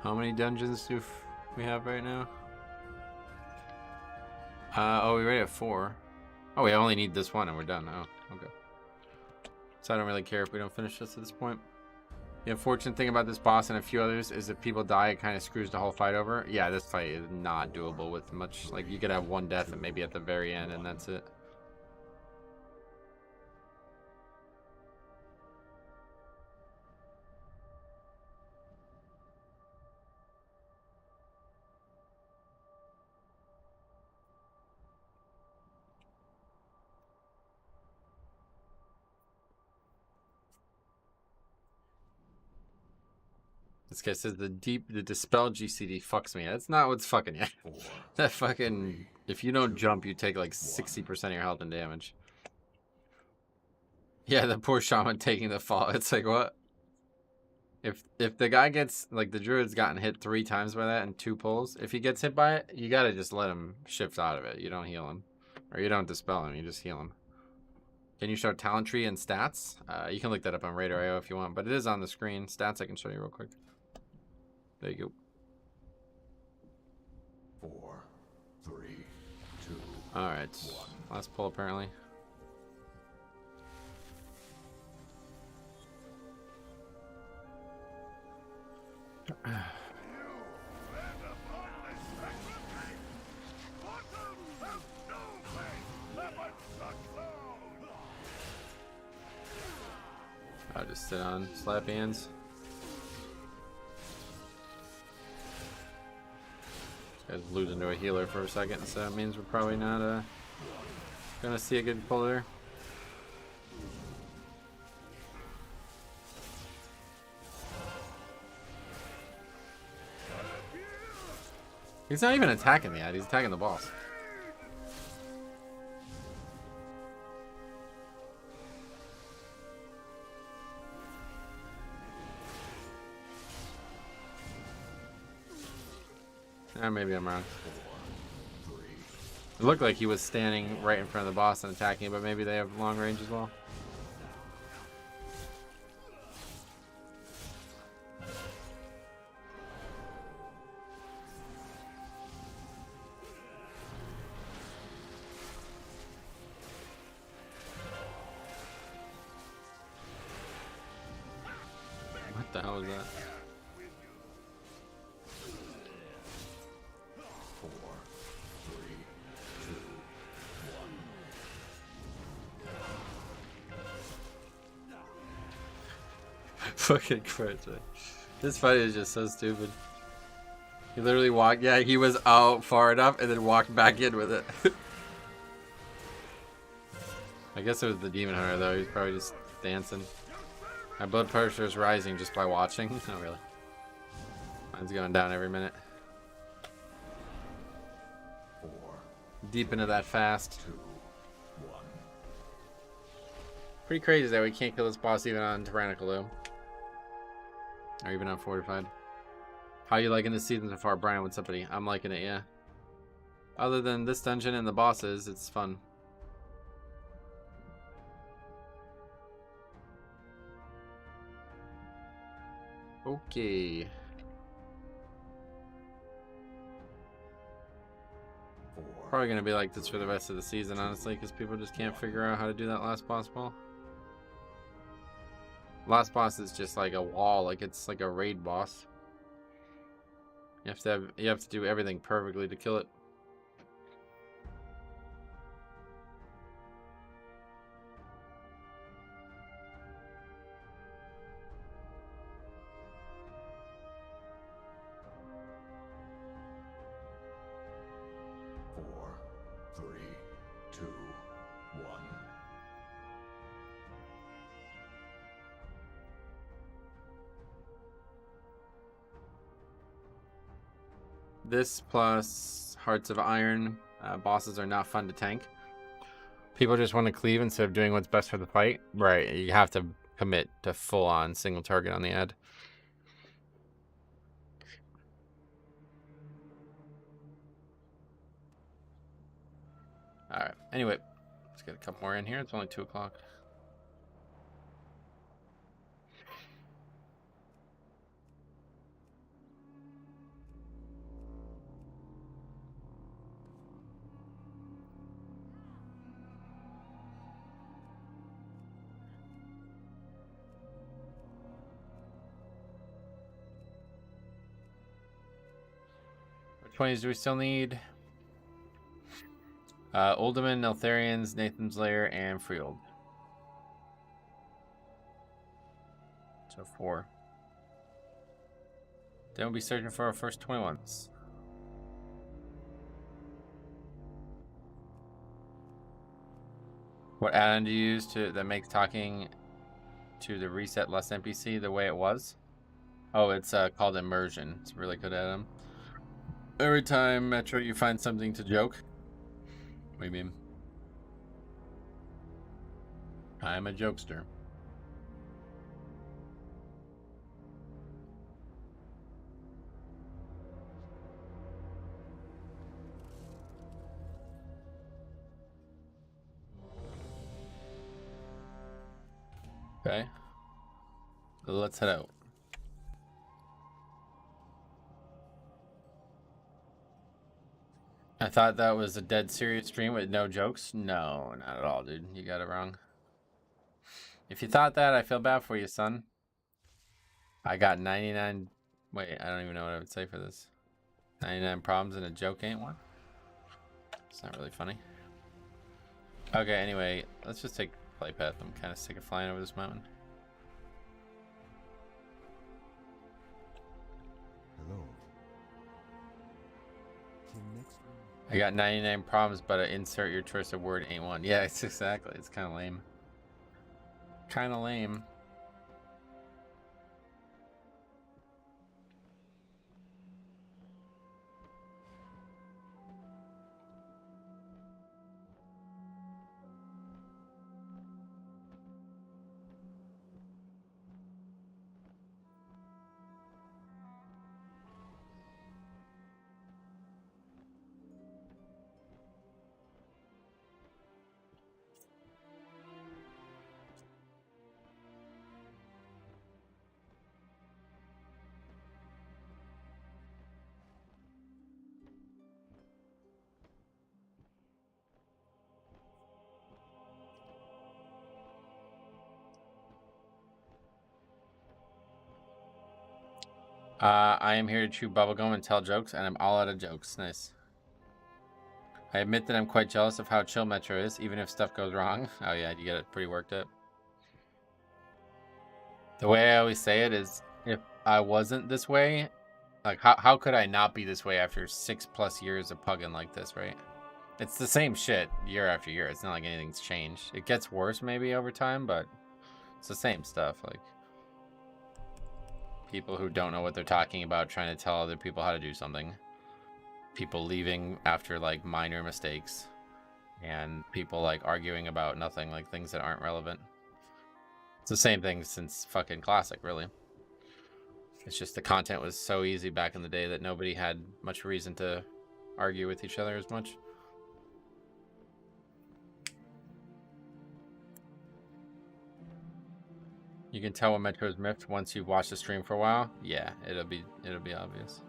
How many dungeons do we have right now? Oh, we already have 4. Oh, we only need this one and we're done. Oh, okay. So I don't really care if we don't finish this at this point. The unfortunate thing about this boss and a few others is if people die, it kind of screws the whole fight over. Yeah, this fight is not doable with much. Like, you could have 1 death and maybe at the very end and that's it. This guy says the dispel GCD fucks me. That's not what's fucking you. That fucking, if you don't jump, you take like 60% of your health and damage. Yeah, the poor shaman taking the fall. It's like, what? If the guy gets, like, the druid's gotten hit 3 times by that and 2 pulls, if he gets hit by it, you gotta just let him shift out of it. You don't heal him. Or you don't dispel him, you just heal him. Can you show talent tree and stats? You can look that up on Radar.io if you want, but it is on the screen. Stats I can show you real quick. There you go. 4, 3, 2. All right. Last pull apparently. I'll just sit on slap hands. Guys lose into a healer for a second, so that means we're probably not gonna see a good pull there. He's not even attacking the ad, he's attacking the boss. Maybe I'm wrong. It looked like he was standing right in front of the boss and attacking, but maybe they have long range as well. What the hell is that? 4, 3, 2, 1. Fucking crazy. This fight is just so stupid. He literally walked, yeah, he was out far enough and then walked back in with it. I guess it was the Demon Hunter though, he's probably just dancing. My blood pressure is rising just by watching. Not really. Mine's going down every minute. 4, Deep into that fast. 2, 1. Pretty crazy that we can't kill this boss even on Tyrannical though. Or even on Fortified. How you liking this season so far, Brian? What's up, buddy? I'm liking it, yeah. Other than this dungeon and the bosses, it's fun. Okay. 4, Probably gonna be like this for the rest of the season, honestly, because people just can't figure out how to do that last boss ball. Last boss is just like a wall, like it's like a raid boss. You have to do everything perfectly to kill it. Four, 3, 2, 1. This plus Hearts of Iron bosses are not fun to tank. People just want to cleave instead of doing what's best for the fight. Right, you have to commit to full-on single target on the ad. Alright, anyway, let's get a couple more in here. It's only 2 o'clock. Which ones do we still need? Uldaman, Neltharians, Nathan's Lair, and Freehold. So 4. Then we'll be searching for our first 21s. What add-on do you use that makes talking to the reset less NPC the way it was? Oh, it's called Immersion. It's a really good add-on. Every time, Metro, you find something to joke. What do you mean? I'm a jokester. Okay. Let's head out. I thought that was a dead serious stream with no jokes. No, not at all, dude. You got it wrong. If you thought that, I feel bad for you, son. I got 99... Wait, I don't even know what I would say for this. 99 problems and a joke ain't one? It's not really funny. Okay, anyway, let's just take flight path. I'm kind of sick of flying over this mountain. Hello. I got 99 problems, but insert your choice of word ain't one. Yeah, it's exactly. It's kind of lame. Kind of lame. I am here to chew bubblegum and tell jokes, and I'm all out of jokes. Nice. I admit that I'm quite jealous of how chill Metro is, even if stuff goes wrong. Oh yeah, you get it pretty worked up. The way I always say it is, if I wasn't this way, like how could I not be this way after 6+ years of pugging like this, right? It's the same shit year after year. It's not like anything's changed. It gets worse maybe over time, but it's the same stuff. Like people who don't know what they're talking about trying to tell other people how to do something. People leaving after like minor mistakes. And people like arguing about nothing, like things that aren't relevant. It's the same thing since fucking Classic, really. It's just the content was so easy back in the day that nobody had much reason to argue with each other as much. You can tell when Metro's miffed once you've watched the stream for a while. Yeah, it'll be obvious.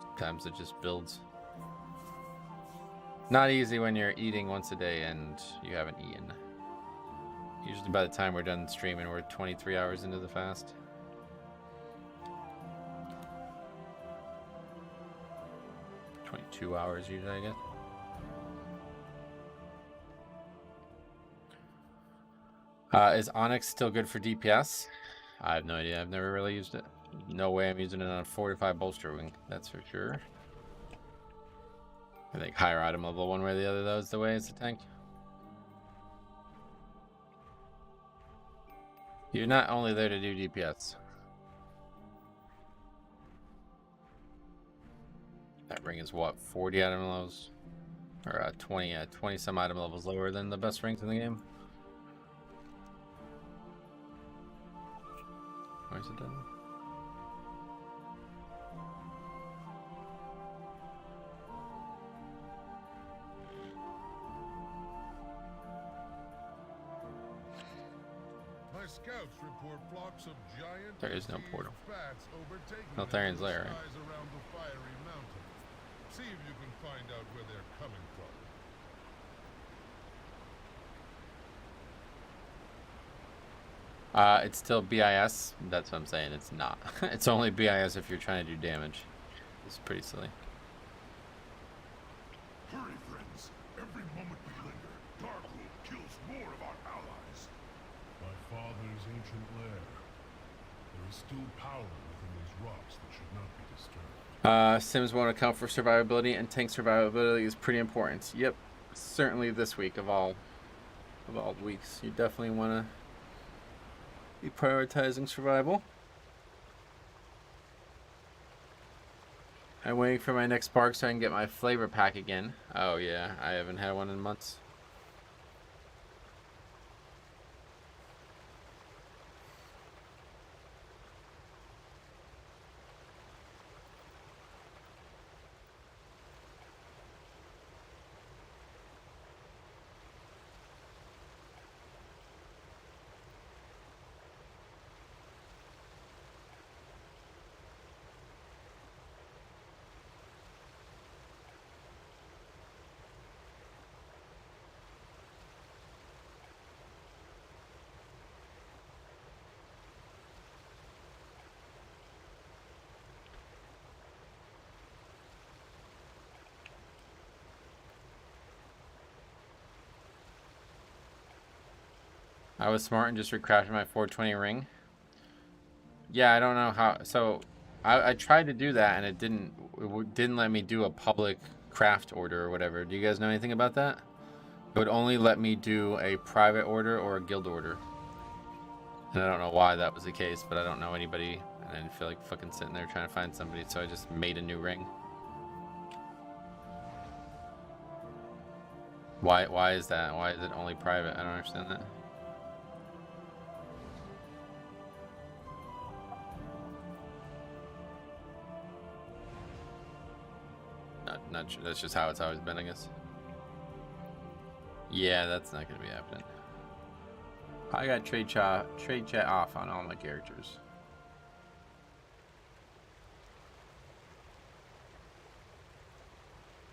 Sometimes it just builds. Not easy when you're eating once a day and you haven't eaten. Usually by the time we're done streaming, we're 23 hours into the fast. $22 hours usually, I guess. Is Onyx still good for DPS? I have no idea. I've never really used it. No way I'm using it on a 45 bolster wing, that's for sure. I think higher item level one way or the other, though, is the way as a tank. You're not only there to do DPS. That ring is what, 40 item levels? Or 20 some item levels lower than the best rings in the game. Why is it done? My scouts report flocks of giant There is no portal. bats overtaking Neltharian's the lair, right? skies around the fiery mountain. See if you can find out where they're coming from. It's still BIS. That's what I'm saying. It's not. It's only BIS if you're trying to do damage. It's pretty silly. Hurry, friends. Every moment we linger, Darkwood kills more of our allies. My father's ancient lair. There is still power within these rocks that should not be disturbed. Sims won't account for survivability, and tank survivability is pretty important. Yep, certainly this week of all weeks, you definitely want to be prioritizing survival. I'm waiting for my next spark so I can get my flavor pack again. Oh yeah, I haven't had one in months. I was smart and just recrafted my 420 ring. Yeah, I don't know how. So I tried to do that and it didn't let me do a public craft order or whatever. Do you guys know anything about that? It would only let me do a private order or a guild order. And I don't know why that was the case, but I don't know anybody. And I didn't feel like fucking sitting there trying to find somebody, so I just made a new ring. Why is that? Why is it only private? I don't understand that. Not sure. That's just how it's always been, I guess. Yeah, that's not gonna be happening. I got trade chat off on all my characters.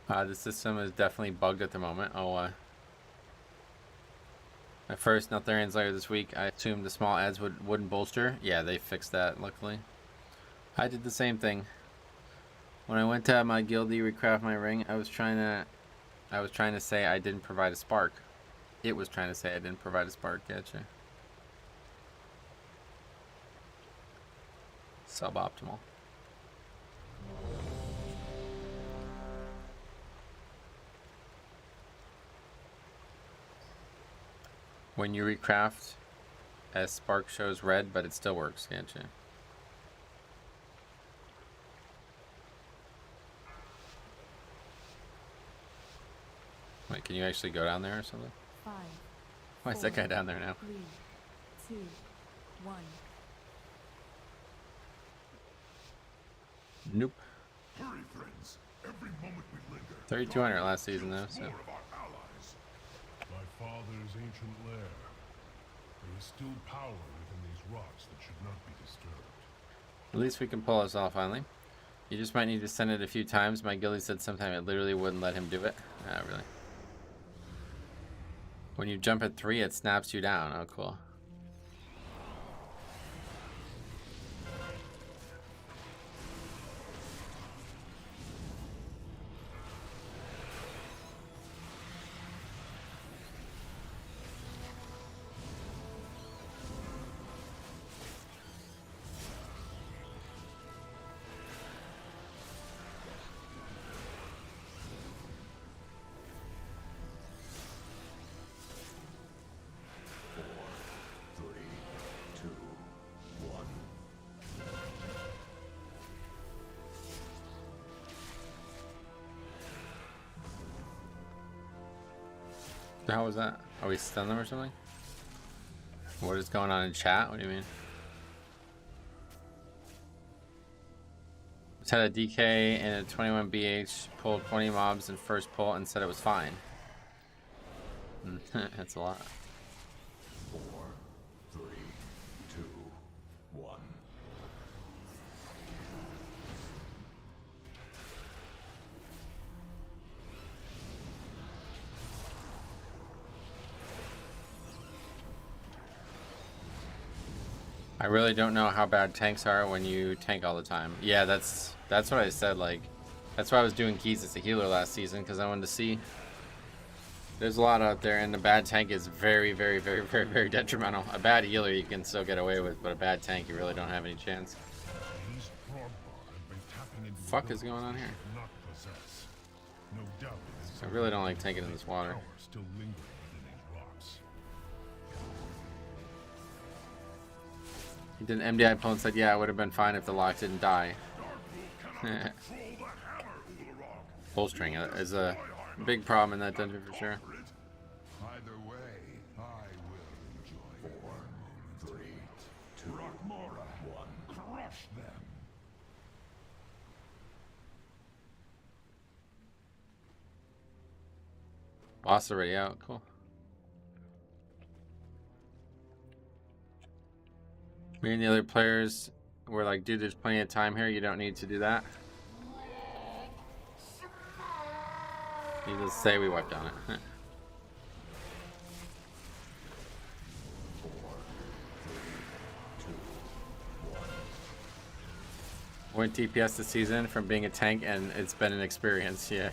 The system is definitely bugged at the moment. Oh, My first Neltharion Slayer this week. I assumed the small ads wouldn't bolster. Yeah, they fixed that, luckily. I did the same thing. When I went to my guildie recraft my ring, I was trying to say I didn't provide a spark. It was trying to say I didn't provide a spark. Gotcha. Suboptimal. When you recraft, as spark shows red, but it still works. Gotcha. Wait, can you actually go down there or something? 5. Why is that guy down there now? 3, 2, 1. Nope. Hurry, friends. Every moment we linger, 3,200 last season though, so. more of our allies. My father's ancient lair. There is still power within these rocks that should not be disturbed. At least we can pull us off finally. You just might need to send it a few times. My guildie said sometime it literally wouldn't let him do it. Ah, really. When you jump at 3, it snaps you down. Oh, cool. How was that? Are we stunned them or something? What is going on in chat? What do you mean? Just had a DK and a 21 BH, pulled 20 mobs in first pull and said it was fine. That's a lot. 4, 3, 2, 1. I really don't know how bad tanks are when you tank all the time. Yeah, that's what I said. Like, that's why I was doing keys as a healer last season, because I wanted to see. There's a lot out there, and a bad tank is very, very, very, very, very detrimental. A bad healer you can still get away with, but a bad tank you really don't have any chance. Fuck is going on here? I really don't like tanking in this water. He did an MDI pull and said, yeah, it would have been fine if the lock didn't die. Bolstering is a big problem in that dungeon for sure. Either way, I will enjoy 4, 3, 2, 1. crush them. Boss already out. Cool. Me and the other players were like, dude, there's plenty of time here. You don't need to do that. Needless to say, we wiped on it. Went DPS this season from being a tank, and it's been an experience. Yeah,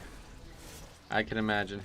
I can imagine.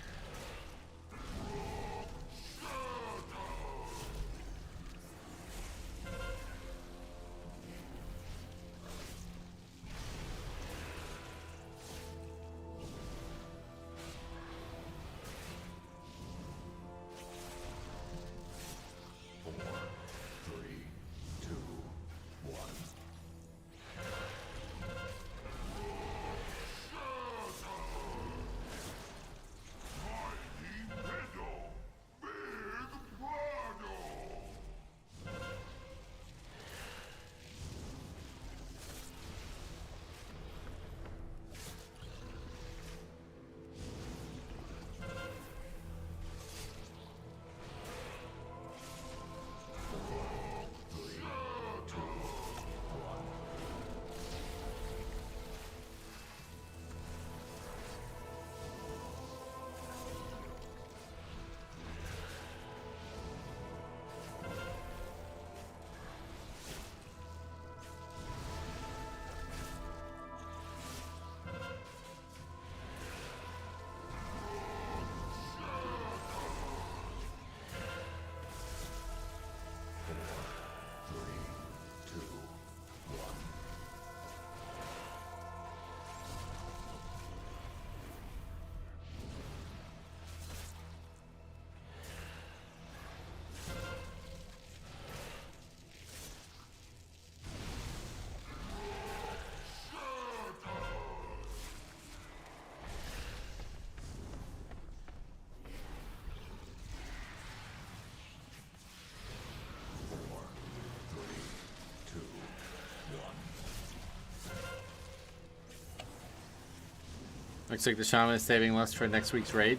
Looks like the shaman is saving lust for next week's raid.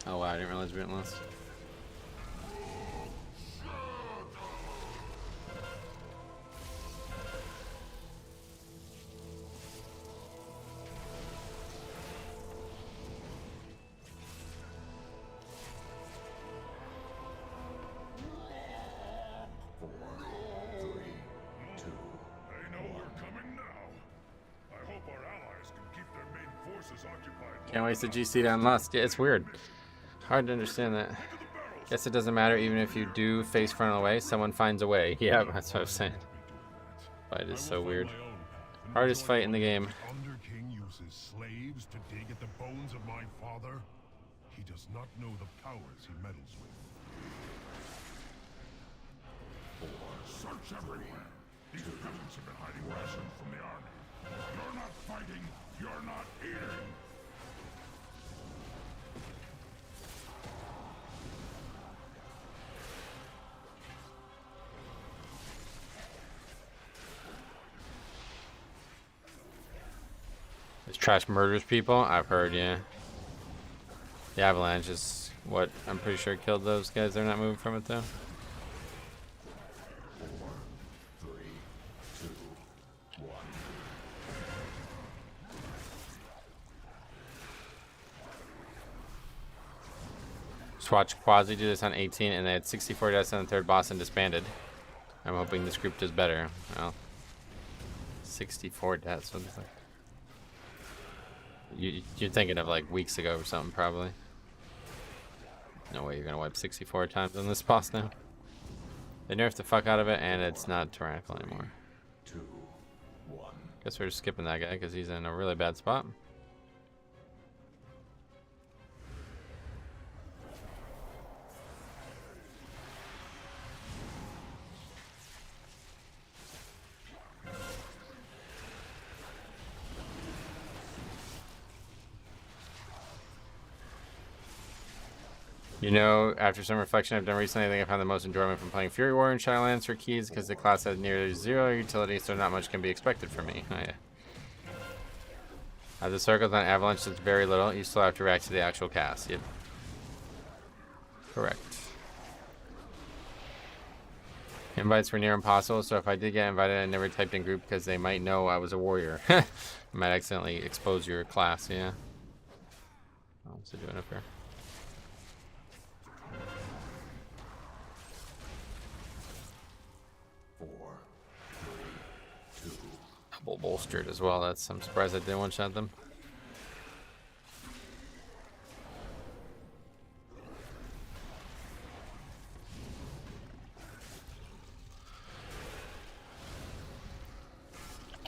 Oh wow, I didn't realize we went lust. Can't waste the GC on lust. Yeah, it's weird. Hard to understand that. Guess it doesn't matter even if you do face front away, someone finds a way. Yeah, that's what I was saying. Fight is so weird. Hardest fight in the game. Under King uses slaves to dig at the bones of my father. He does not know the powers he meddles with. Search everywhere. These peasants have been hiding rations from the army. You're not fighting, you're not eating. This trash murders people? I've heard, yeah. The avalanche is what I'm pretty sure killed those guys. They're not moving from it though. 4, 3, 2, 1. Just watch Quasi do this on 18 and they had 64 deaths on the third boss and disbanded. I'm hoping this group does better. Well, 64 deaths. What the fuck? You're thinking of like weeks ago or something, probably. No way you're gonna wipe 64 times on this boss now. They nerfed the fuck out of it, and it's not tyrannical anymore. 2, 1. Guess we're just skipping that guy because he's in a really bad spot. You know, after some reflection I've done recently, I think I found the most enjoyment from playing Fury War and Shadowlands for keys because the class has nearly zero utility, so not much can be expected from me. Oh, yeah. As the circles on Avalanche does very little, you still have to react to the actual cast. Yep. Correct. Invites were near impossible, so if I did get invited, I never typed in group because they might know I was a warrior. I might accidentally expose your class, yeah. Oh, what's it doing up here? Double bolstered as well. I'm surprised I didn't one-shot them.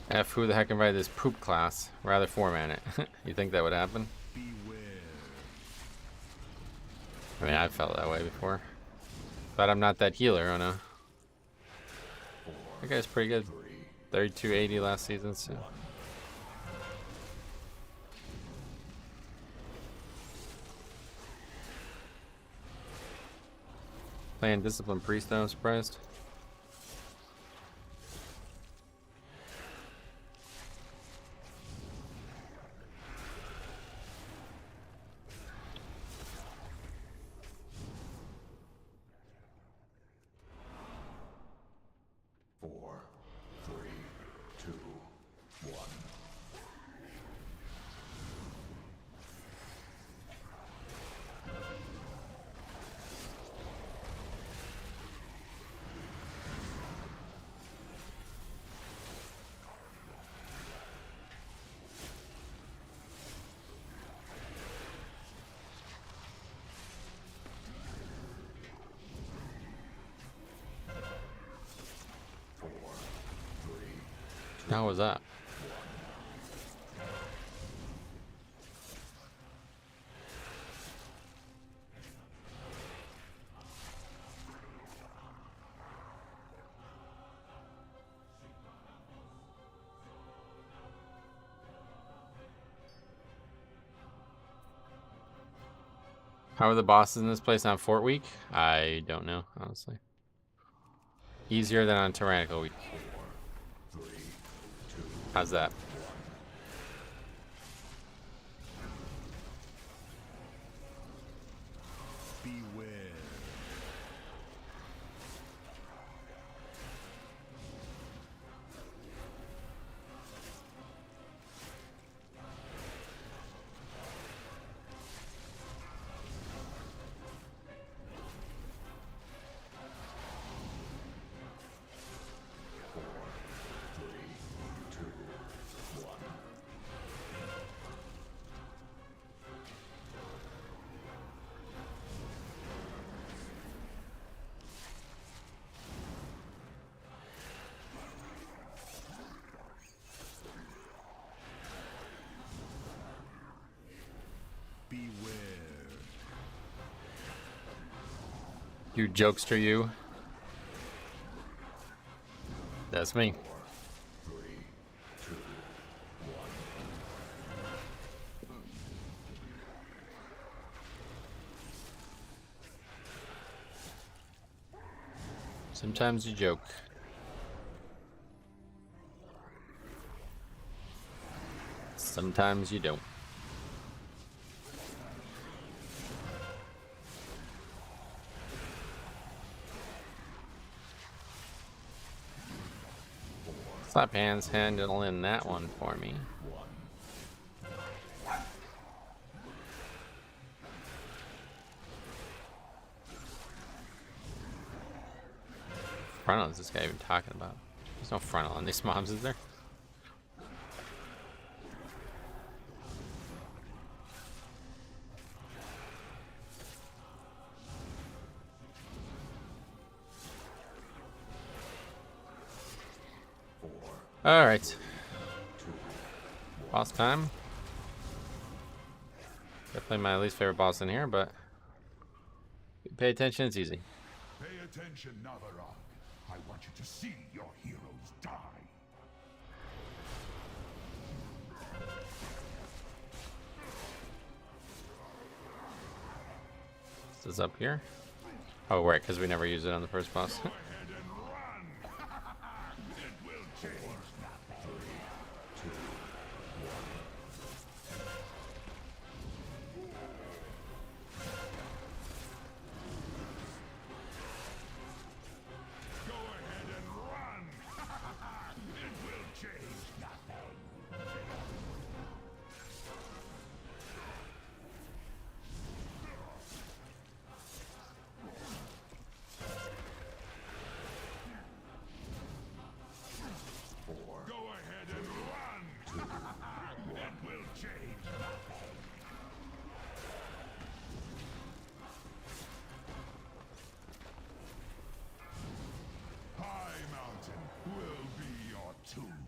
F, who the heck invited this poop class? Rather foreman it. You think that would happen? Beware. I mean, I've felt that way before. But I'm not that healer, oh no. That guy's pretty good. 3280 last season, so. Playing Discipline Priest though, I'm surprised. How was that? How are the bosses in this place on Fort Week? I don't know, honestly. Easier than on Tyrannical Week. How's that? You jokester, you. That's me. Sometimes you joke. Sometimes you don't. Slap hands handling that one for me. Frontal is this guy even talking about? There's no frontal on these mobs, is there? All right. Boss time. Definitely my least favorite boss in here, but if you pay attention, it's easy. Pay attention, Underrot. I want you to see your heroes die. This is up here. Oh, right, because we never use it on the first boss. Go ahead and run. It will change nothing. 3, 2, 1. Go ahead and run. It will change nothing. Go ahead and run! It will change nothing. High Mountain will be your tomb.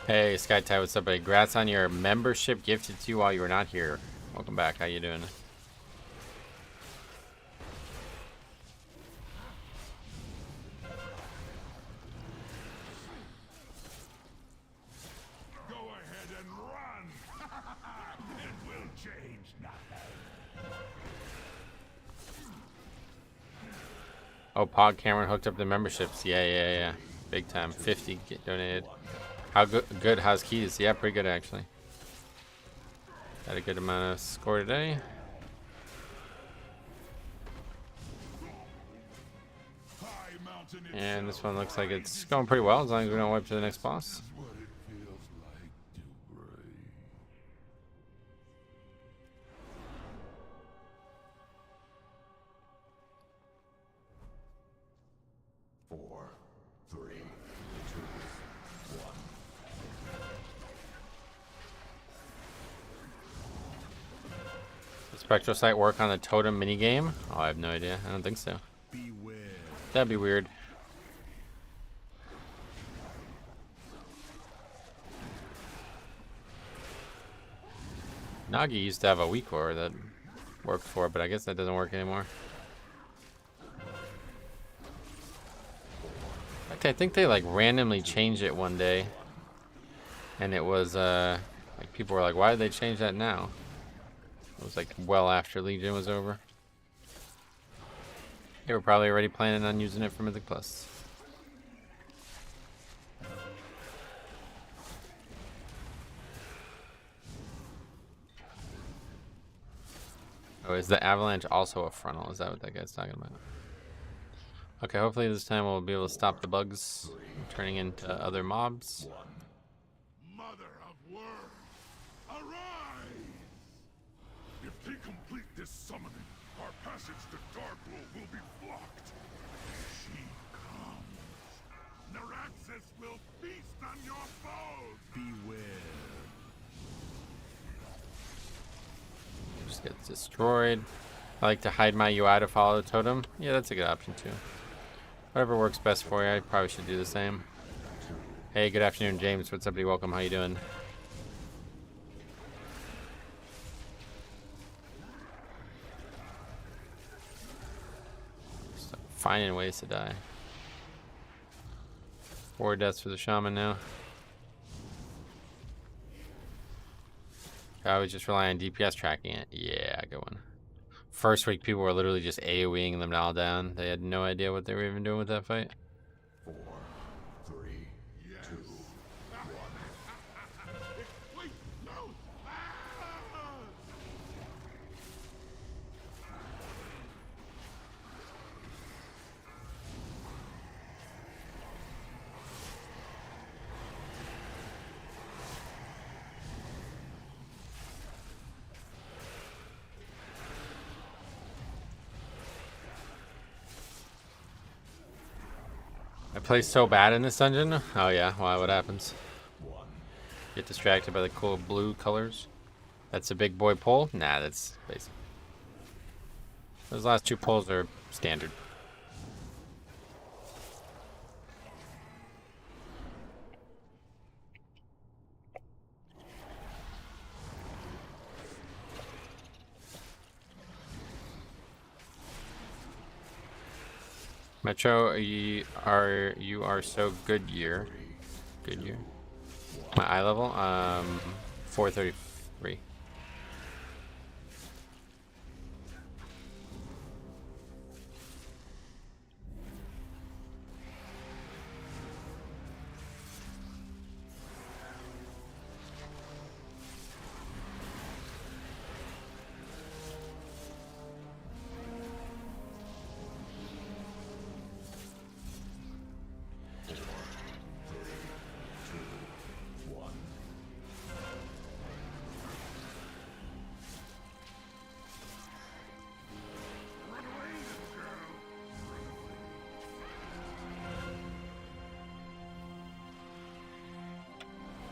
Hey, SkyTide, what's up, buddy? Congrats on your membership gifted to you while you were not here. Welcome back. How you doing? Go ahead and run! It will change nothing. Oh, Pog Cameron hooked up the memberships. Yeah. Big time. 50 get donated. How good? How's keys? Yeah, pretty good actually. Got a good amount of score today. High Mountain And this one looks like it's going pretty well as long as we don't wipe to the next boss. is what it feels like to break. 4, 3, 2, 1. Does Spectral Sight work on the totem minigame? Oh, I have no idea. I don't think so. Beware. That'd be weird. Nagi used to have a weak core that worked for it, but I guess that doesn't work anymore. In fact, I think they like randomly changed it one day, and it was like people were like, "Why did they change that now?" It was like well after Legion was over. They were probably already planning on using it for Mythic Plus. Oh, is the avalanche also a frontal? Is that what that guy's talking about? Okay, hopefully this time we'll be able to stop the bugs from turning into other mobs. Mother of worms, arise! If they complete this summoning, our passage to Darkwood will be blocked. She comes. Naraxis will feast on your foes. Beware. Just gets destroyed. I like to hide my UI to follow the totem. Yeah, that's a good option too. Whatever works best for you, I probably should do the same. Hey, good afternoon, James. What's up, buddy? Welcome. How you doing? Stop finding ways to die. 4 deaths for the shaman now. I was just relying on DPS tracking it. Yeah, good one. First week, people were literally just AoEing them all down. They had no idea what they were even doing with that fight. 4, 3, 2, 1. Wait, no! I play so bad in this dungeon. Oh yeah, why? What happens? Get distracted by the cool blue colors. That's a big boy pull? Nah, that's basic. Those last 2 pulls are standard. Metro, you are so good year. Good year. My eye level, 433.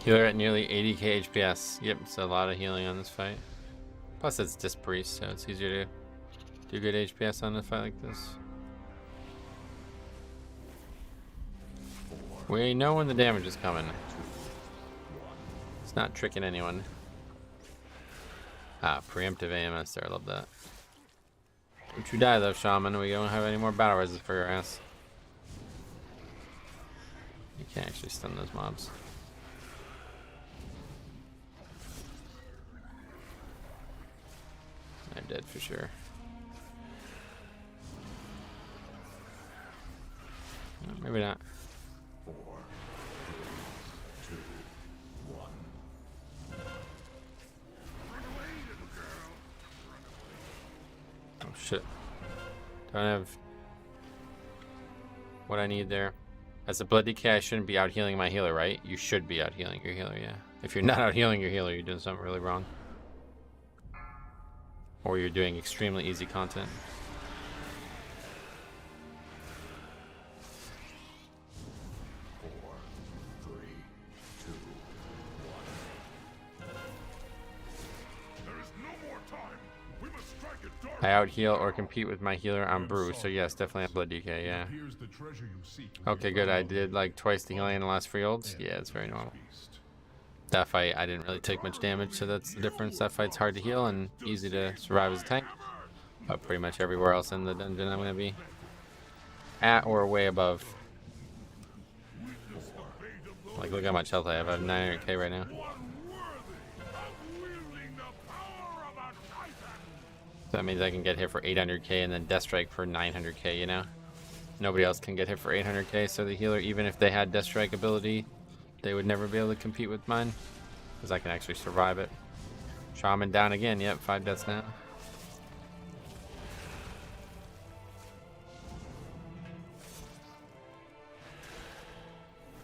Healer at nearly 80k HPS. Yep, it's a lot of healing on this fight. Plus it's Disc Priest, so it's easier to do good HPS on a fight like this. We know when the damage is coming. It's not tricking anyone. Ah, preemptive AMS there, I love that. Don't you die though, Shaman. We don't have any more battle reses for your ass. You can't actually stun those mobs. I'm dead for sure. No, maybe not. 4, 3, 2, 1. Run away, little girl. Run away. Oh shit. Don't have what I need there. As a blood DK, I shouldn't be out healing my healer, right? You should be out healing your healer, yeah. If you're not out healing your healer, you're doing something really wrong. Or you're doing extremely easy content. I out heal or compete with my healer on brew, so yes, definitely have blood DK, yeah. Okay, good. I did like twice the healing in the last Freeholds. Yeah, it's very normal. That fight, I didn't really take much damage, so that's the difference. That fight's hard to heal and easy to survive as a tank. But pretty much everywhere else in the dungeon, I'm going to be at or way above. Like, look how much health I have. I have 900k right now. So that means I can get hit for 800k and then Death Strike for 900k, you know? Nobody else can get hit for 800k, so the healer, even if they had Death Strike ability, they would never be able to compete with mine. Because I can actually survive it. Shaman down again. Yep, 5 deaths now.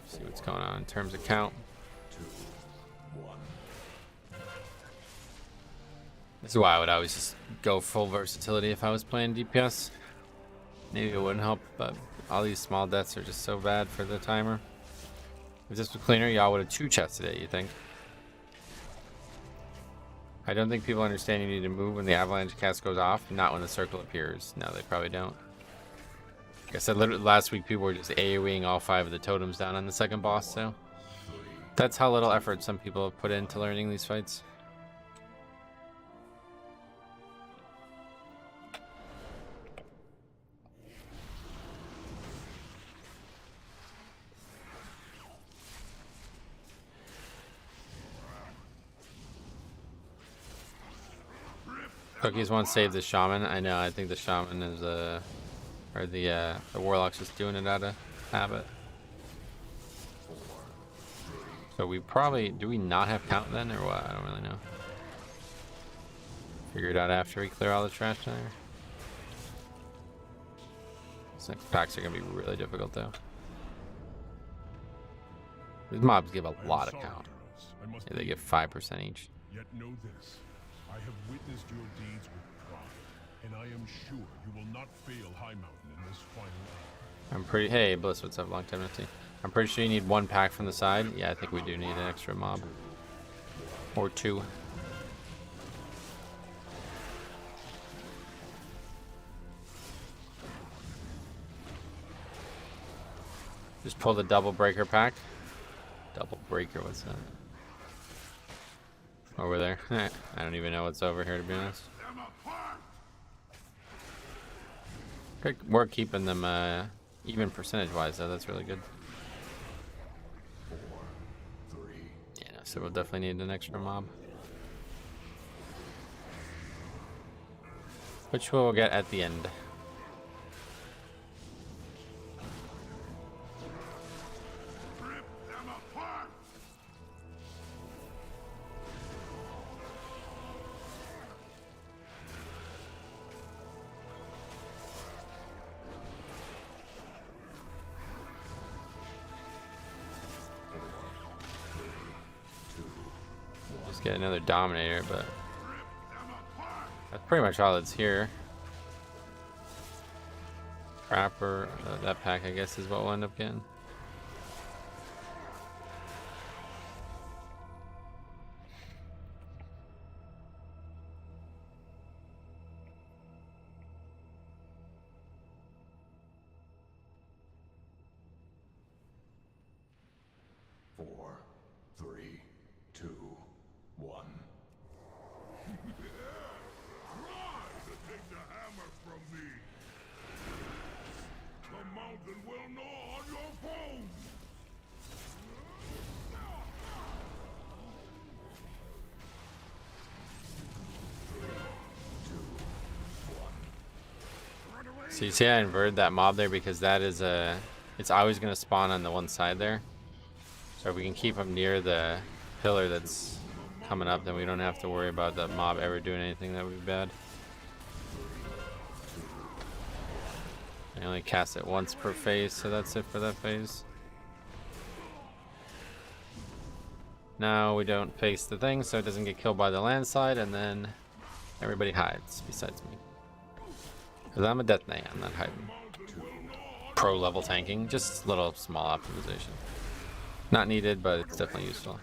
See what's going on in terms of count. 2, 1. This is why I would always just go full versatility if I was playing DPS. Maybe it wouldn't help, but all these small deaths are just so bad for the timer. If this was cleaner, y'all would have 2 chests today, you think? I don't think people understand you need to move when the avalanche cast goes off, not when the circle appears. No, they probably don't. Like I said, literally last week people were just AoEing all 5 of the totems down on the second boss, so that's how little effort some people have put into learning these fights. Cookies won't save the shaman. I know. I think the shaman is or the warlock's just doing it out of habit. So we probably do we not have count then, or what? I don't really know. Figure it out after we clear all the trash there. These next packs are gonna be really difficult though. These mobs give a lot of count. Yeah, they give 5% each. Yet know this. I have witnessed your deeds with pride, and I am sure you will not fail High Mountain in this final hour. I'm pretty. Hey, Bliss, what's up? Long time no see. I'm pretty sure you need 1 pack from the side. Yeah, I think we do need an extra mob. Or 2. Just pull the double breaker pack. Double breaker, what's that? Over there. I don't even know what's over here, to be honest. We're keeping them even percentage-wise, though. That's really good. Yeah, so we'll definitely need an extra mob. Which we'll get at the end. Get another Dominator, but that's pretty much all that's here. Crapper, that pack I guess is what we'll end up getting. So you see I inverted that mob there because that is it's always going to spawn on the one side there. So if we can keep them near the pillar that's coming up, then we don't have to worry about that mob ever doing anything that would be bad. I only cast it once per phase, so that's it for that phase. Now we don't face the thing, so it doesn't get killed by the landslide, and then everybody hides besides me. Because I'm a Death Knight, I'm not hiding. Pro level tanking, just a little small optimization. Not needed, but it's definitely useful.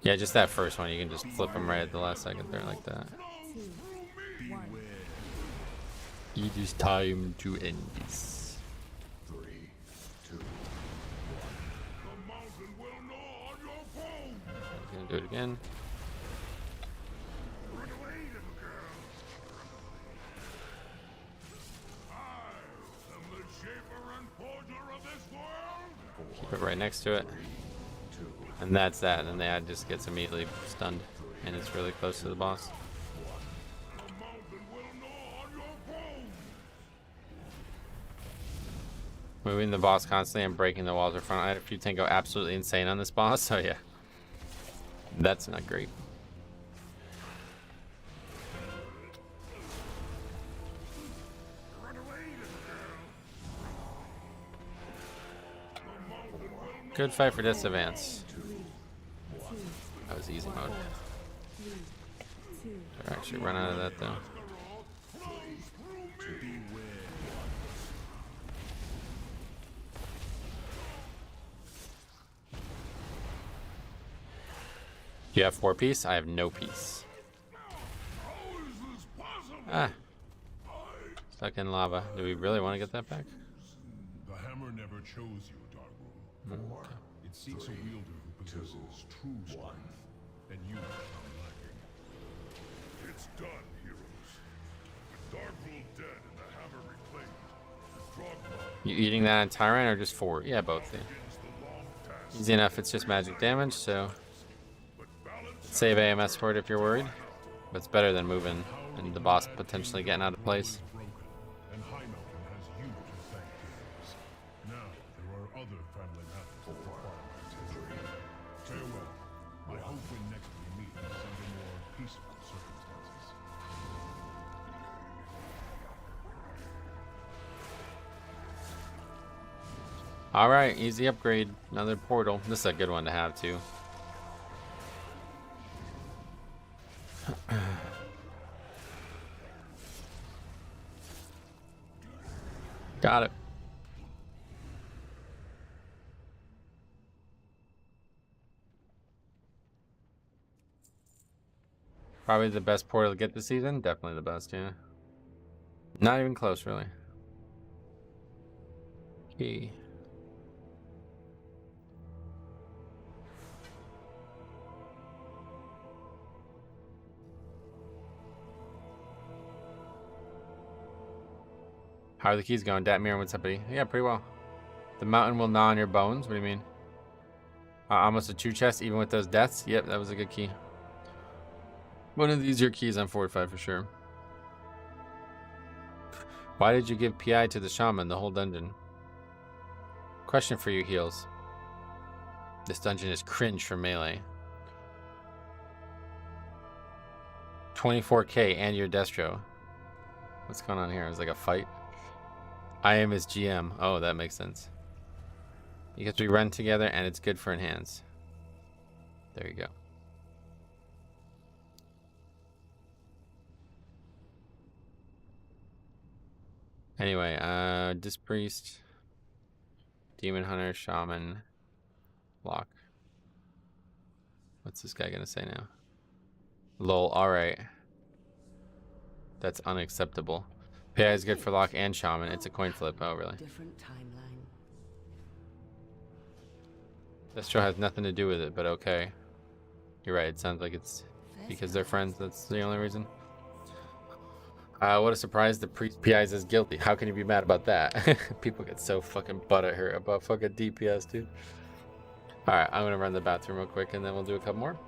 Yeah, just that first one, you can just flip them right at the last second there like that. It is time to end this. I'm gonna do it again. Keep it right next to it. And that's that. And then the ad just gets immediately stunned. And it's really close to the boss. Moving the boss constantly and breaking the walls in front. I had a few things go absolutely insane on this boss, so yeah. That's not great. Good fight for this advance. That was easy mode. I'll actually run out of that though. You have 4 piece? I have no piece. How is this possible? Ah. Stuck in lava. Do we really want to get that back? The hammer never chose you, Darkroom. It seeks a wielder who possesses true strength, and you are lacking. It's done, heroes. With Darkroom dead and the hammer reclaimed, Drogma You eating that on Tyrant or just 4? Yeah, both. Yeah. begins the long task. Easy enough, it's just magic damage, so But balance save AMS for it if you're worried. But it's better than moving and the boss potentially getting out of place. Broken, and High Mountain has you to thank, heroes. Now, there are other family matters that require my attention. Farewell. I hope when next we meet is under more peaceful circumstances. Alright, easy upgrade. Another portal. This is a good one to have too. Got it. Probably the best portal to get this season. Definitely the best, yeah. Not even close, really. Key. How are the keys going? Datmir, what's up, buddy? Yeah, pretty well. The mountain will gnaw on your bones. What do you mean? Almost a 2 chest, even with those deaths? Yep, that was a good key. One of these are keys on 45 for sure. Why did you give PI to the shaman the whole dungeon? Question for you, heals. This dungeon is cringe for melee. 24k and your destro. What's going on here? Is like a fight? I am his GM. Oh, that makes sense. Because we run together and it's good for enhance. There you go. Anyway, Disc Priest, Demon Hunter, Shaman, Lock. What's this guy gonna say now? Lol, alright. That's unacceptable. PI is good for Lock and Shaman. It's a coin flip. Oh, really? Different timeline. This show has nothing to do with it, but okay. You're right. It sounds like it's because they're friends. That's the only reason. What a surprise. The priest PIs is guilty. How can you be mad about that? People get so fucking butt at her about fucking DPS, dude. Alright, I'm gonna run the bathroom real quick and then we'll do a couple more.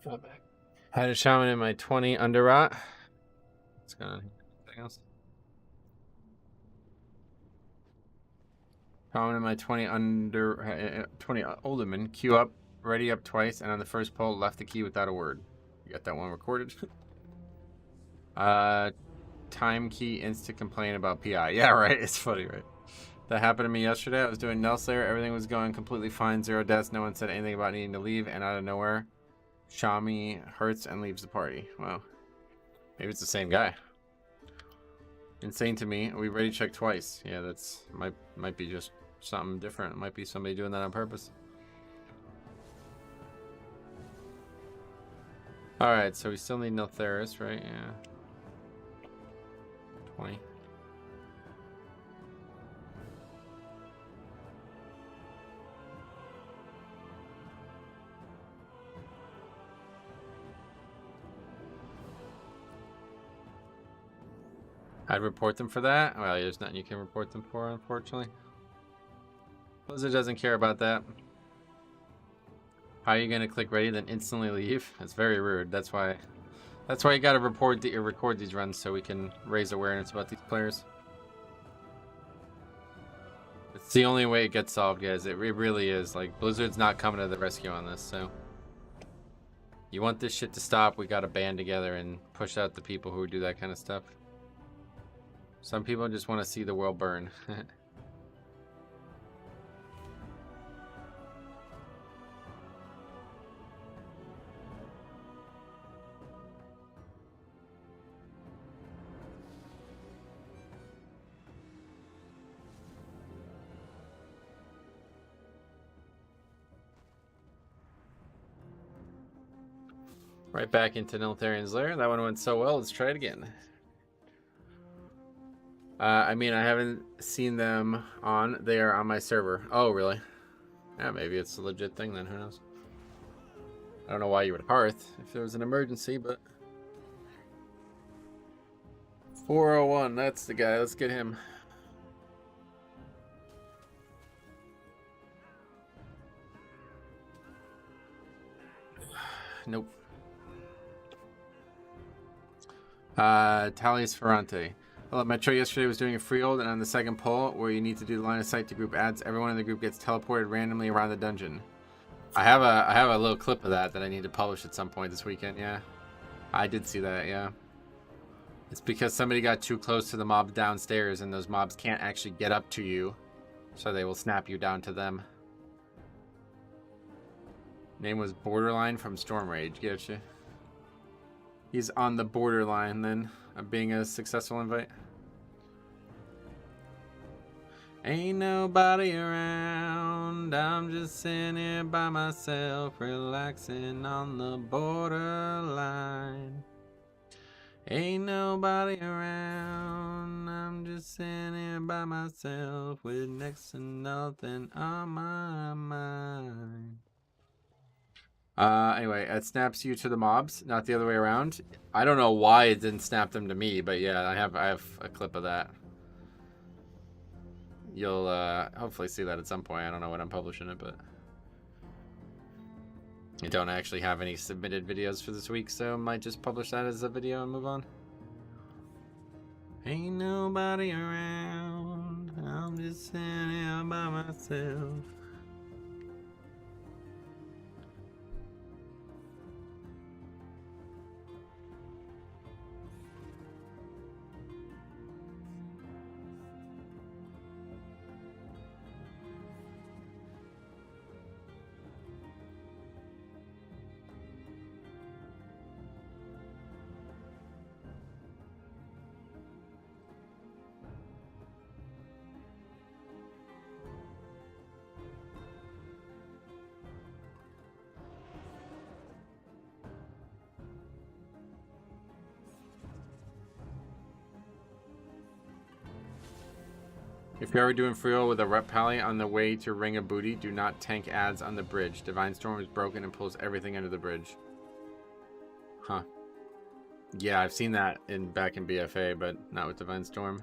Back. Had a shaman in my 20 Underrot. What's going on here? Anything else? Shaman in my 20 20 Olderman. Queue up, ready up twice, and on the first pull, left the key without a word. You got that one recorded? Time key insta complain about PI. Yeah, right. It's funny, right? That happened to me yesterday. I was doing Null Slayer. Everything was going completely fine. 0 deaths. No one said anything about needing to leave. And out of nowhere, Shami hurts and leaves the party. Wow. Maybe it's the same guy. Insane to me. We ready checked twice. Yeah, that's might be just something different. It might be somebody doing that on purpose. Alright, so we still need Niltheris, right? Yeah. 20. I'd report them for that. Well, there's nothing you can report them for, unfortunately. Blizzard doesn't care about that. How are you gonna click ready then instantly leave? That's very rude. That's why you gotta record these runs so we can raise awareness about these players. It's the only way it gets solved, guys. It really is. Like, Blizzard's not coming to the rescue on this, so you want this shit to stop, we gotta band together and push out the people who do that kind of stuff. Some people just want to see the world burn. Right back into Niltharian's Lair. That one went so well. Let's try it again. I mean, I haven't seen them on. They are on my server. Oh, really? Yeah, maybe it's a legit thing then. Who knows? I don't know why you would hearth if there was an emergency, but 401. That's the guy. Let's get him. Nope. Talius Ferrante. Well, Metro yesterday was doing a freehold, and on the second poll, where you need to do the line of sight to group ads, everyone in the group gets teleported randomly around the dungeon. I have a little clip of that I need to publish at some point this weekend. Yeah, I did see that. Yeah, it's because somebody got too close to the mobs downstairs, and those mobs can't actually get up to you, so they will snap you down to them. Name was Borderline from Storm Rage. Getcha. He's on the borderline then of being a successful invite. Ain't nobody around, I'm just sitting here by myself, relaxing on the borderline. Ain't nobody around, I'm just sitting here by myself with next to nothing on my mind. Anyway, it snaps you to the mobs, not the other way around. I don't know why it didn't snap them to me, but yeah, I have a clip of that. You'll hopefully see that at some point. I don't know when I'm publishing it, but I don't actually have any submitted videos for this week, so I might just publish that as a video and move on. Ain't nobody around, I'm just sitting here by myself. If you're ever doing Freehold with a rep pally on the way to Ring of Booty, do not tank ads on the bridge. Divine Storm is broken and pulls everything under the bridge. Huh. Yeah, I've seen that back in BFA, but not with Divine Storm.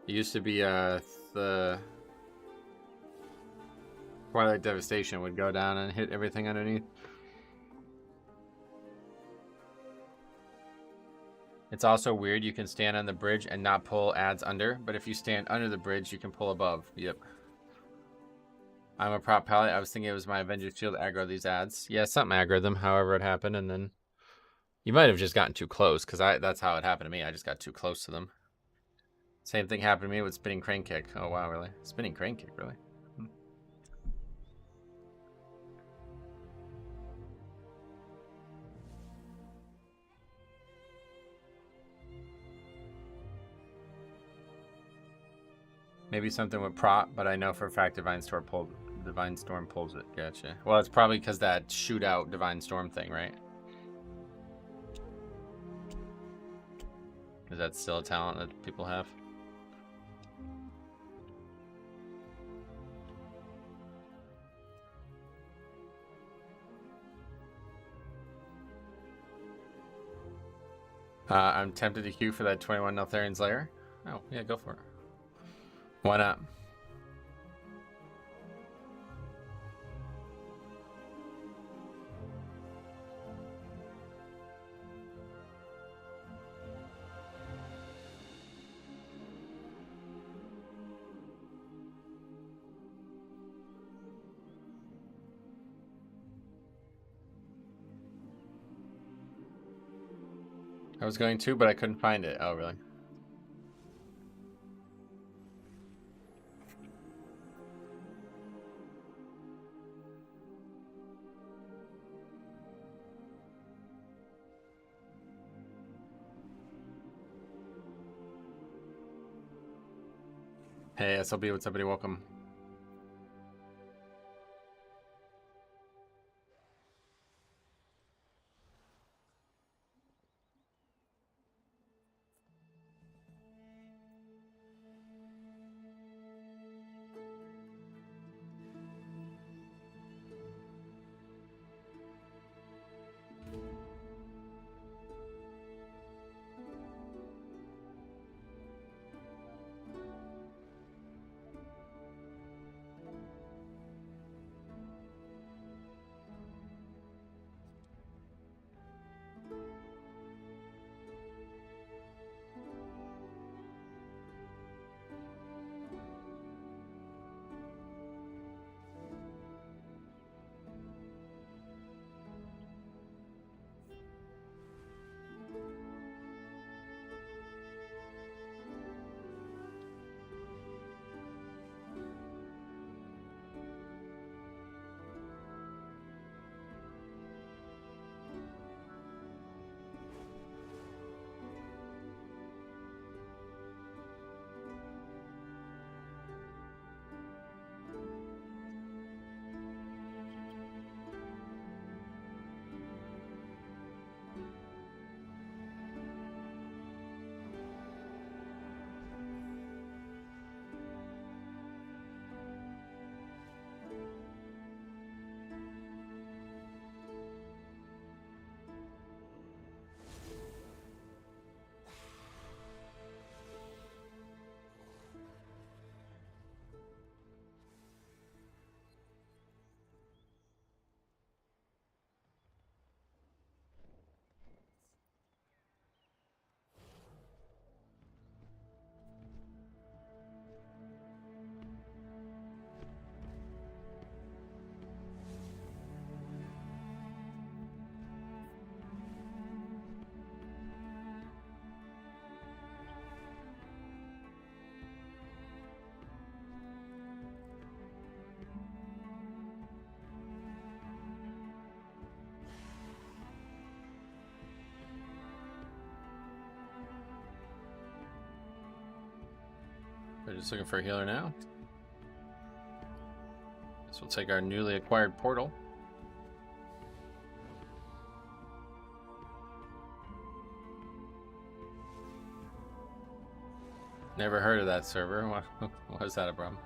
It used to be the Twilight Devastation would go down and hit everything underneath. It's also weird, you can stand on the bridge and not pull ads under, but if you stand under the bridge, you can pull above. Yep. I'm a prop palette. I was thinking it was my Avengers Shield aggro these ads. Yeah, something aggro them, however it happened, and then You might have just gotten too close, because that's how it happened to me. I just got too close to them. Same thing happened to me with spinning crane kick. Oh wow, really? Spinning crane kick, really? Maybe something with prop, but I know for a fact Divine Storm pulls it. Gotcha. Well, it's probably because that shootout Divine Storm thing, right? Is that still a talent that people have? I'm tempted to queue for that 21 Neltharian's Lair. Oh, yeah, go for it. Why not? I was going to, but I couldn't find it. Oh, really? Hey, SLB, what's up, buddy? Welcome. We're just looking for a healer now. Guess we'll take our newly acquired portal. Never heard of that server. Why is that a problem?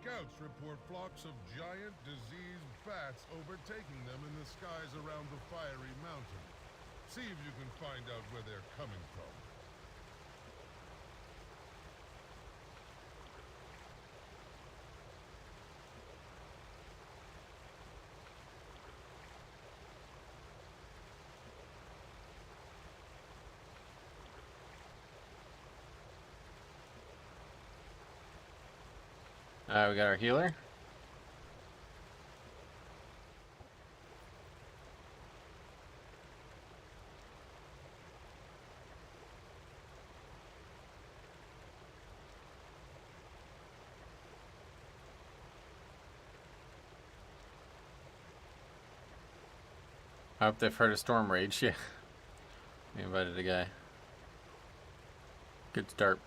scouts report flocks of giant, diseased bats overtaking them in the skies around the fiery mountain. See if you can find out where they're coming from. Alright, we got our healer. I hope they've heard of Storm Rage. Yeah. We invited a guy. Good start.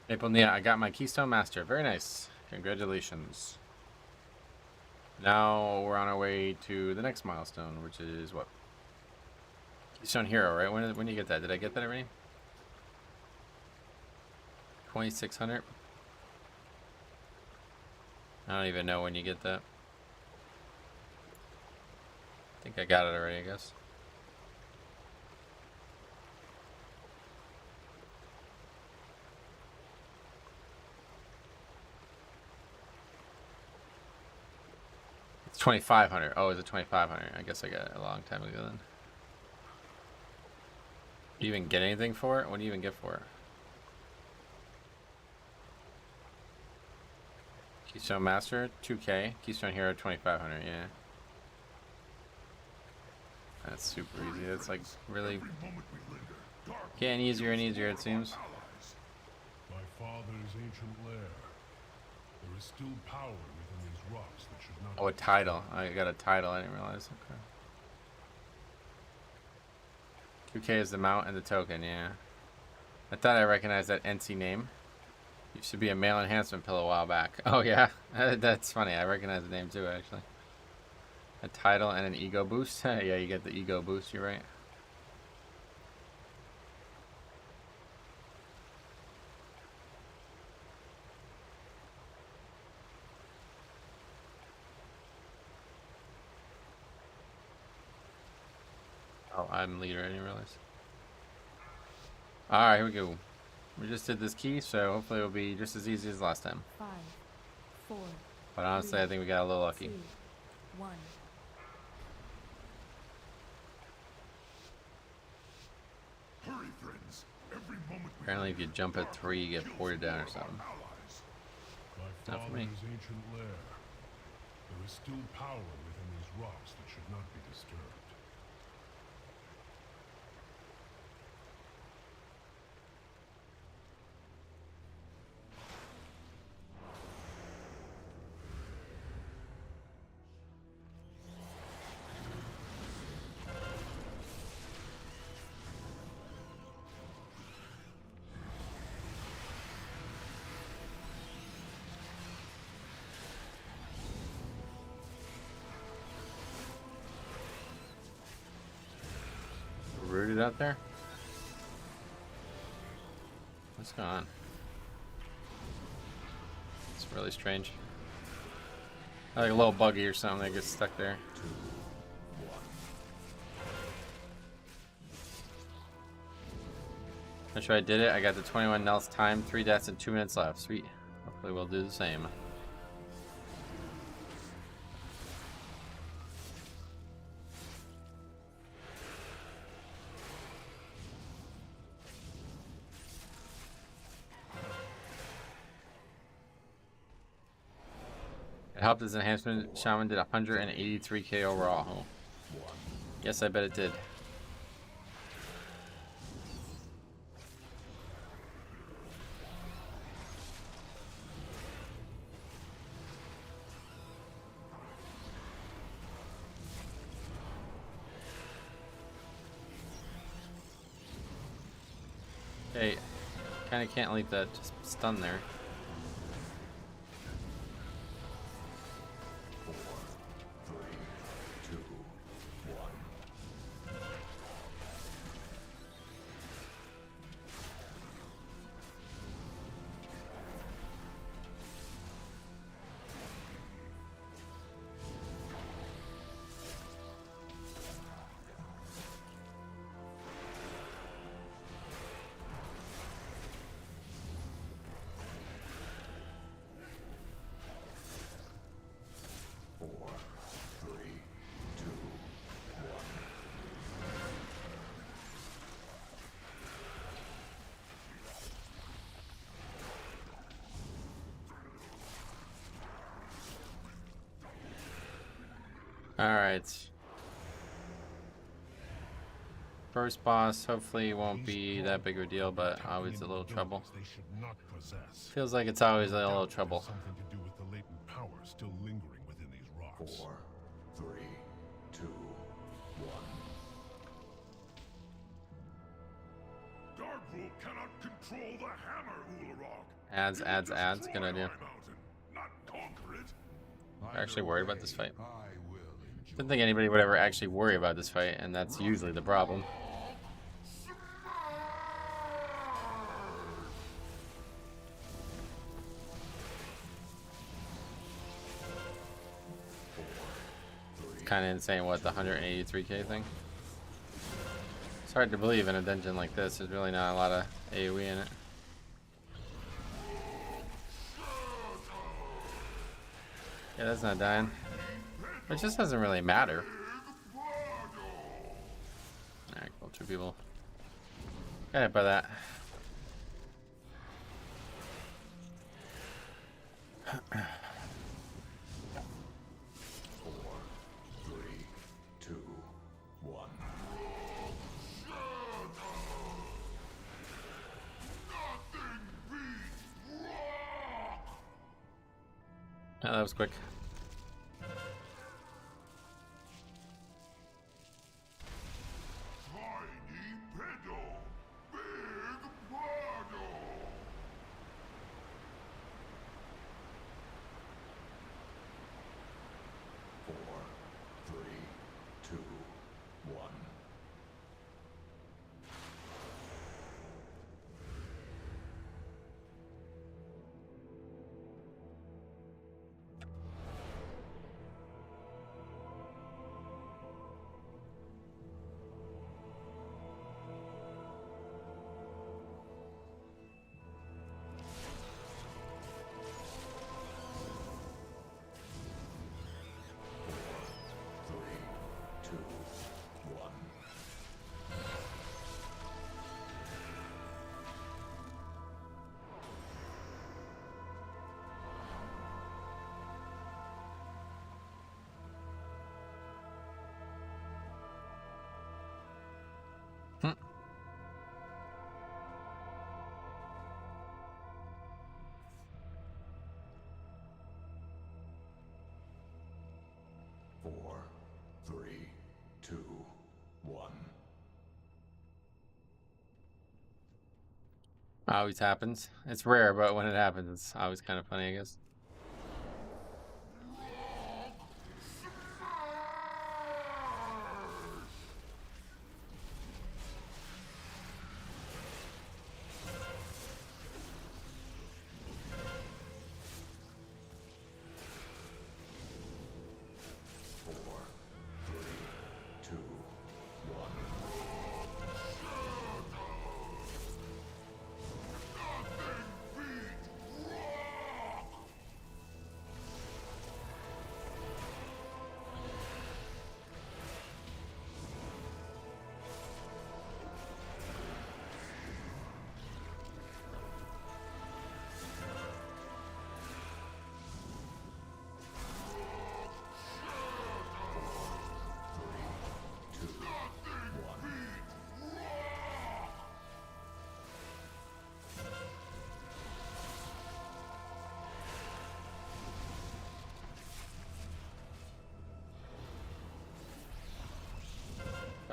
Maple Nia, I got my Keystone Master. Very nice. Congratulations. Now we're on our way to the next milestone, which is what? Keystone Hero, right? When do you get that? Did I get that already? 2600. I don't even know when you get that. I think I got it already, I guess. It's 2500. Oh, is it 2500? I guess I got it a long time ago then. Do you even get anything for it? What do you even get for it? Keystone Master, 2K. Keystone Hero, 2500. Yeah. That's super easy. That's like really getting easier and easier, it seems. My father's ancient lair. There is still power within these rocks that should not. Oh, a title. I got a title. I didn't realize. Okay. 2K is the mount and the token. Yeah. I thought I recognized that NC name. Used to be a male enhancement pill a while back. Oh yeah, that's funny. I recognize the name too, actually. A title and an ego boost. Yeah, you get the ego boost. You're right. Oh, I'm leader. I didn't realize. All right, here we go. We just did this key, so hopefully it'll be just as easy as last time. 5, 4. But honestly, I think we got a little lucky. 2, 1. Hurry, friends. Every moment we Apparently, if you jump at 3, you get ported down or something. My Not for me. father's ancient lair. There is still power within these rocks that should not be disturbed. Rooted out there? What's going on? It's really strange. Like a little buggy or something that gets stuck there. Not sure I did it. I got the 21 Nels time, 3 deaths and 2 minutes left. Sweet. Hopefully we'll do the same. helped as enhancement. Shaman did 183k overall. Yes, I bet it did. Hey, kind of can't leave that just stun there. Alright. First boss hopefully won't be that big of a deal, but always a little trouble. Feels like it's always a little trouble. Something to do with the latent power still lingering within these rocks. 4, 3, 2, 1. Darkroot cannot control the hammer, Ularog. Ads. Good idea. Not conquer it. I'm actually worried about this fight. Didn't think anybody would ever actually worry about this fight, and that's usually the problem. It's kind of insane what the 183k thing. It's hard to believe in a dungeon like this. There's really not a lot of AoE in it. Yeah, that's not dying. It just doesn't really matter. Alright, kill 2 people. Got hit by that. Oh, that was quick. Four, three, two, one. Always happens. It's rare, but when it happens, it's always kind of funny, I guess.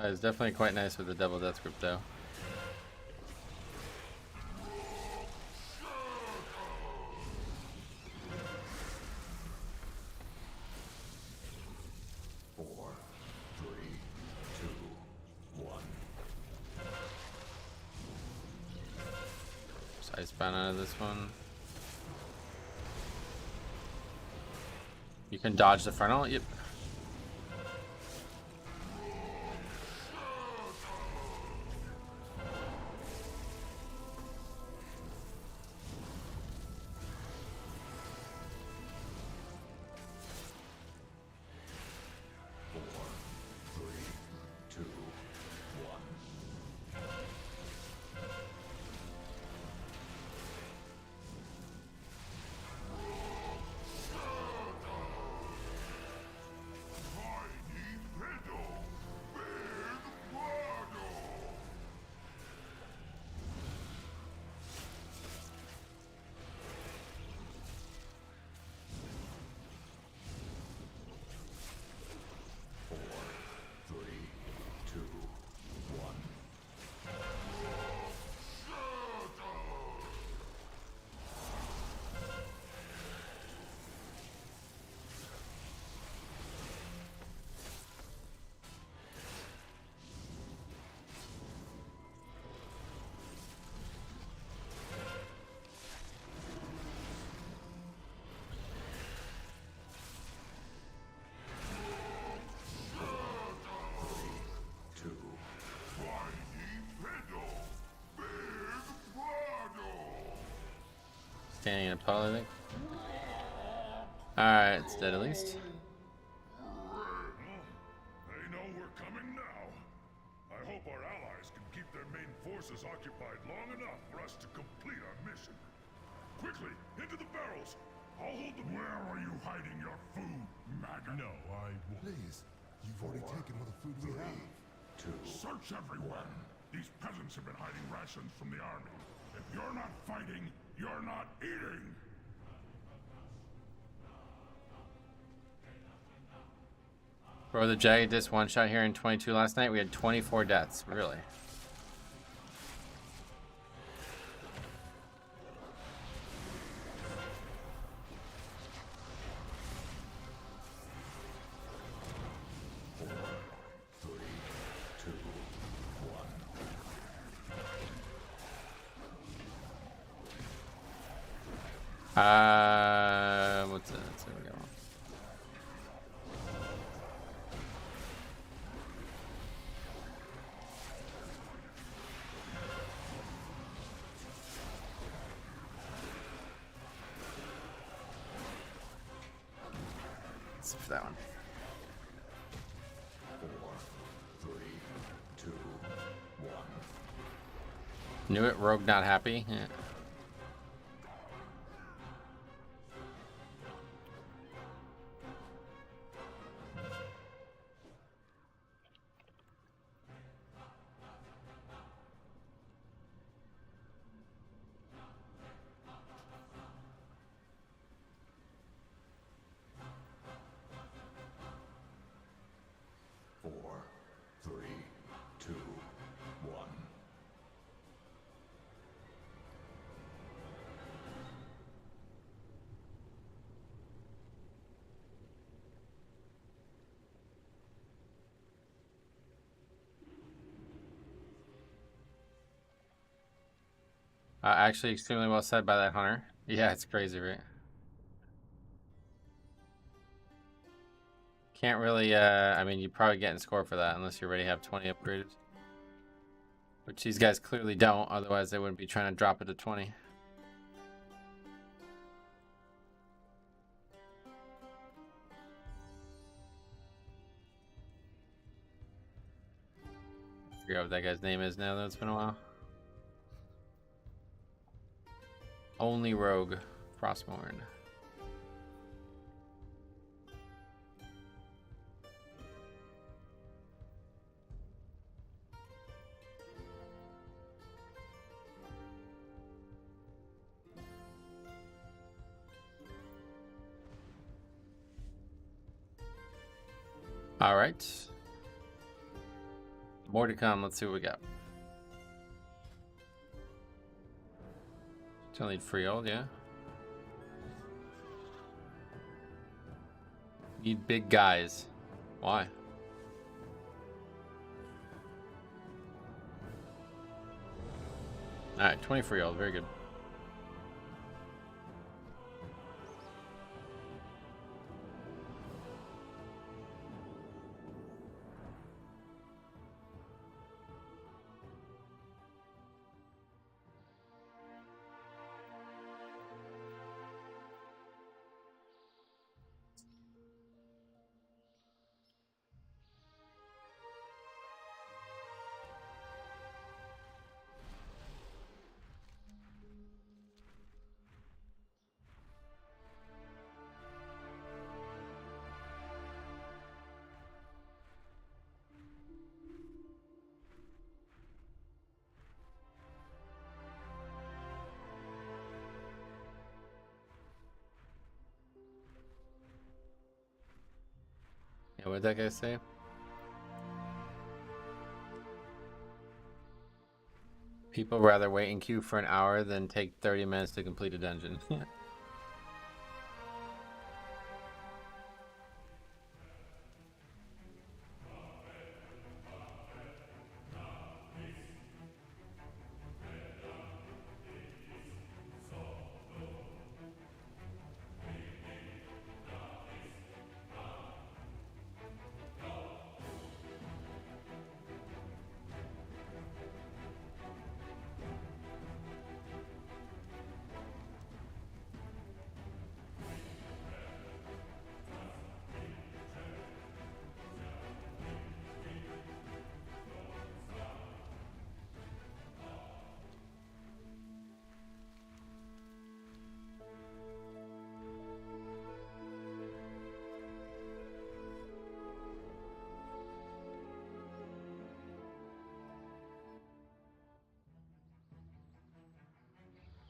It's definitely quite nice with the double death group though. So I spawn out of this one. You can dodge the frontal. Yep. Standing in a puddle, I think. Alright, it's dead at least. They know we're coming now. I hope our allies can keep their main forces occupied long enough for us to complete our mission. Quickly, into the barrels. I'll hold them. Where are you hiding your food, maggot? No, I won't. Please, you've already taken all the food we have. Search everywhere. These peasants have been hiding rations from the army. If you're not fighting, you're not eating. Bro, the Jagged Disc one shot here in 22 last night. We had 24 deaths. Really? What's it? There we go. Let's see for that one. 4, 3, 2, 1. Knew it. Rogue not happy. Yeah. Actually, extremely well said by that hunter. Yeah, it's crazy, right? Can't really, I mean, you probably get in score for that unless you already have 20 upgraded. Which these guys clearly don't, otherwise they wouldn't be trying to drop it to 20. I forget what that guy's name is now, though. It's been a while. Only Rogue, Frostmourne. All right. More to come. Let's see what we got. Still need Freehold, yeah. Need big guys. Why? Alright, 20 Freehold. Very good. Yeah, what did that guy say? People rather wait in queue for an hour than take 30 minutes to complete a dungeon.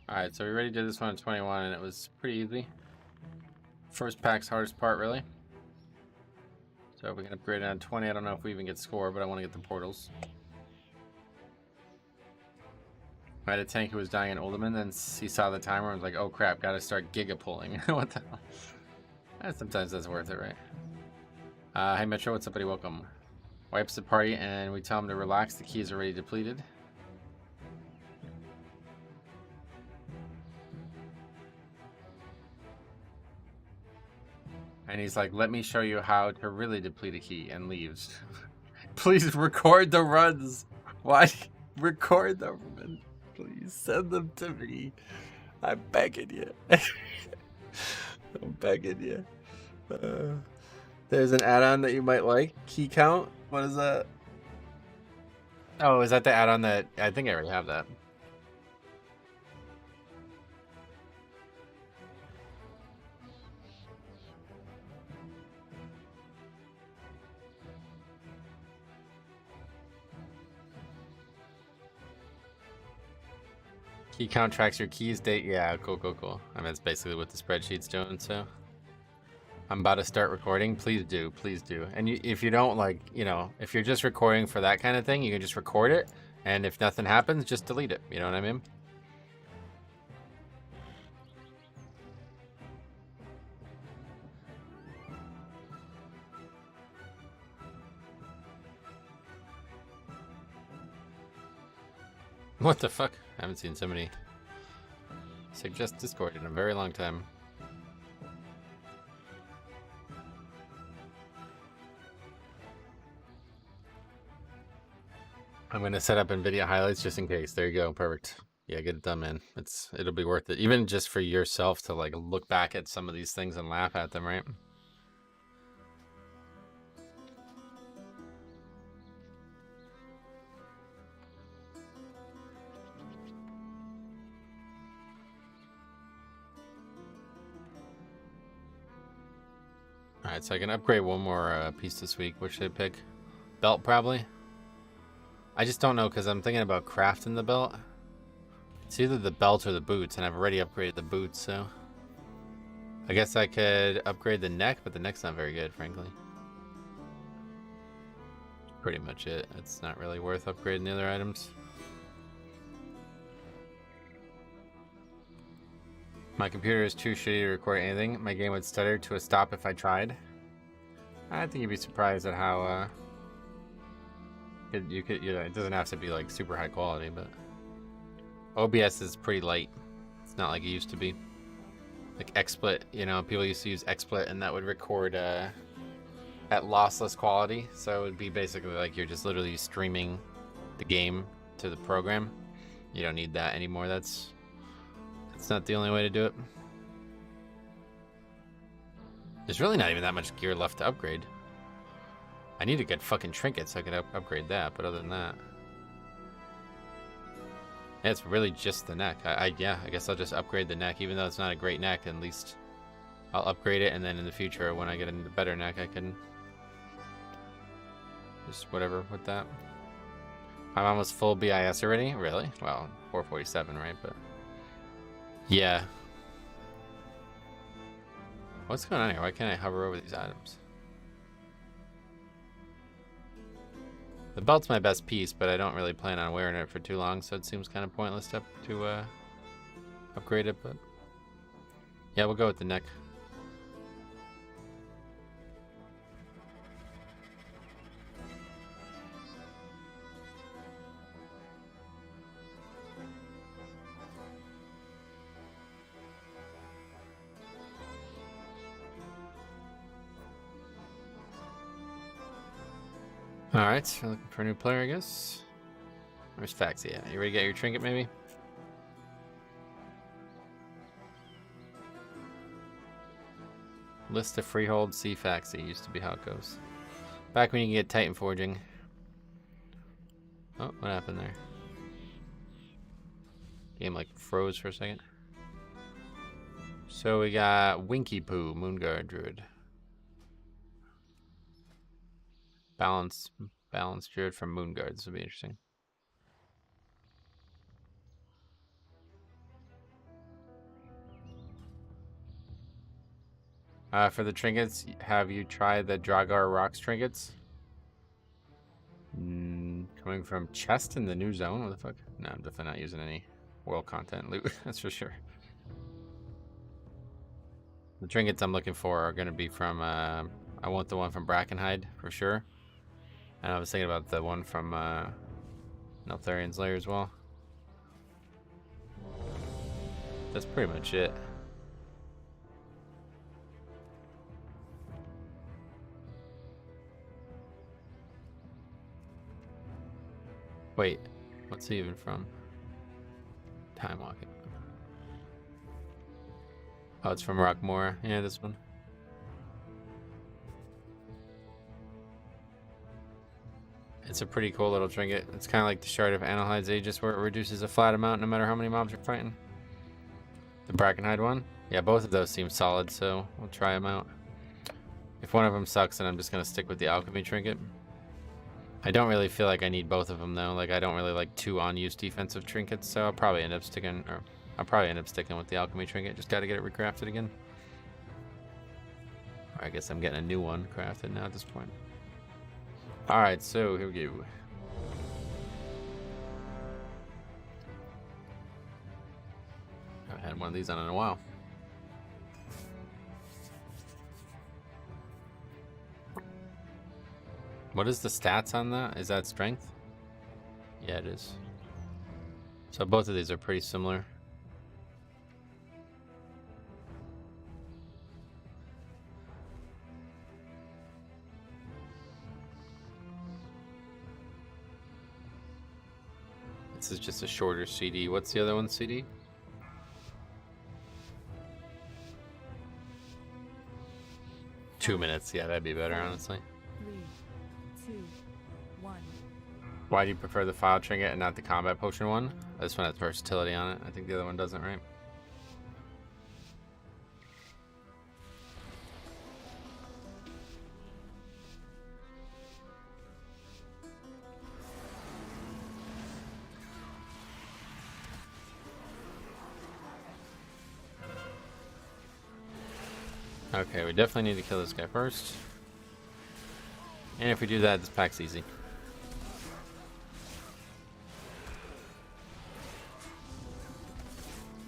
Alright, so we already did this one at 21 and it was pretty easy. First pack's hardest part, really. So we can upgrade it on 20. I don't know if we even get score, but I want to get the portals. I had a tank who was dying in Uldaman, then he saw the timer and was like, oh crap, gotta start giga pulling. What the hell? Sometimes that's worth it, right? Hey Metro, what's up, buddy? Welcome. Wipes the party and we tell him to relax. The keys are already depleted. And he's like, let me show you how to really deplete a key, and leaves. Please record the runs. Why? Record the runs. Please send them to me. I'm begging you. I'm begging you. There's an add-on that you might like. Key count. What is that? Oh, is that the add-on that... I think I already have that. Key count tracks your keys date. Yeah, cool. I mean, that's basically what the spreadsheet's doing, so. I'm about to start recording. Please do. And if you don't, like, you know, if you're just recording for that kind of thing, you can just record it. And if nothing happens, just delete it. You know what I mean? What the fuck? I haven't seen somebody suggest Discord in a very long time. I'm gonna set up NVIDIA highlights just in case. There you go. Perfect. Yeah, get it done, man. It'll be worth it. Even just for yourself to like look back at some of these things and laugh at them, right? Alright, so I can upgrade one more piece this week. What should I pick? Belt, probably? I just don't know, because I'm thinking about crafting the belt. It's either the belt or the boots, and I've already upgraded the boots, so... I guess I could upgrade the neck, but the neck's not very good, frankly. pretty much it. It's not really worth upgrading the other items. My computer is too shitty to record anything. My game would stutter to a stop if I tried. I think you'd be surprised at how you could, you know, it doesn't have to be like super high quality, but OBS is pretty light. It's not like it used to be. Like XSplit, you know, people used to use XSplit and that would record at lossless quality. So it would be basically like you're just literally streaming the game to the program. You don't need that anymore. That's not the only way to do it. There's really not even that much gear left to upgrade. I need to get fucking trinkets so I could upgrade that, but other than that, yeah, it's really just the neck. Yeah, I guess I'll just upgrade the neck, even though it's not a great neck. At least I'll upgrade it, and then in the future, when I get into the better neck, I can just whatever with that. I'm almost full BIS already. Really? Well, 447, right? But yeah. What's going on here? Why can't I hover over these items? The belt's my best piece, but I don't really plan on wearing it for too long, so it seems kind of pointless to upgrade it, but yeah, we'll go with the neck. Alright, we're looking for a new player, I guess. Where's Faxi at? You ready to get your trinket, maybe? List of Freehold, see Faxi. Used to be how it goes. Back when you can get Titan Forging. Oh, what happened there? Game like froze for a second. So we got Winky Poo, Moonguard Druid. Balance Druid from Moonguard. This will be interesting. For the trinkets, have you tried the Dragar Rocks trinkets? Coming from Chest in the new zone? What the fuck? No, I'm definitely not using any world content loot. That's for sure. The trinkets I'm looking for are going to be from... I want the one from Brackenhide for sure. And I was thinking about the one from Neltharian's Lair as well. That's pretty much it. Wait, what's he even from? Time Walking. Oh, it's from Rockmore. Yeah, this one. It's a pretty cool little trinket. It's kind of like the Shard of Analhide's Aegis, where it reduces a flat amount no matter how many mobs you're fighting. The Brackenhide one? Yeah, both of those seem solid, so we'll try them out. If one of them sucks, then I'm just going to stick with the Alchemy trinket. I don't really feel like I need both of them, though. Like, I don't really like two on-use defensive trinkets, so I'll probably end up sticking with the Alchemy trinket. Just got to get it recrafted again. Or I guess I'm getting a new one crafted now at this point. Alright, so here we go. I haven't had one of these on in a while. What is the stats on that? Is that strength? Yeah, it is. So both of these are pretty similar. This is just a shorter CD. What's the other one, CD? Two minutes. Yeah, that'd be better, honestly. 3, 2, 1. Why do you prefer the file trinket and not the combat potion one? This one has versatility on it. I think the other one doesn't, right? Okay, we definitely need to kill this guy first. And if we do that, this pack's easy.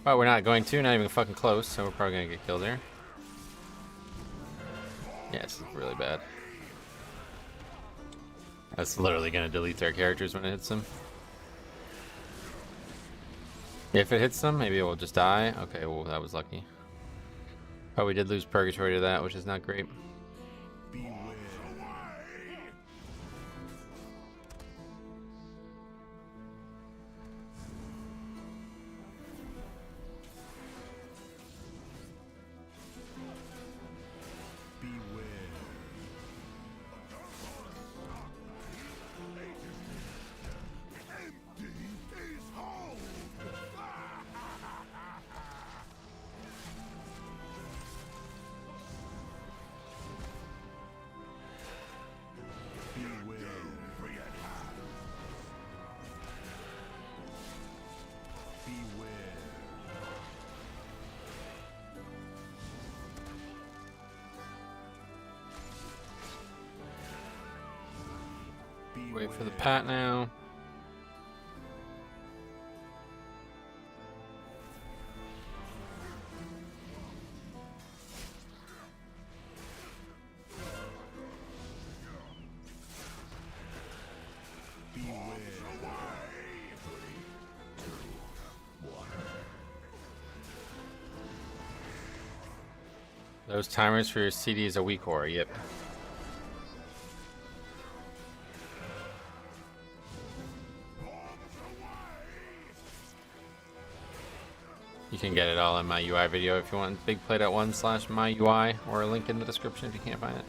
But we're not going to, not even fucking close, so we're probably gonna get killed here. Yeah, it's really bad. That's literally gonna delete their characters when it hits them. If it hits them, maybe it will just die. Okay, well, that was lucky. But we did lose Purgatory to that, which is not great. Wait for the pat now. Those timers for your CD is a weak aura, yep. You can get it all in my UI video if you want. bigplay.1/myui or a link in the description if you can't find it.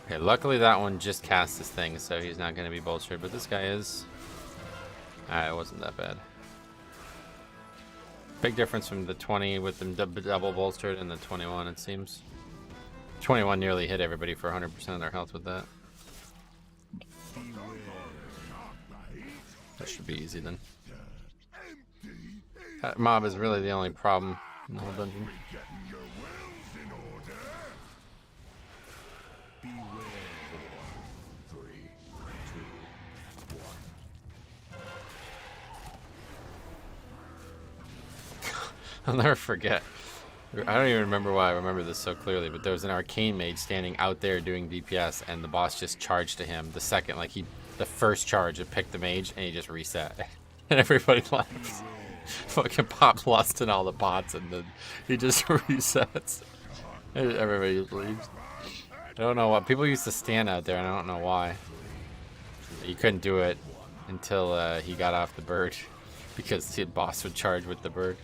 Okay, luckily that one just cast this thing, so he's not going to be bolstered, but this guy is. It wasn't that bad. Big difference from the 20 with them double bolstered and the 21, it seems. 21 nearly hit everybody for 100% of their health with that. That should be easy then. That mob is really the only problem in the whole dungeon. I'll never forget. I don't even remember why I remember this so clearly, but there was an arcane mage standing out there doing DPS, and the boss just charged to him the second, like the first charge, it picked the mage, and he just reset, and everybody left. Fucking pops lust in all the pots, and then he just resets. Everybody just leaves. I don't know what people used to stand out there, and I don't know why. You couldn't do it until he got off the bird, because the boss would charge with the bird.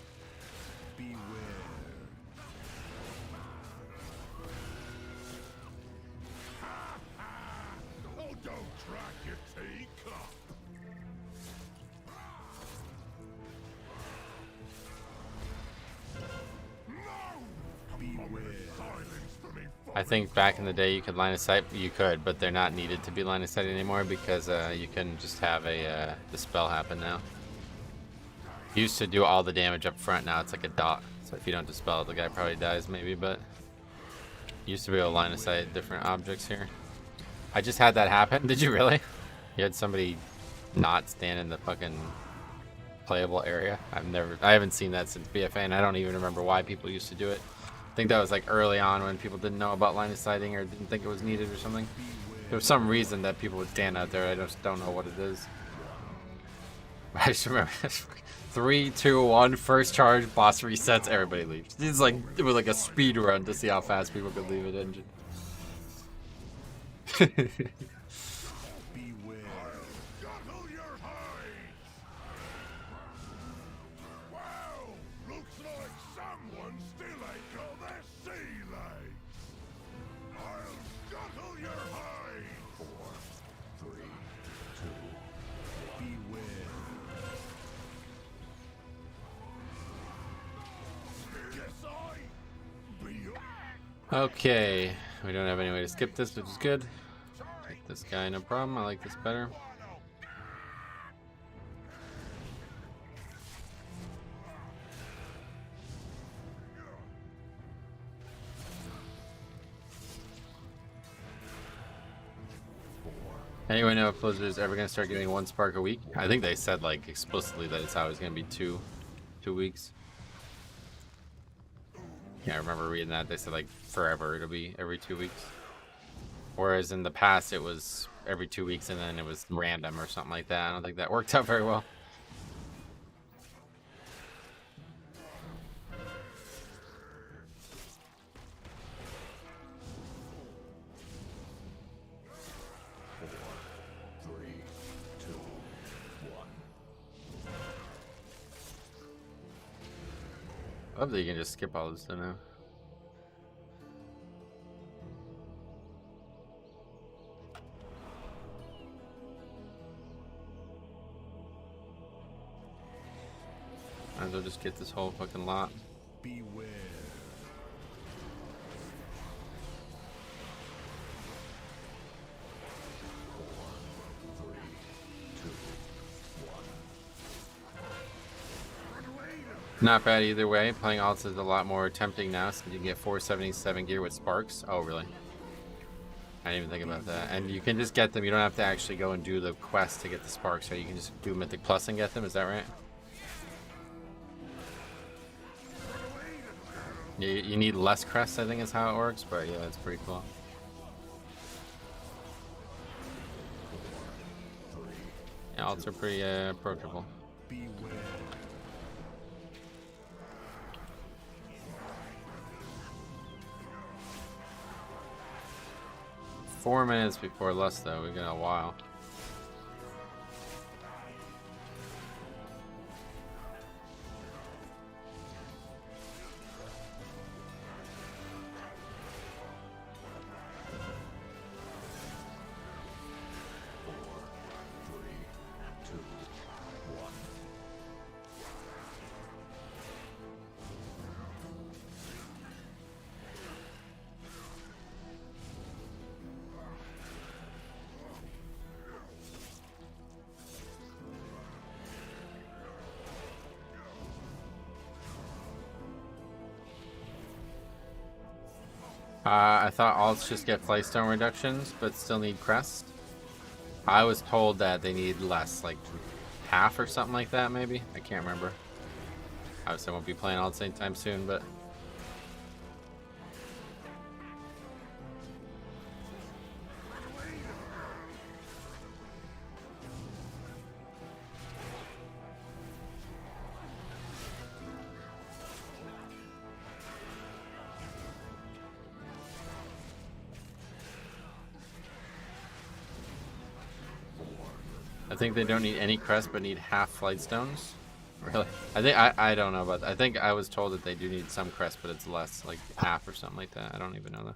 I think back in the day you could line of sight, you could, but they're not needed to be line of sight anymore because you can just have the spell happen now. You used to do all the damage up front, now it's like a dot. So if you don't dispel it, the guy probably dies maybe, but you used to be able to line of sight different objects here. I just had that happen. Did you really? You had somebody not stand in the fucking playable area? I haven't seen that since BFA, and I don't even remember why people used to do it. I think that was like early on when people didn't know about line of sighting or didn't think it was needed or something. There was some reason that people would stand out there. I just don't know what it is. I just remember 3, 2, 1, first charge, boss resets, everybody leaves. It's like it was like a speed run to see how fast people could leave an engine. Okay, we don't have any way to skip this, which is good. Take this guy, no problem. I like this better. Anyone know if Blizzard's ever gonna start giving 1 spark a week? I think they said like explicitly that it's always gonna be two weeks. Yeah, I remember reading that. They said like forever it'll be every 2 weeks. Whereas in the past it was every 2 weeks and then it was random or something like that. I don't think that worked out very well. I love that you can just skip all this though now. Might as well just get this whole fucking lot. Beware. Not bad either way. Playing alts is a lot more tempting now, so you can get 477 gear with sparks. Oh, really? I didn't even think about that. And you can just get them. You don't have to actually go and do the quest to get the sparks. So you can just do Mythic Plus and get them. Is that right? You need less crests, I think is how it works. But yeah, that's pretty cool. Yeah, alts are pretty approachable. Beware. 4 minutes before lust, though. We got a while. I thought alts just get Flystone reductions, but still need crest. I was told that they need less, like half or something like that, maybe. I can't remember. Obviously, I won't be playing alts anytime soon, but I think they don't need any crest, but need half flight stones. Really? I don't know about that. I think I was told that they do need some crest, but it's less, like half or something like that. I don't even know that.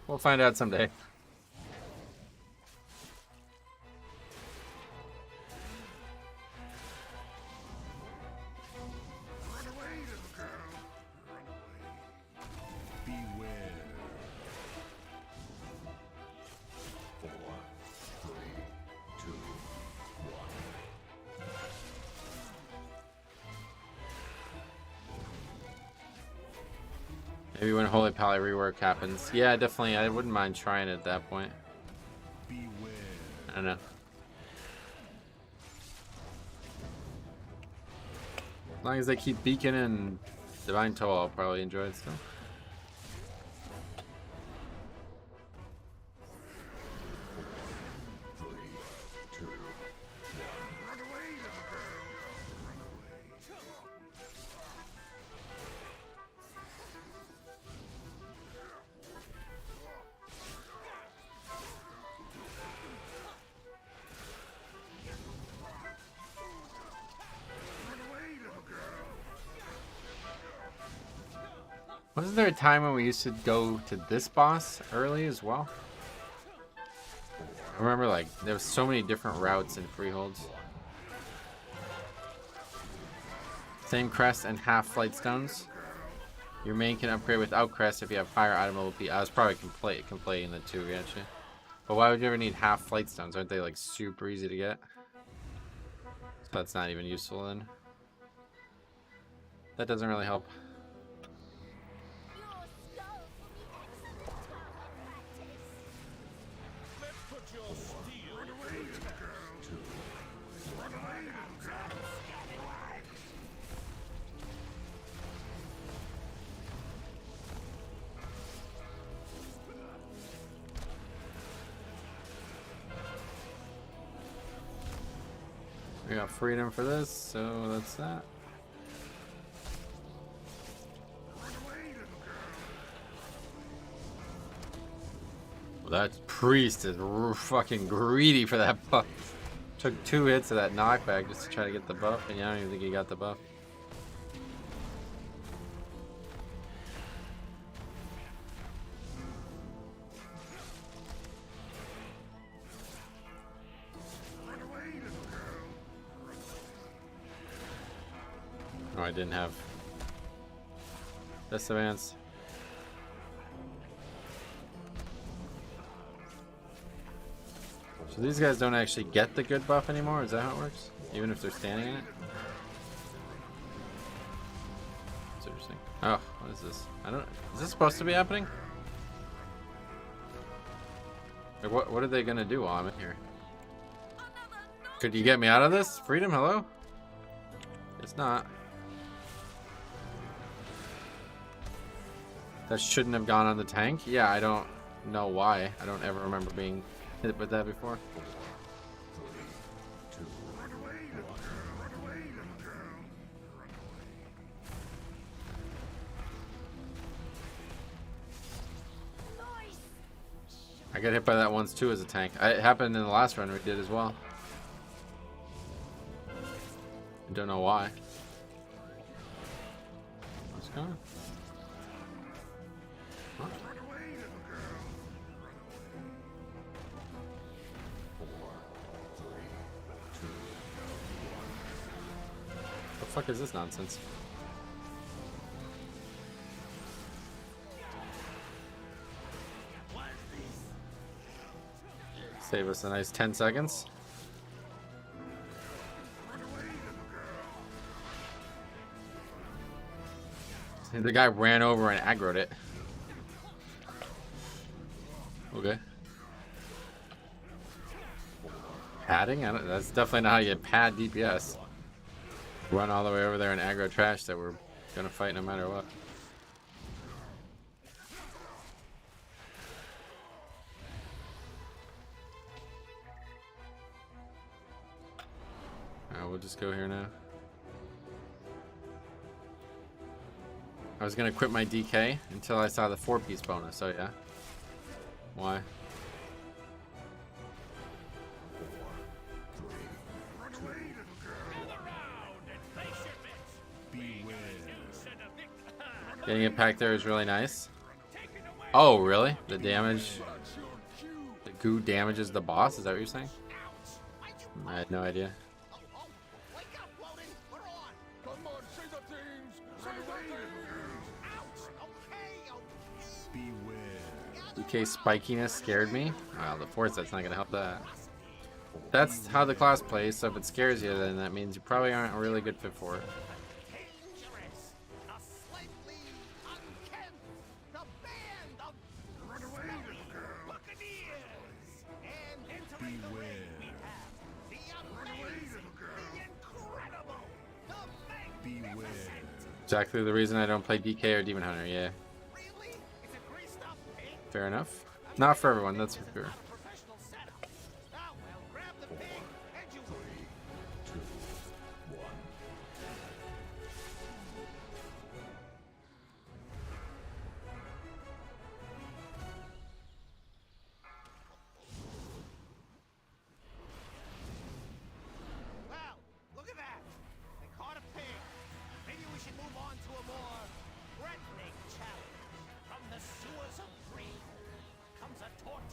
We'll find out someday. Beware. 4, 3, 2, 1. Maybe when Holy Pally rework happens. Yeah, definitely. I wouldn't mind trying it at that point. Beware. I don't know. As long as they keep Beacon and Divine Toll, I'll probably enjoy it still. Wasn't there a time when we used to go to this boss early as well? I remember like there was so many different routes in Freeholds. Same crest and half flight stones. Your main can upgrade without crest if you have higher item level P. I was probably conflating the two actually. But why would you ever need half flight stones? Aren't they like super easy to get? So that's not even useful then. That doesn't really help. Your skull will be excellent target practice. We got freedom for this, so that's that. Well, that priest is fucking greedy for that buff. Took 2 hits of that knockback just to try to get the buff, and yeah, I don't even think he got the buff. Oh, I didn't have this advance. So these guys don't actually get the good buff anymore? Is that how it works? Even if they're standing in it? That's interesting. Oh, what is this? I don't. Is this supposed to be happening? Like, what are they gonna do while I'm in here? Could you get me out of this? Freedom, hello? It's not. That shouldn't have gone on the tank? Yeah, I don't know why. I don't ever remember being hit with that before. I got hit by that once too as a tank. It happened in the last run we did as well. I don't know why. What's going on? Huh? The fuck is this nonsense? Save us a nice 10 seconds. The guy ran over and aggroed it. Okay. Padding? That's definitely not how you pad DPS. Run all the way over there and aggro trash that we're gonna fight no matter what. Alright, we'll just go here now. I was gonna quit my DK until I saw the 4-piece bonus, so yeah. Why? Getting it packed there is really nice. Oh, really? The damage, the goo damages the boss? Is that what you're saying? I had no idea. DK spikiness scared me. Wow, the force, that's not gonna help that. That's how the class plays, so if it scares you, then that means you probably aren't a really good fit for it. Exactly the reason I don't play DK or Demon Hunter, yeah. Fair enough. Not for everyone, that's for sure.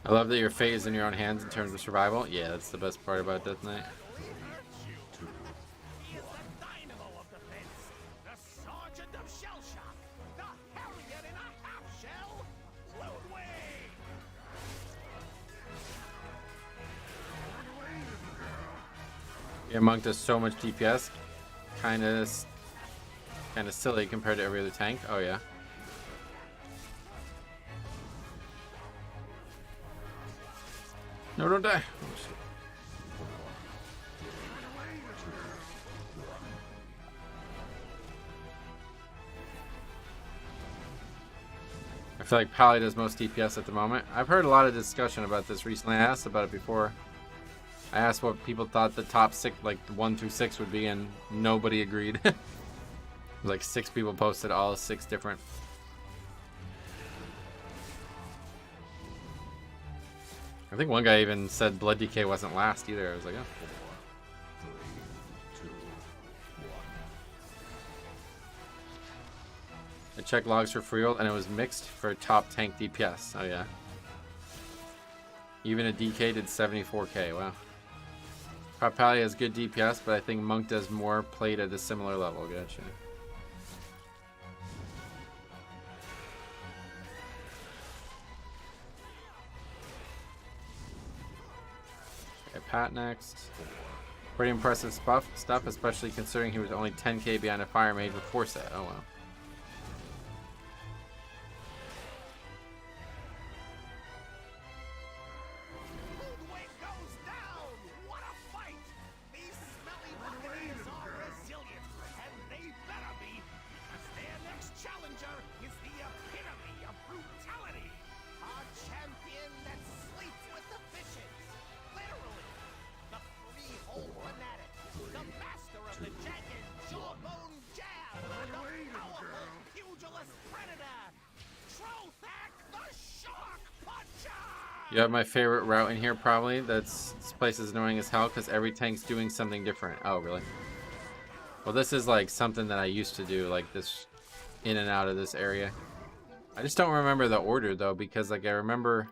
I love that your fate is in your own hands in terms of survival. Yeah, that's the best part about Death Knight. Yeah, Monk does so much DPS. Kind of silly compared to every other tank. Oh yeah. No, don't die. Oh, shit. I feel like Pally does most DPS at the moment. I've heard a lot of discussion about this recently. I asked about it before. I asked what people thought the top 6, like 1 through 6 would be, and nobody agreed. Like 6 people posted all 6 different. I think one guy even said Blood DK wasn't last either. I was like, oh. 4, 3, 2, 1. I checked logs for Freehold and it was mixed for top tank DPS. Oh yeah. Even a DK did 74k. Wow. Pally has good DPS, but I think Monk does more played at a similar level. Gotcha. Okay, Pat next. Pretty impressive stuff, especially considering he was only 10k behind a Fire Mage with Forset. Oh wow. Ludwig goes down! What a fight! These smelly buccaneers are resilient, and they better be, because their next challenger is the epitome of brutality. A champion that sleeps with the fishes. Literally. The Freehold fanatic. The master of the jagged jawbone jab. The powerful pugilist predator. Trothak the shark puncher! You have my favorite route in here, probably. This place is annoying as hell because every tank's doing something different. Oh, really? Well, this is like something that I used to do, like this in and out of this area. I just don't remember the order though, because like I remember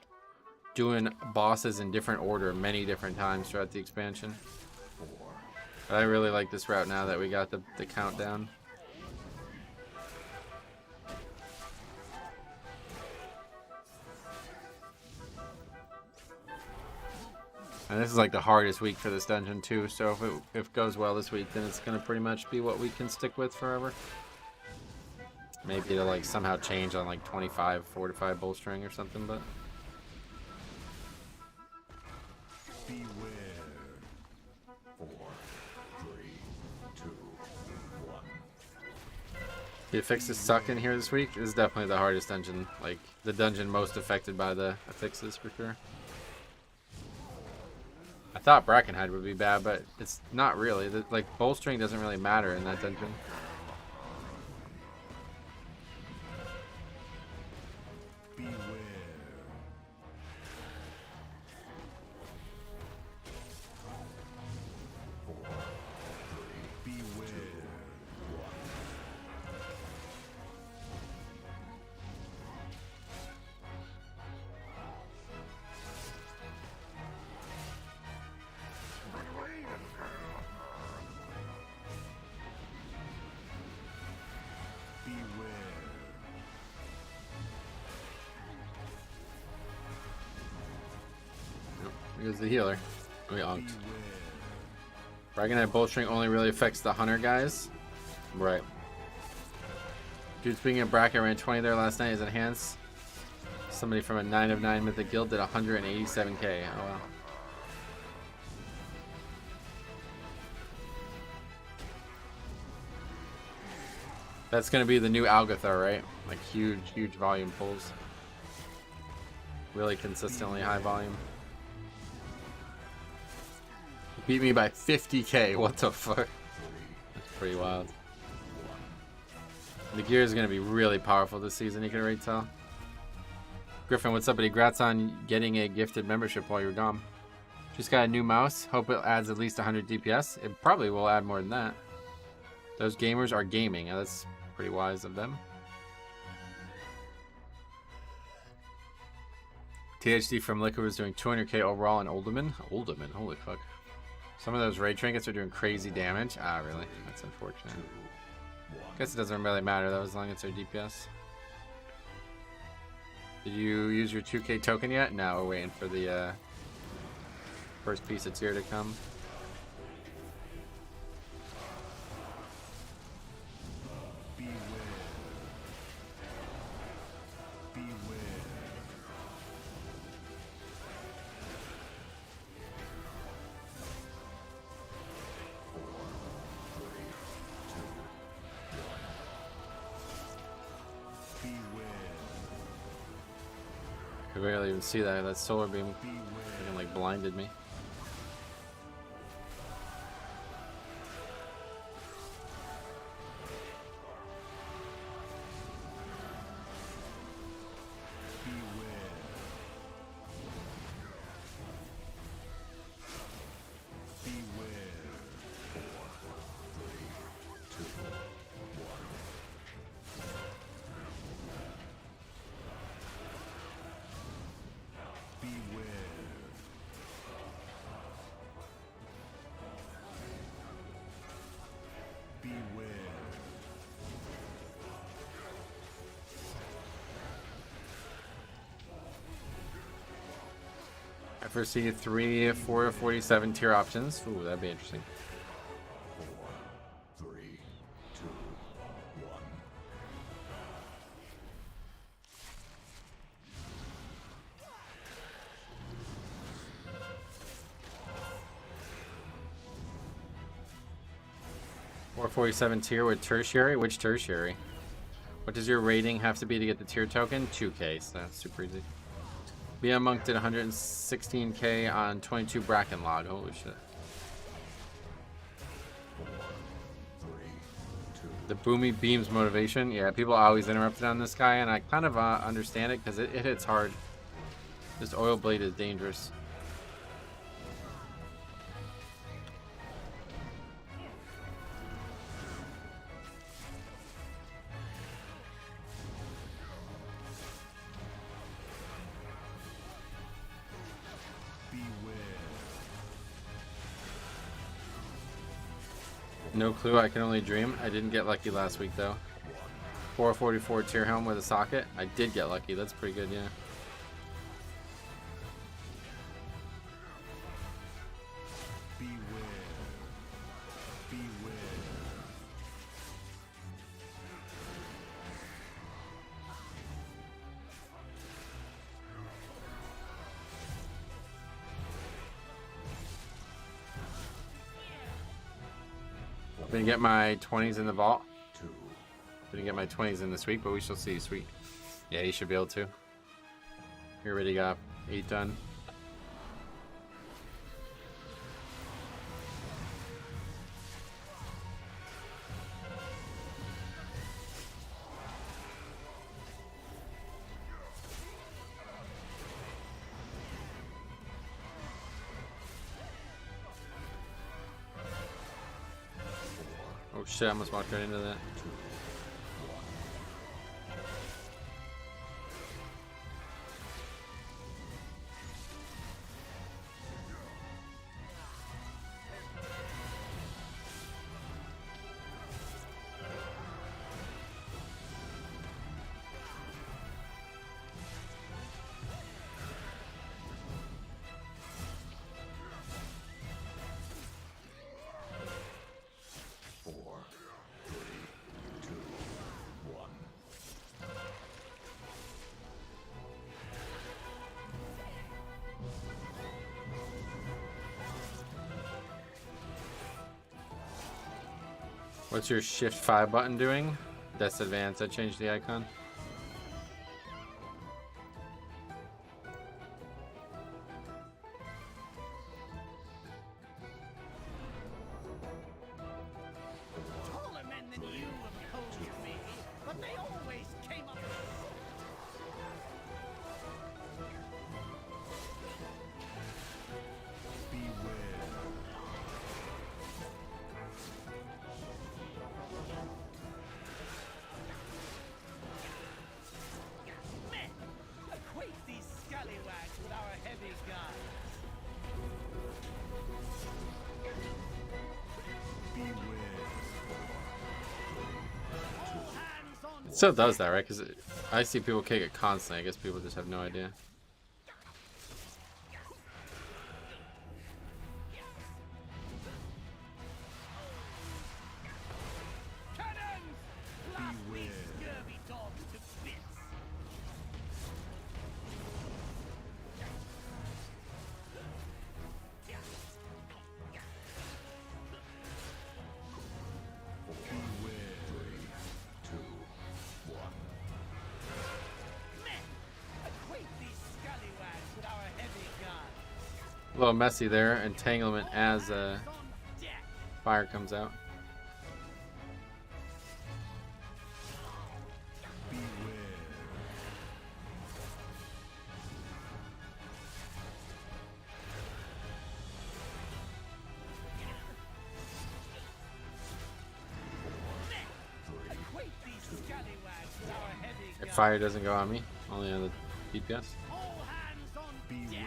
doing bosses in different order many different times throughout the expansion. But I really like this route now that we got the countdown. And this is like the hardest week for this dungeon too, so if it goes well this week, then it's gonna pretty much be what we can stick with forever. Maybe it'll like somehow change on like 25, fortified bolstering or something, but Beware. 4, 3, 2, 1. the affixes suck in here this week. This is definitely the hardest dungeon, like the dungeon most affected by the affixes for sure. I thought Brackenhide would be bad, but it's not really. Like bolstering doesn't really matter in that dungeon. Beware. 4, 3, Beware. 1. Beware. Here's the healer. We onked. Beware. Brackenhide bolstering only really affects the hunter guys. Right. Dude, speaking of Bracken, I ran 20 there last night. Is enhanced. Somebody from a 9 of 9 Mythic Guild did 187k. Oh wow. That's gonna be the new Algathar, right? Like huge volume pulls. Really consistently high volume. Beat me by 50k. What the fuck? That's pretty wild. The gear is gonna be really powerful this season. You can already tell. Griffin, what's up, buddy? Congrats on getting a gifted membership while you're gone. Just got a new mouse. Hope it adds at least 100 DPS. It probably will add more than that. Those gamers are gaming. That's pretty wise of them. THD from Liquid was doing 200k overall in Olderman. Olderman, holy fuck. Some of those raid trinkets are doing crazy damage. Ah, really? That's unfortunate. Guess it doesn't really matter though, as long as they're DPS. Did you use your 2k token yet? No, we're waiting for the first piece of tier to come. Beware. Beware. I barely even see that. That solar beam fucking like blinded me. I foresee 3, 4, 47 tier options. Ooh, that'd be interesting. 4, 3, 2, 1. 447 tier with tertiary? Which tertiary? What does your rating have to be to get the tier token? 2k, so that's super easy. BM Monk did 116k on 22 Bracken log. Holy shit. 4, 3, 2. The Boomy Beams motivation. Yeah, people always interrupted on this guy, and I kind of understand it because it hits hard. This oil blade is dangerous. No clue, I can only dream. I didn't get lucky last week though. 444 tier helm with a socket. I did get lucky, that's pretty good, yeah. Gonna get my 20s in the vault. 2. Didn't get my 20s in this week, but we shall see. Sweet. Yeah, you should be able to. We already got 8 done. Oh shit, I almost walked right into that. 2, 4, 3, 2, 1. What's your shift 5 button doing? That's advanced. I changed the icon. Taller men than you opposed me, but they always came up. Men, equate these scallywags with our heavy guns. All hands on It still does that, right? Because I see people kick it constantly. I guess people just have no idea. cannons! Blast these scurvy dogs to bits! Men, equate these A little messy there. Entanglement as fire comes out. If fire doesn't go on me, only on the DPS. All hands on deck.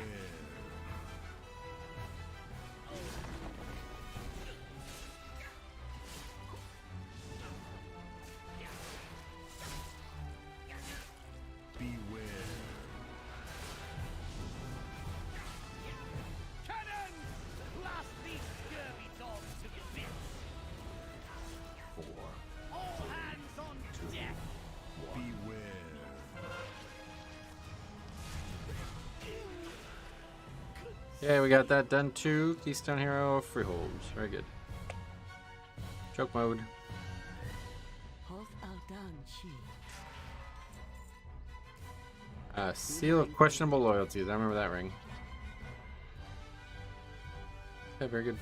Cannon! Blast these scurvy dogs to bits. 4, All hands on deck. Yeah, we got that done too. Keystone Hero, Freehold. Very good. Choke mode. Hoth Aldan Chi. Seal of Questionable Loyalties. I remember that ring. Yeah, very good.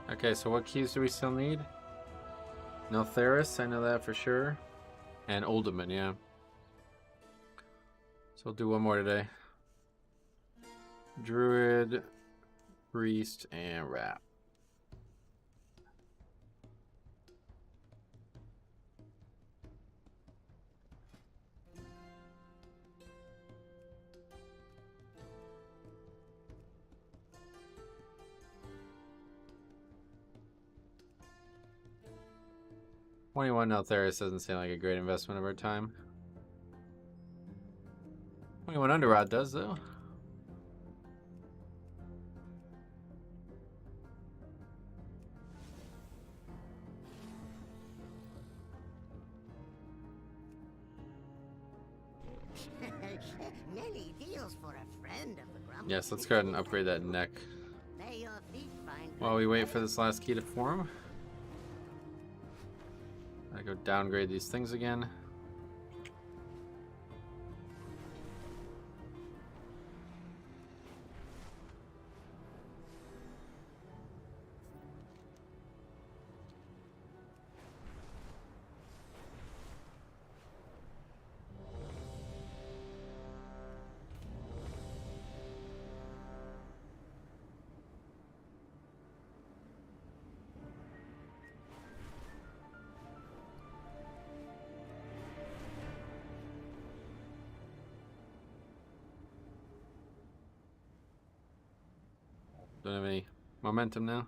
Okay, so what keys do we still need? Neltheris, I know that for sure. And Uldaman, yeah. So we'll do one more today. Druid, Priest, and Rat. $21 Neltheris doesn't seem like a great investment of our time. 21 Underrot does, though. Nelly deals for a friend of the Grumble. Yes, let's go ahead and upgrade that neck May your feet find while we wait for this last key to form. I go downgrade these things again. Don't have any momentum now.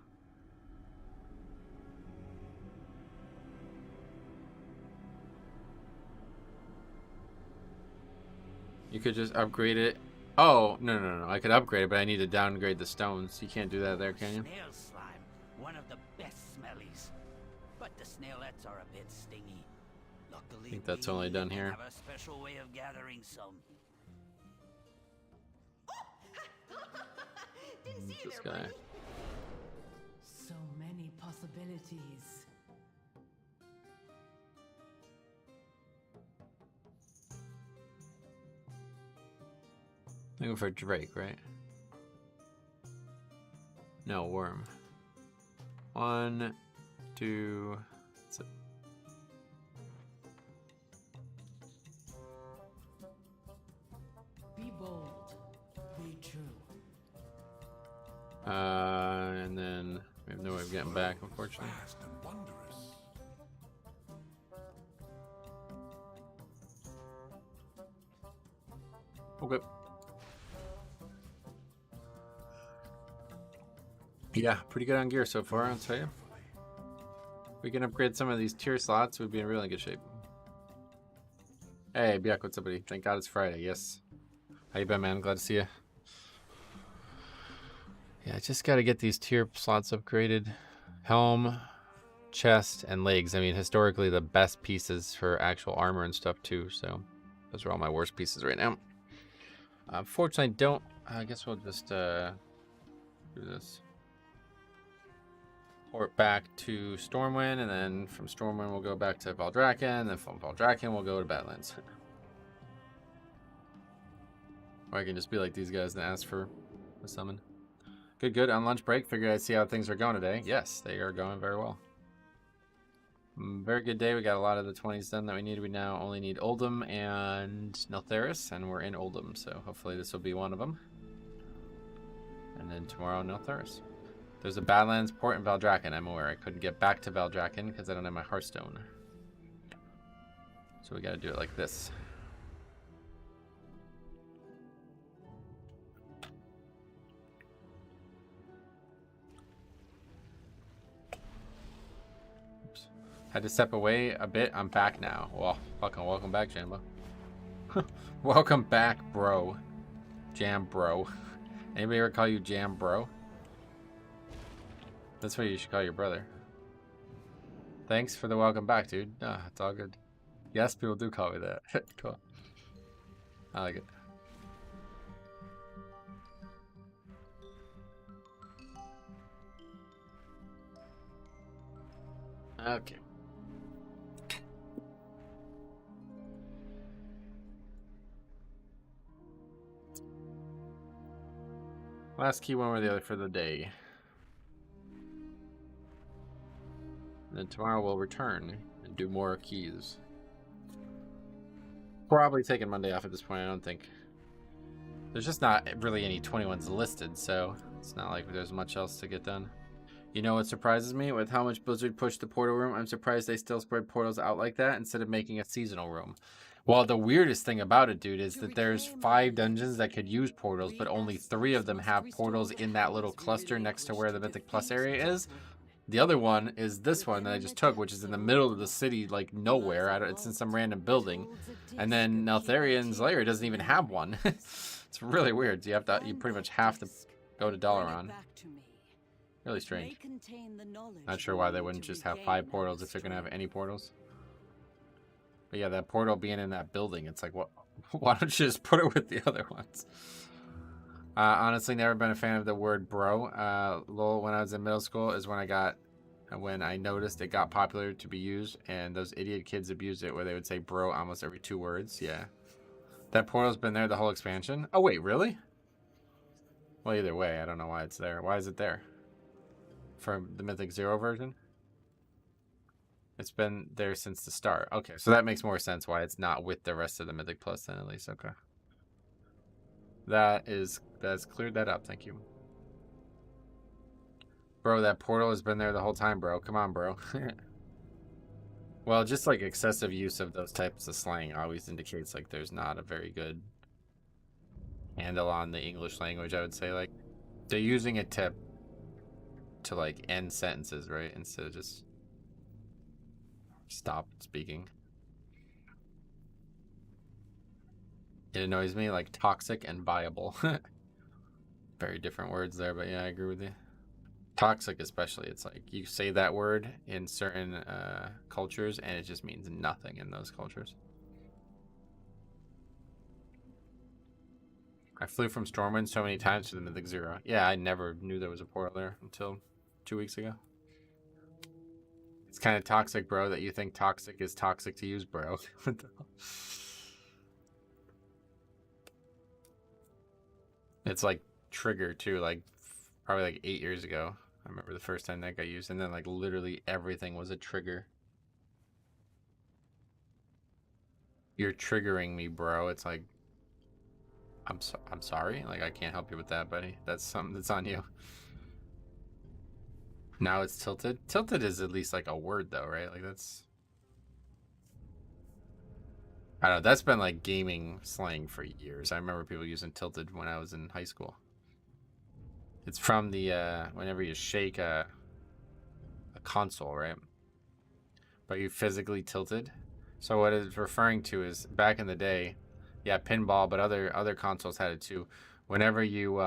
You could just upgrade it. Oh, no. I could upgrade it, but I need to downgrade the stones. You can't do that there, can you? Snail slime, one of the best smellies. But the snailets are a bit stingy. Luckily, I think that's we only done here. have a special way of gathering some. Didn't see you This there, guy. buddy. So many possibilities. Looking for Drake, right? No, Worm. 1, 2. That's it. Be bold. Be true. And then we have no way of getting back, unfortunately. Vast and wondrous. Okay. Yeah, pretty good on gear so far, I'll tell you. We can upgrade some of these tier slots, we'd be in really good shape. Hey, Biak, what's up, buddy? Thank God it's Friday, yes. How you been, man? Glad to see you. Yeah, I just got to get these tier slots upgraded. Helm, chest, and legs. I mean, historically, the best pieces for actual armor and stuff, too. So, those are all my worst pieces right now. Unfortunately, don't... I guess we'll just do this. Port back to Stormwind, and then from Stormwind, we'll go back to Valdrakken, and then from Valdrakken, we'll go to Badlands. Or I can just be like these guys and ask for a summon. Good, good. On lunch break, figured I'd see how things are going today. Yes, they are going very well. Very good day. We got a lot of the 20s done that we need. We now only need Oldham and Neltharis, and we're in Oldham, so hopefully this will be one of them. And then tomorrow, Neltharis. There's a Badlands port in Valdrakken, I'm aware. I couldn't get back to Valdrakken because I don't have my Hearthstone. So we got to do it like this. Had to step away a bit. I'm back now. Well, fucking welcome back, Jambo. Welcome back, bro. Jam bro. Anybody ever call you Jam bro? That's what you should call your brother. Thanks for the welcome back, dude. Ah, it's all good. Yes, people do call me that. Cool. I like it. Okay. Last key, one or the other for the day. And then tomorrow we'll return and do more keys. Probably taking Monday off at this point, I don't think. There's just not really any 21s listed, so it's not like there's much else to get done. You know what surprises me? With how much Blizzard pushed the portal room, I'm surprised they still spread portals out like that instead of making a seasonal room. Well, the weirdest thing about it, dude, is that there's 5 dungeons that could use portals, but only 3 of them have portals in that little cluster next to where the Mythic Plus area is. The other one is this one that I just took, which is in the middle of the city, like nowhere. It's in some random building. And then Neltharian's Lair doesn't even have one. It's really weird. You pretty much have to go to Dalaran. Really strange. Not sure why they wouldn't just have 5 portals if they're gonna have any portals. But yeah, that portal being in that building, it's like, what? Why don't you just put it with the other ones? Honestly, never been a fan of the word bro. Lol, when I was in middle school is when I noticed it got popular to be used, and those idiot kids abused it where they would say bro almost every 2 words. Yeah. That portal's been there the whole expansion? Oh, wait, really? Well, either way, I don't know why it's there. Why is it there? From the Mythic Zero version? It's been there since the start. Okay, so that makes more sense why it's not with the rest of the Mythic Plus then, at least. Okay. That's cleared that up. Thank you. Bro, that portal has been there the whole time, bro. Come on, bro. Well, just like excessive use of those types of slang always indicates like there's not a very good handle on the English language, I would say. Like, they're using it to like end sentences, right? Instead of just stop speaking. It annoys me, like toxic and viable. Very different words there, but yeah, I agree with you. Toxic especially, it's like you say that word in certain cultures and it just means nothing in those cultures. I flew from Stormwind so many times to the Mythic Zero. Yeah, I never knew there was a portal there until 2 weeks ago. It's kind of toxic, bro, that you think toxic is toxic to use, bro. What the hell? It's like Trigger too, like probably like 8 years ago. I remember the first time that got used, and then like literally everything was a trigger. You're triggering me, bro. It's like, I'm sorry. Like, I can't help you with that, buddy. That's something that's on you. Now it's tilted. Tilted is at least like a word though, right? Like that's, I don't know, that's been like gaming slang for years. I remember people using tilted when I was in high school. It's from the whenever you shake a console, right? But you physically tilted. So what it's referring to is back in the day, yeah, pinball, but other consoles had it too. Whenever you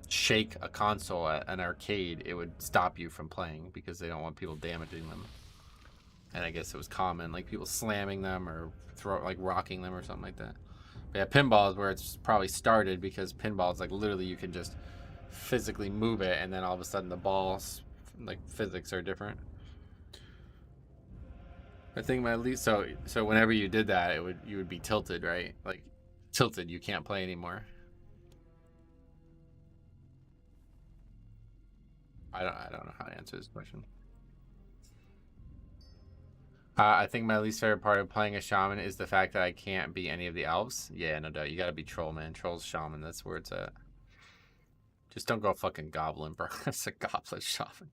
shake a console at an arcade, it would stop you from playing because they don't want people damaging them. And I guess it was common, like people slamming them or like rocking them or something like that. But yeah, pinball is where it's probably started, because pinball is like literally you can just physically move it, and then all of a sudden the balls, like physics are different. I think my least so whenever you did that, you would be tilted, right? Like tilted, you can't play anymore. I don't know how to answer this question. I think my least favorite part of playing a shaman is the fact that I can't be any of the elves. Yeah, no doubt. You gotta be troll, man. Troll's shaman. That's where it's at. Just don't go fucking goblin, bro. It's a goblin shaman.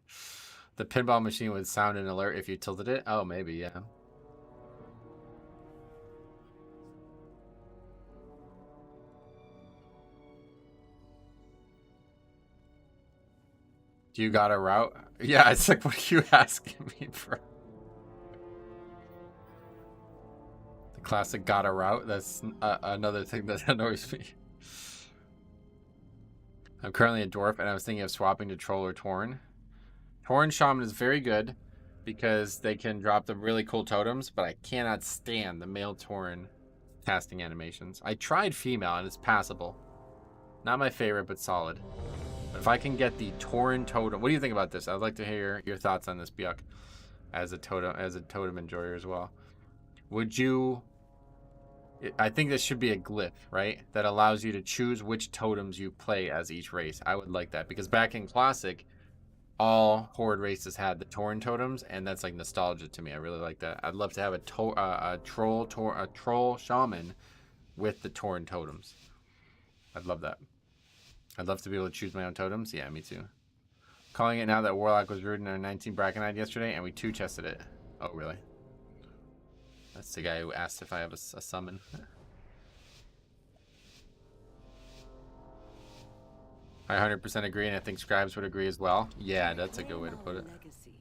The pinball machine would sound an alert if you tilted it. Oh, maybe, yeah. Do you got a route? Yeah, it's like, what are you asking me, bro? The classic got a route. That's another thing that annoys me. I'm currently a dwarf, and I was thinking of swapping to troll or Tauren. Tauren shaman is very good because they can drop the really cool totems, but I cannot stand the male Tauren casting animations. I tried female, and it's passable. Not my favorite, but solid. But if I can get the Tauren totem, what do you think about this? I'd like to hear your thoughts on this, Byuk, as a totem enjoyer as well. Would you? I think this should be a glyph, right? That allows you to choose which totems you play as each race. I would like that, because back in Classic, all Horde races had the Tauren totems, and that's like nostalgia to me. I really like that. I'd love to have a troll shaman with the Tauren totems. I'd love that. I'd love to be able to choose my own totems. Yeah, me too. Calling it now that Warlock was rude in our 19 Brackenhide yesterday, and we 2-chested it. Oh, really? That's the guy who asked if I have a summon. I 100% agree, and I think scribes would agree as well. Yeah, that's a good way to put it. Legacy.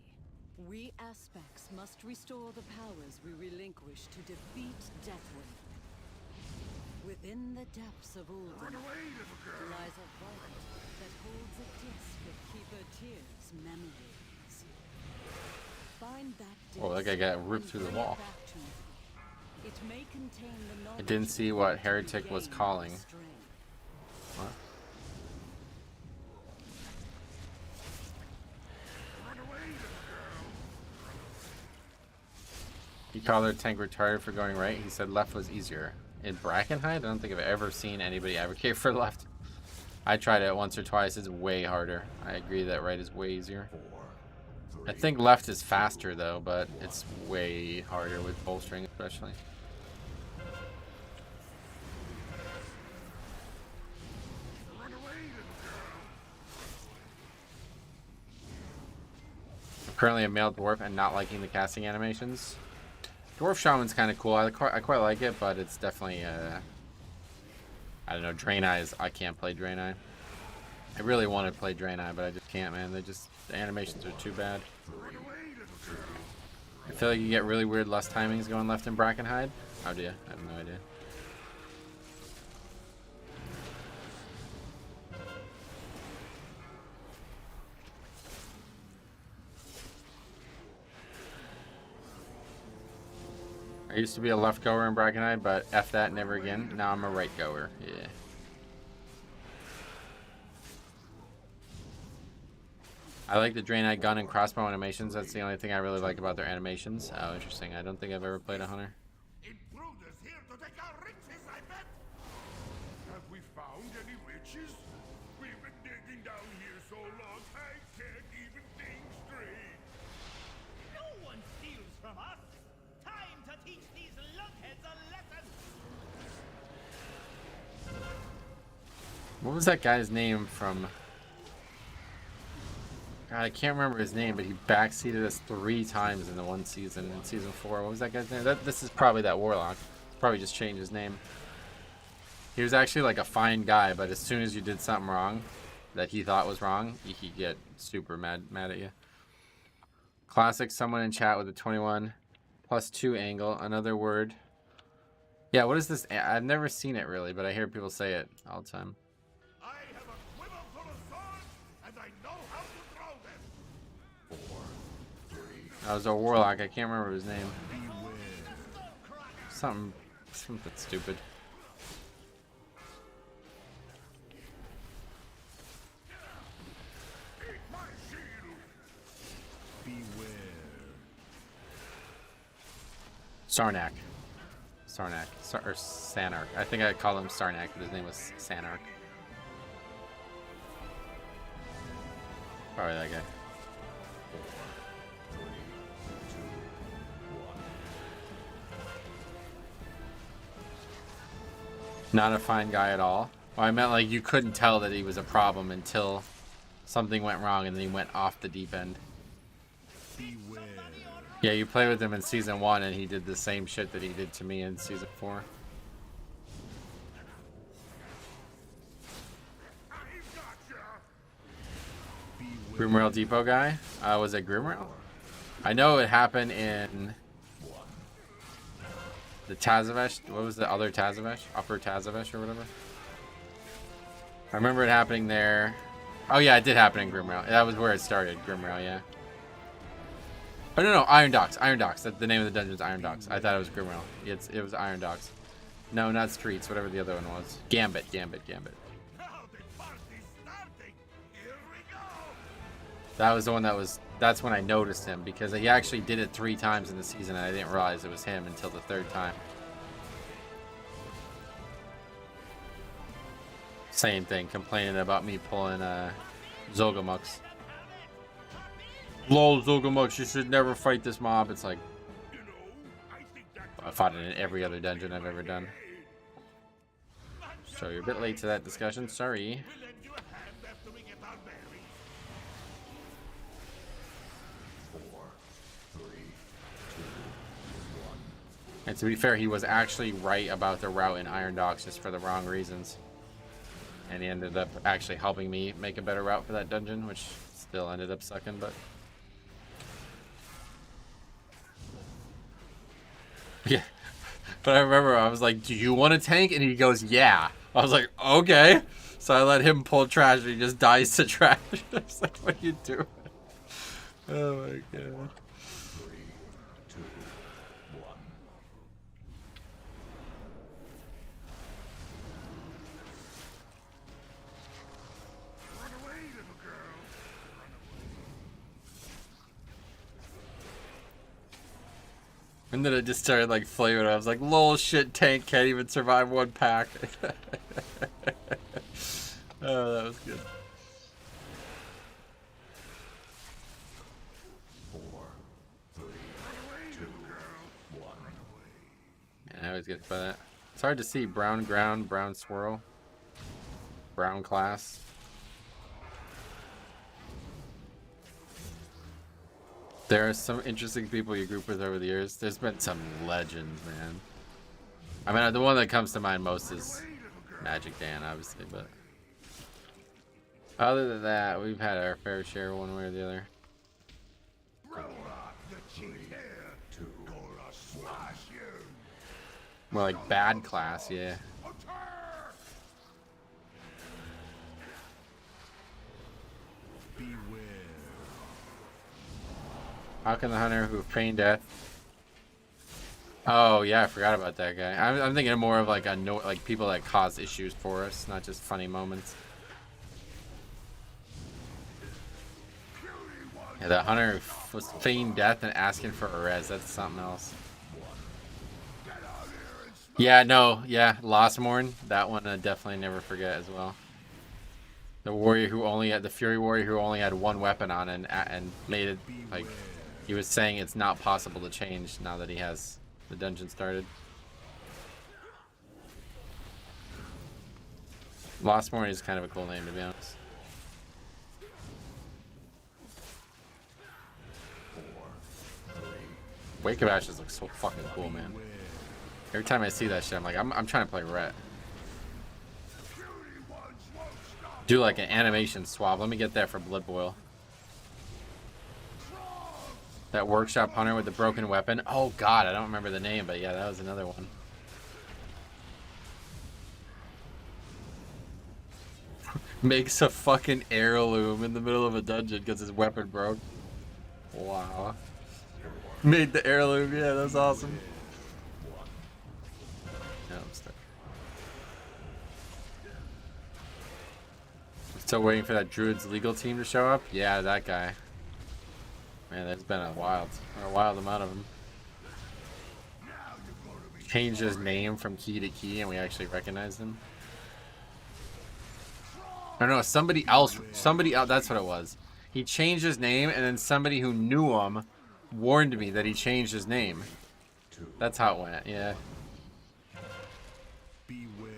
We aspects must restore the powers we relinquish to defeat Deathwing. Within the depths of Ulden lies a vault that holds a disc of Keeper Tears memories. Find that disc. Oh, that guy got ripped through the wall. It may contain the knowledge I didn't see what Heretic was calling. What? He called their tank retarded for going right. He said left was easier. In Brackenhide, I don't think I've ever seen anybody advocate for left. I tried it once or twice. It's way harder. I agree that right is way easier. I think left is faster though, but it's way harder with bolstering especially. I'm currently a male dwarf and not liking the casting animations. Dwarf Shaman's kind of cool. I quite like it, but it's definitely, I don't know, Draenei is, I can't play Draenei. I really want to play Draenei, but I just can't, man. The animations are too bad. I feel like you get really weird lust timings going left in Brackenhide. How do you? I have no idea. I used to be a left goer in Brackenhide, but F that, never again. Now I'm a right goer. Yeah. I like the Draenei gun and crossbow animations. That's the only thing I really like about their animations. Oh, interesting. I don't think I've ever played a hunter. Intruders here to take our riches, I bet. Have we found any riches? We've been digging down here so long, I can't even think straight. No one steals from us. Time to teach these lunkheads a lesson. What was that guy's name from God, I can't remember his name, but he backseated us 3 times in the one season. In season 4, what was that guy's name? This is probably that warlock. Probably just changed his name. He was actually like a fine guy, but as soon as you did something wrong that he thought was wrong, he'd get super mad at you. Classic, someone in chat with a 21 +2 angle. Another word. Yeah, what is this? I've never seen it really, but I hear people say it all the time. I have a quiver full of swords, and I know how to throw them. 4, 3, That was a warlock. I can't remember his name. Something stupid. Sarnak. Or Sanark. I think I called him Sarnak, but his name was Sanark. Probably that guy. 4, 3, 2, 1. Not a fine guy at all. Well, I meant like you couldn't tell that he was a problem until something went wrong and then he went off the deep end. Beware. Yeah, you play with him in season 1 and he did the same shit that he did to me in season 4. Grimrail Depot guy? Was it Grimrail? I know it happened in the Tazavesh. What was the other Tazavesh? Upper Tazavesh or whatever? I remember it happening there. Oh yeah, it did happen in Grimrail. That was where it started, Grimrail, yeah. Oh no, Iron Docks. Iron Docks. That's the name of the dungeon is Iron Docks. I thought it was Grimrail. It was Iron Docks. No, not Streets, whatever the other one was. Gambit. Now the party's starting. Here we go. That was the one that's when I noticed him, because he actually did it 3 times in the season and I didn't realize it was him until the 3rd time. Same thing, complaining about me pulling Zolgamux. Lol, Zolgamux, you should never fight this mob. It's like, You know, I think that I fought it in every other dungeon I've ever done. So you're a bit late to that discussion, sorry. we'll lend you a hand after we get our bearings. 4, 3, 2, 1. And to be fair, he was actually right about the route in Iron Docks, just for the wrong reasons. And he ended up actually helping me make a better route for that dungeon, which still ended up sucking, but... Yeah. But I remember I was like, do you want a tank? And he goes, yeah. I was like, okay. So I let him pull trash and he just dies to trash. I was like, what are you doing? Oh my god. 3, 2, 1. Run away, little girl. And then it just started like flaming. I was like, lol, shit, tank can't even survive 1 pack. Oh, that was good. 4, 3, 2, 1. Yeah, I always get hit by that. It's hard to see. Brown ground, brown swirl, brown class. There are some interesting people you group with over the years. There's been some legends, man. I mean, the one that comes to mind most is Magic Dan, obviously, but other than that, we've had our fair share one way or the other. More like bad class, yeah. How can the hunter who feigned death? Oh yeah, I forgot about that guy. I'm thinking of more of like like people that cause issues for us, not just funny moments. Yeah, the hunter who was feigned death and asking for a res. That's something else. Yeah, no, yeah, Lostmorn. That one I definitely never forget as well. The warrior who only had the Fury warrior who only had 1 weapon on and made it like. He was saying it's not possible to change now that he has the dungeon started. Lostmorn is kind of a cool name, to be honest. Wake of Ashes looks so fucking cool, man. Every time I see that shit, I'm like, I'm trying to play Ret. Do like an animation swap. Let me get that for Blood Boil. That workshop hunter with the broken weapon. Oh god, I don't remember the name, but yeah, that was another one. Makes a fucking heirloom in the middle of a dungeon because his weapon broke. Wow. Made the heirloom, yeah, that's awesome. No, I'm stuck. Still waiting for that Druid's legal team to show up? Yeah, that guy. Man, there's been a wild amount of them. Changed his name from key to key and we actually recognized him. I don't know, somebody else, that's what it was. He changed his name and then somebody who knew him warned me that he changed his name. That's how it went, yeah. Beware.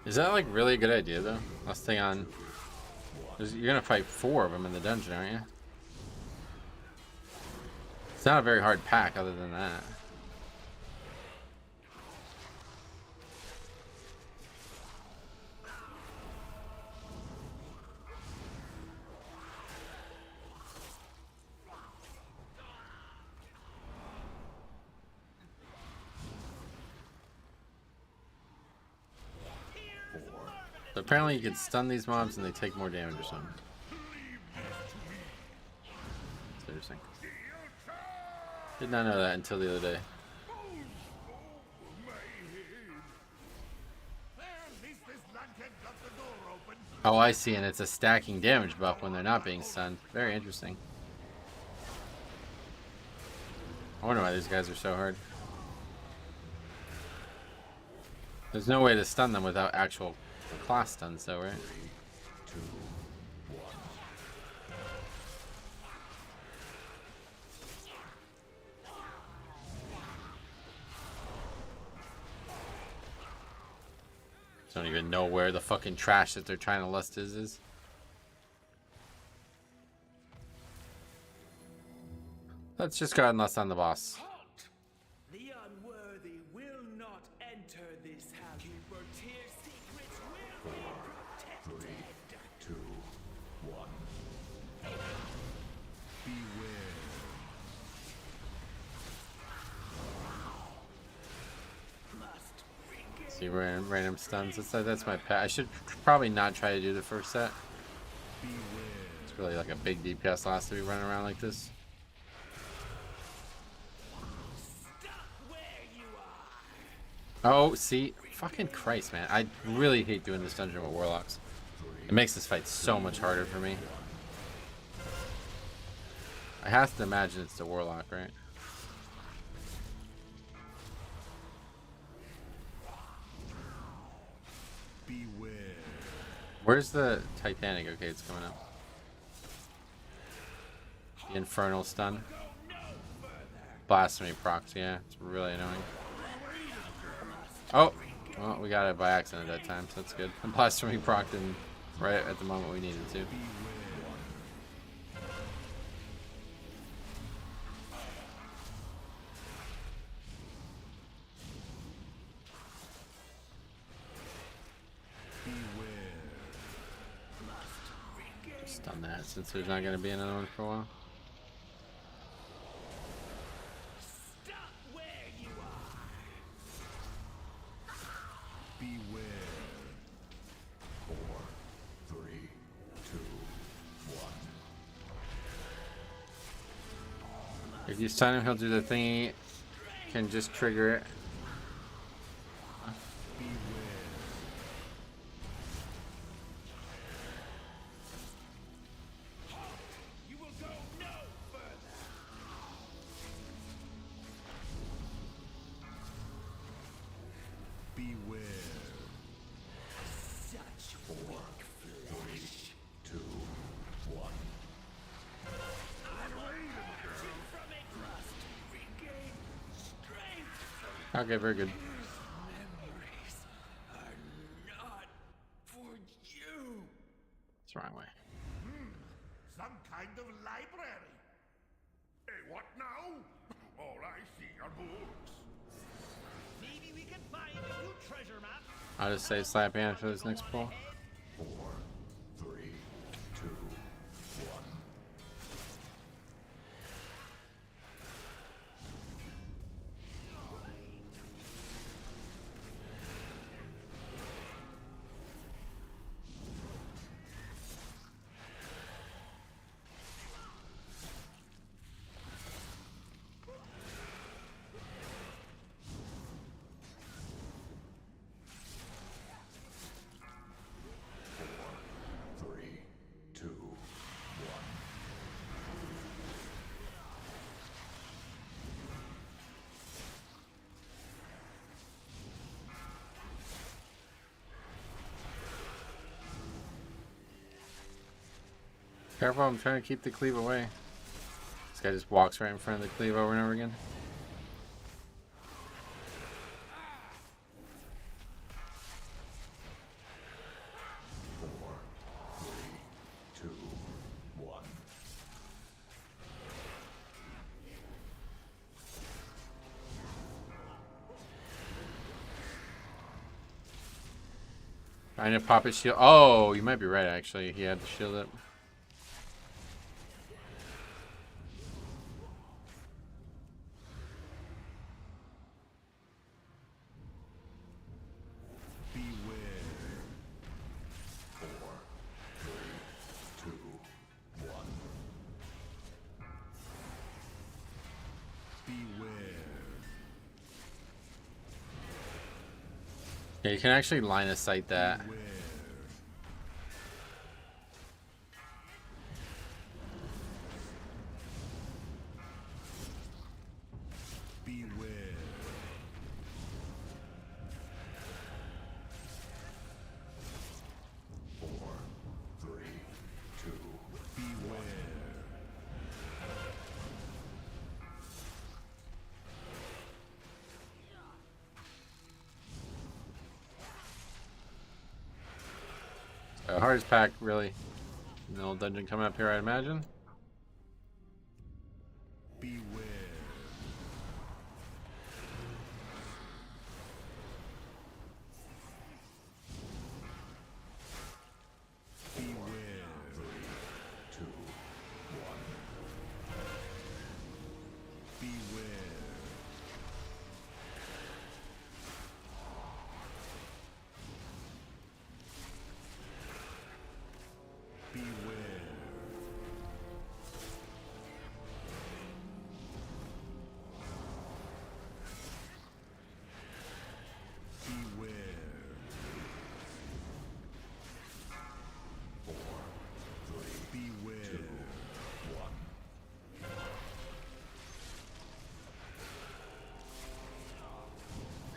Is that like really a good idea though? Let's stay on. You're gonna fight 4 of them in the dungeon, aren't you? It's not a very hard pack other than that. So apparently you can stun these mobs and they take more damage or something. That's interesting. Did not know that until the other day. Oh, I see, and it's a stacking damage buff when they're not being stunned. Very interesting. I wonder why these guys are so hard. There's no way to stun them without actual class stuns though, right? 3, 2, 1. Don't even know where the fucking trash that they're trying to lust is. Let's just go ahead and lust on the boss. The unworthy will not enter this house. Bertier's secrets will be protected. 3, 2, 1. Beware. See, random stuns. That's my pet. I should probably not try to do the first set. It's really like a big DPS loss to be running around like this. Oh, see, fucking Christ, man. I really hate doing this dungeon with warlocks. It makes this fight so much harder for me. I have to imagine it's the warlock, right? Beware. Where's the Titanic? Okay, it's coming up. The Infernal Stun. Blasphemy procs, yeah. It's really annoying. Oh! Well, we got it by accident at that time, so that's good. And Blasphemy procced in right at the moment we needed to. Just done that since there's not going to be another one for a while. If you stun him, he'll do the thingy. Can just trigger it. You will go no further. Beware. Such weak flesh. 2, 1. From a crust, regain strength. Okay, very good. Memories are not for you. It's the wrong way. Some kind of library. Hey, what now? All I see are books. Maybe we can find a new treasure map. I'll just say slap hand for this next pull. 4, 3, 2, 1. Three, two, one. Careful, I'm trying to keep the cleave away. This guy just walks right in front of the cleave over and over again. Four, three, two, one. Trying to pop his shield. Oh, you might be right, actually. He had the shield up. Beware. 4, 3, 2, 1. Beware. Yeah, you can actually line of sight that. Beware. Beware. 4, 3, 2. Beware. Hardest pack, really. No dungeon coming up here, I imagine. Beware. Beware. 2, 1. Beware. Beware. Beware. 4, 3, Beware.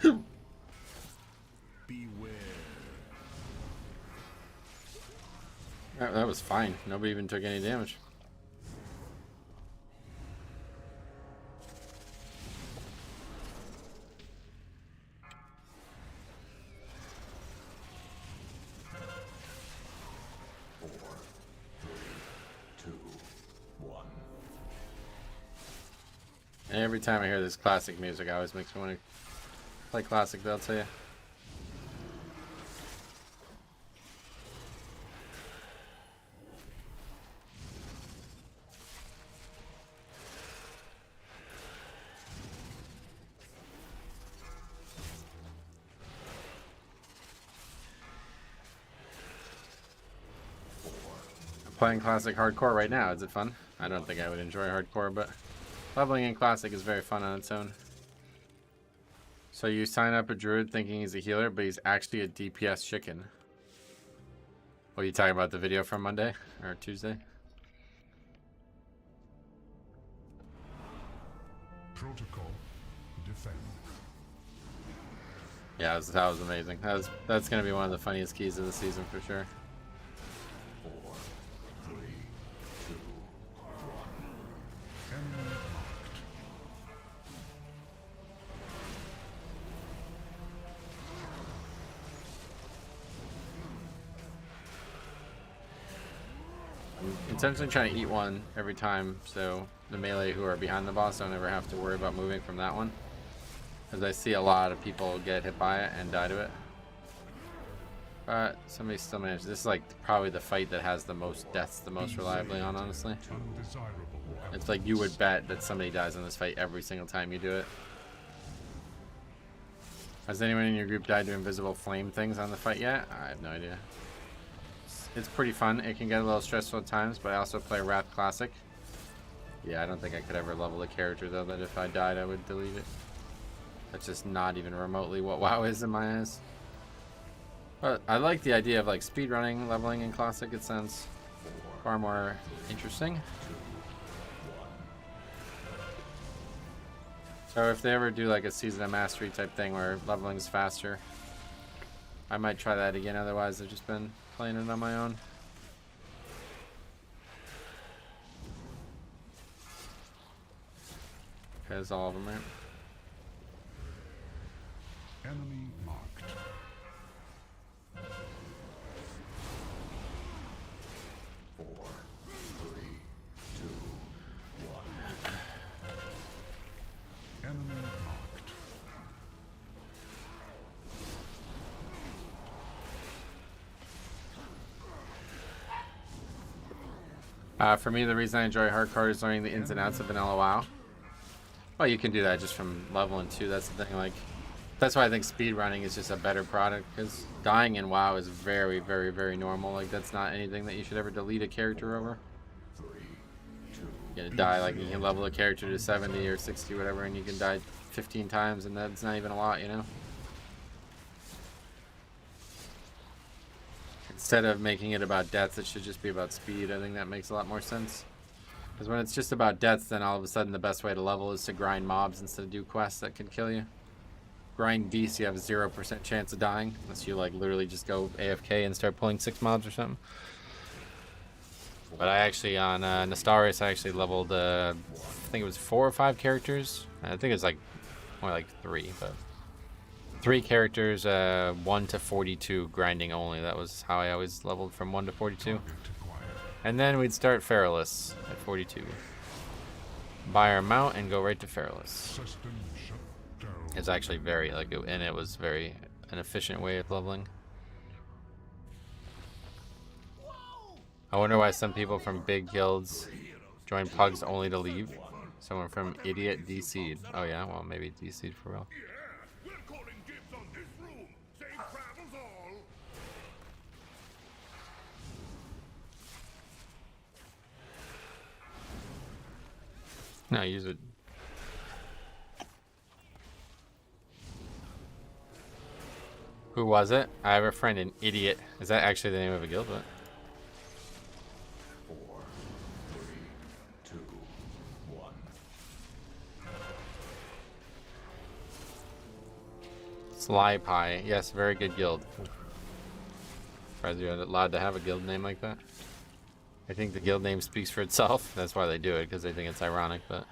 2, 1. Beware. That was fine. Nobody even took any damage. Four, three, two, one. Every time I hear this classic music, I always makes me want to play classic, but I'll tell you. I'm playing classic hardcore right now. Is it fun? I don't think I would enjoy hardcore, but Leveling in Classic is very fun on its own. So you sign up a druid thinking he's a healer, but he's actually a DPS chicken. What are you talking about, the video from Monday or Tuesday? Protocol. Defend. Yeah, that was amazing. That's gonna be one of the funniest keys of the season for sure. 4, 3, 2, 1. Enemy marked. I'm intentionally trying to eat one every time, so the melee who are behind the boss don't ever have to worry about moving from that one. Because I see a lot of people get hit by it and die to it. But somebody still managed. This is like probably the fight that has the most deaths the most reliably on, honestly. Undesirable. It's like you would bet that somebody dies in this fight every single time you do it. Has anyone in your group died to invisible flame things on the fight yet? I have no idea. It's pretty fun. It can get a little stressful at times, but I also play Wrath Classic. Yeah, I don't think I could ever level a character though that if I died I would delete it. That's just not even remotely what WoW is in my eyes. But I like the idea of like speedrunning leveling in Classic. It sounds far more interesting. So if they ever do like a Season of Mastery type thing where leveling is faster, I might try that again. Otherwise I've just been playing it on my own. Okay, that's all of them, right? Enemy marked. 4, 3, 2, 1. Enemy marked. For me, the reason I enjoy hardcore is learning the ins and outs of vanilla WoW. Well, you can do that just from leveling too. That's the thing. Like, that's why I think speedrunning is just a better product, because dying in WoW is very, very, very normal. Like, that's not anything that you should ever delete a character over. 3, 2. You're gonna die, like, you can level a character to 70 or 60, whatever, and you can die 15 times, and that's not even a lot, you know? Instead of making it about deaths, it should just be about speed. I think that makes a lot more sense. Because when it's just about deaths, then all of a sudden the best way to level is to grind mobs instead of do quests that can kill you. Grind beasts, you have a 0% chance of dying, unless you like literally just go AFK and start pulling 6 mobs or something. But I actually, on Nostalrius, I actually leveled, I think it was 4 or 5 characters. I think it was like, more like 3, but 3 characters, 1 to 42 grinding only. That was how I always leveled, from 1 to 42. And then we'd start Feralus at 42. Buy our mount and go right to Feralus. System shut down. It's actually very, like, and it was very an efficient way of leveling. I wonder why some people from big guilds join pugs only to leave. Someone from idiot DC'd. Oh yeah, well maybe DC'd for real. We're calling dibs on this room. Safe travels all. No, use it. Who was it? I have a friend, an idiot. Is that actually the name of a guild? What? 4, 3, 2, 1. Sly Pie. Yes, very good guild. Surprised you're allowed to have a guild name like that. I think the guild name speaks for itself. That's why they do it, because they think it's ironic, but...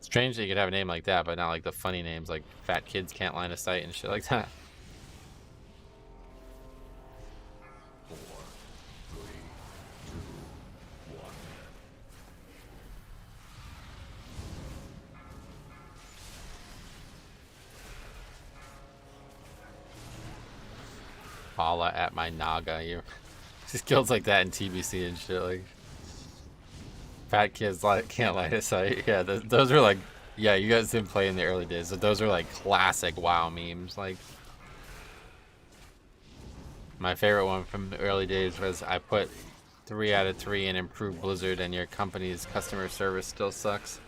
Strange that you could have a name like that, but not like the funny names like Fat Kids Can't Line of Sight and shit like that. 4, 3, 2, 1. Holla at my Naga. You just guilds like that in TBC and shit. Like Fat Kids Can't Line of Sight. Yeah, those are like, yeah, you guys didn't play in the early days, but those are like classic WoW memes. Like my favorite one from the early days was I put 3 out of 3 and improve Blizzard, and your company's customer service still sucks.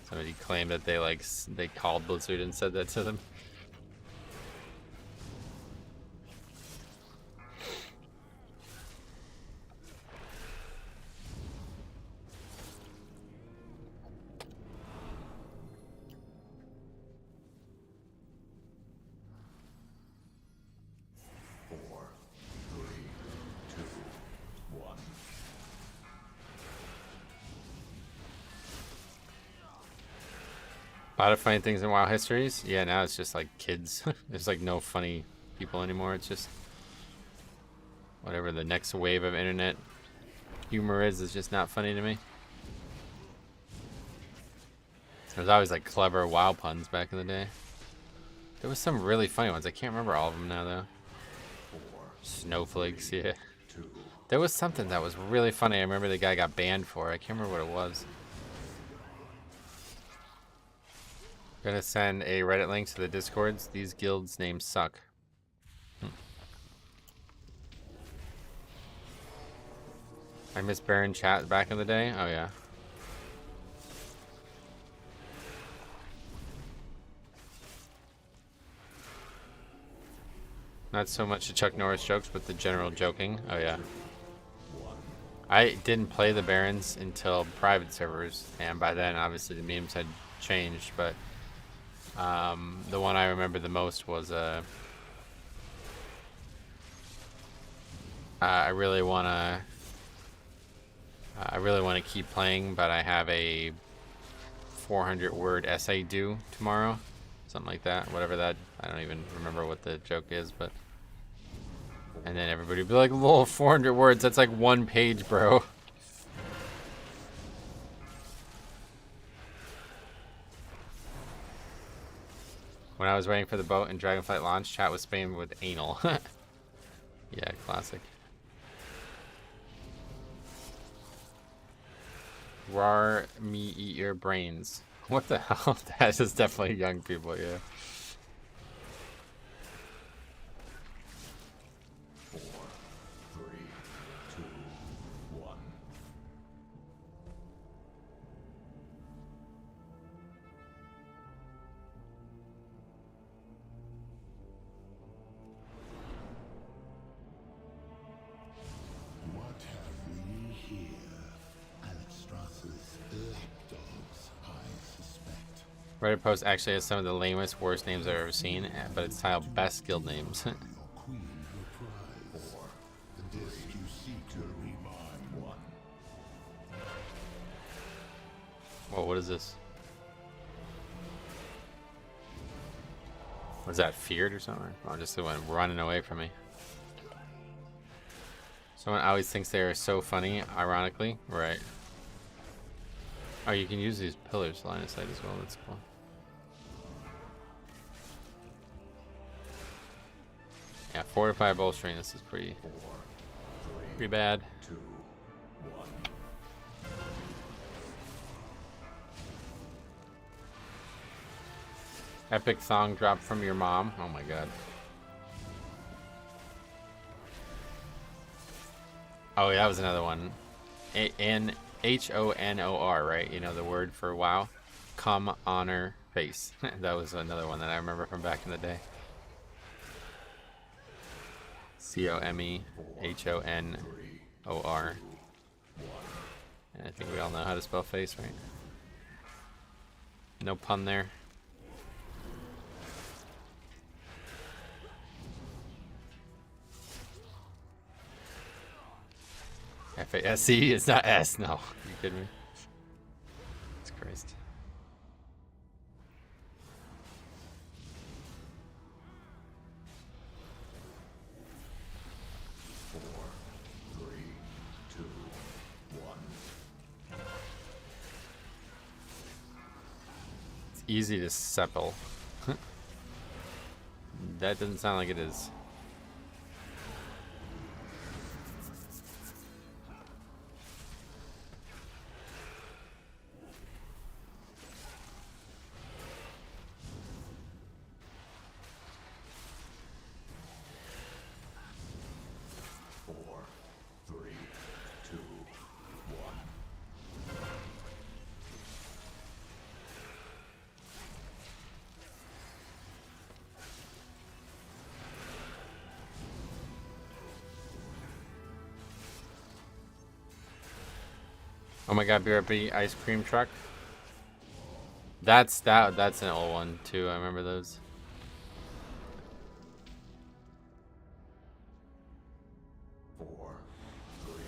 Somebody claimed that they called Blizzard and said that to them. A lot of funny things in WoW histories. Yeah, now it's just like kids. There's like no funny people anymore. It's just whatever the next wave of internet humor is just not funny to me. There's always like clever WoW puns back in the day. There was some really funny ones. I can't remember all of them now though. Snowflakes, yeah. There was something that was really funny. I remember the guy got banned for. I can't remember what it was. Gonna send a Reddit link to the Discords. These guilds' names suck. I miss Baron chat back in the day. Oh yeah. Not so much the Chuck Norris jokes, but the general joking. Oh yeah. I didn't play the Barons until private servers, and by then obviously the memes had changed, but the one I remember the most was I really wanna keep playing, but I have a 400-word essay due tomorrow, something like that. Whatever that, I don't even remember what the joke is, but and then everybody would be like, "Lol, 400 words. That's like 1 page, bro." When I was waiting for the boat and Dragonflight launch, chat was spammed with anal. Yeah, classic. Rar me eat your brains. What the hell? That is definitely young people, yeah. Reddit post actually has some of the lamest, worst names I've ever seen, but it's titled Best Guild Names. Whoa, what is this? Was that feared or something? Oh, just went running away from me. Someone always thinks they are so funny, ironically. Right. Oh, you can use these pillars line of sight as well. That's cool. Yeah, fortified bowstring. This is pretty bad. Epic song drop from your mom. Oh my god. Oh, yeah, that was another one. Honor, right? You know the word for WoW? Come, honor, face. That was another one that I remember from back in the day. Comehonor. I think we all know how to spell face, right? No pun there. F-A-S-E? It's not S, no. Are you kidding me? It's Christ. It's easy to sepal. That doesn't sound like it is. Oh my god, BRB ice cream truck. That's an old one too. I remember those.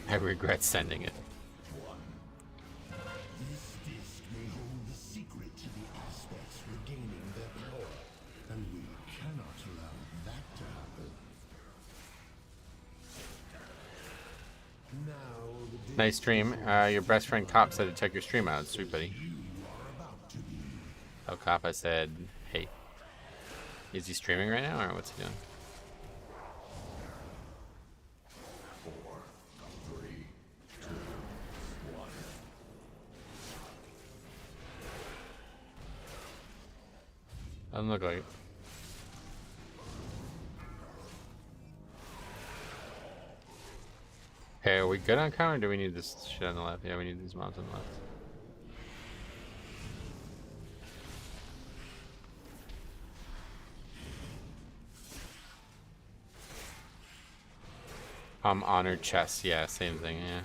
I regret sending it. This disc may hold the secret to the aspects regaining their power, and we cannot allow that to happen. Now, the Nice stream. Your best friend Cop said to check your stream out. Sweet buddy. you are about to be. Oh, Cop, I said, hey. Is he streaming right now, or what's he doing? 4, 3, 2, 1. Doesn't look like it. Okay, are we good on counter, or do we need this shit on the left? Yeah, we need these mobs on the left. Honored chest. Yeah, same thing, yeah.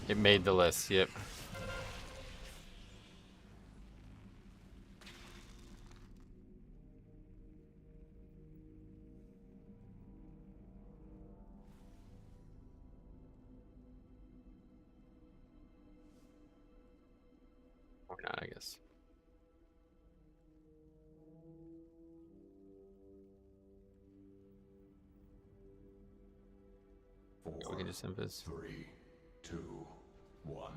It made the list, yep. Or not, I guess. We can just invis. 3, 2, 1.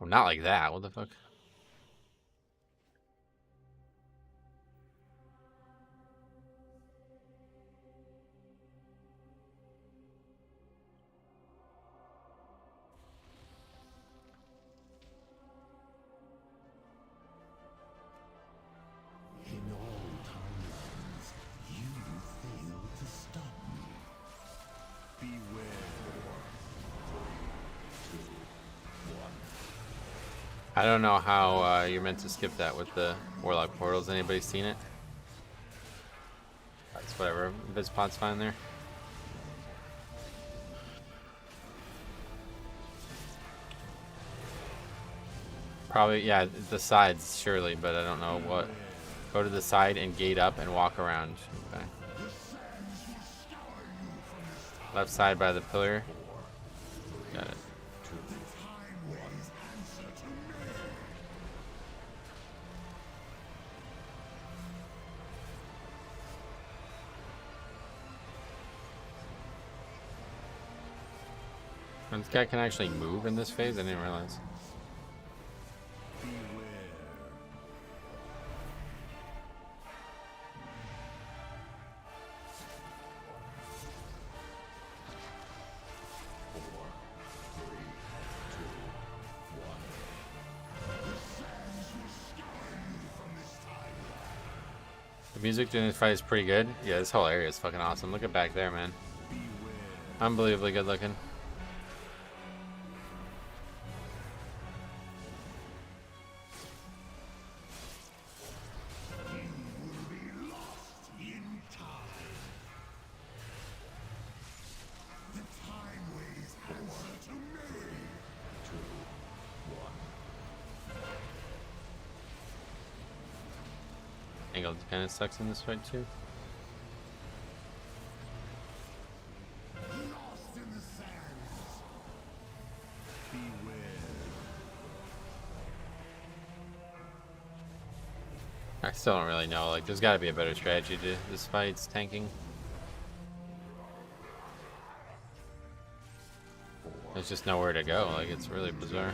Oh, not like that. What the fuck? In all timelines, you failed to stop me. Beware. I don't know how you're meant to skip that with the Warlock portals. Anybody seen it? That's whatever. Vispod's fine there. Probably, yeah, the sides, surely, but I don't know what. Go to the side and gate up and walk around. Okay. Left side by the pillar. Got it. And this guy can actually move in this phase? I didn't realize. The music during this fight is pretty good. Yeah, this whole area is fucking awesome. Look at back there, man. Unbelievably good looking. Angle kind of sucks in this fight too. I still don't really know. Like, there's got to be a better strategy to this fight. It's tanking. There's just nowhere to go. Like, it's really bizarre.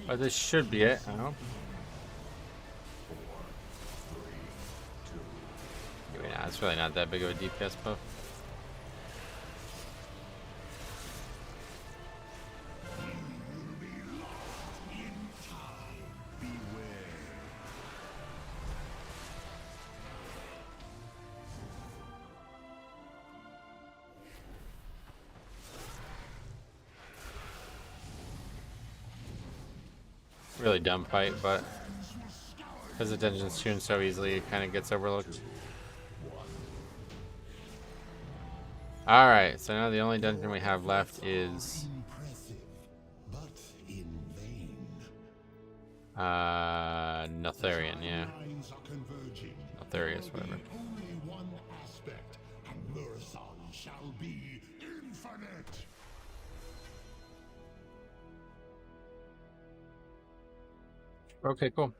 Oh, this should be it. I hope. Yeah, it's really not that big of a DPS buff. really dumb fight, but because the dungeon's tuned so easily, it kind of gets overlooked. Alright, so now the only dungeon we have left is Notharian, yeah. Notharius, whatever. Okay, cool.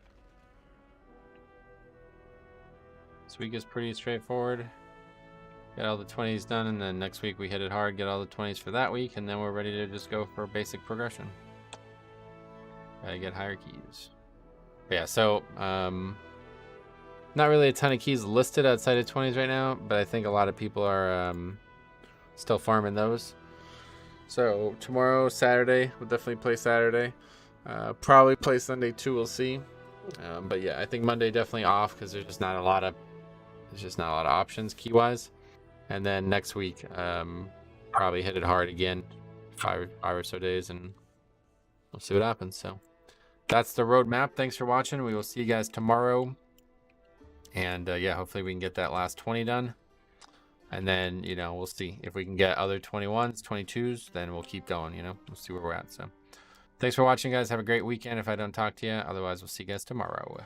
This week is pretty straightforward. Get all the 20s done, and then next week we hit it hard, get all the 20s for that week, and then we're ready to just go for basic progression. Gotta get higher keys. But yeah, so not really a ton of keys listed outside of 20s right now, but I think a lot of people are still farming those. So tomorrow, Saturday, we'll definitely play Saturday. Probably play Sunday too, we'll see. But yeah, I think Monday definitely off because there's just not a lot of options key wise. And then next week, probably hit it hard again, five or so days, and we'll see what happens. So that's the roadmap. Thanks for watching. We will see you guys tomorrow. And yeah, hopefully we can get that last 20 done. And then, you know, we'll see if we can get other 21s, 22s, then we'll keep going, you know, we'll see where we're at. So thanks for watching, guys. Have a great weekend if I don't talk to you. Otherwise, we'll see you guys tomorrow.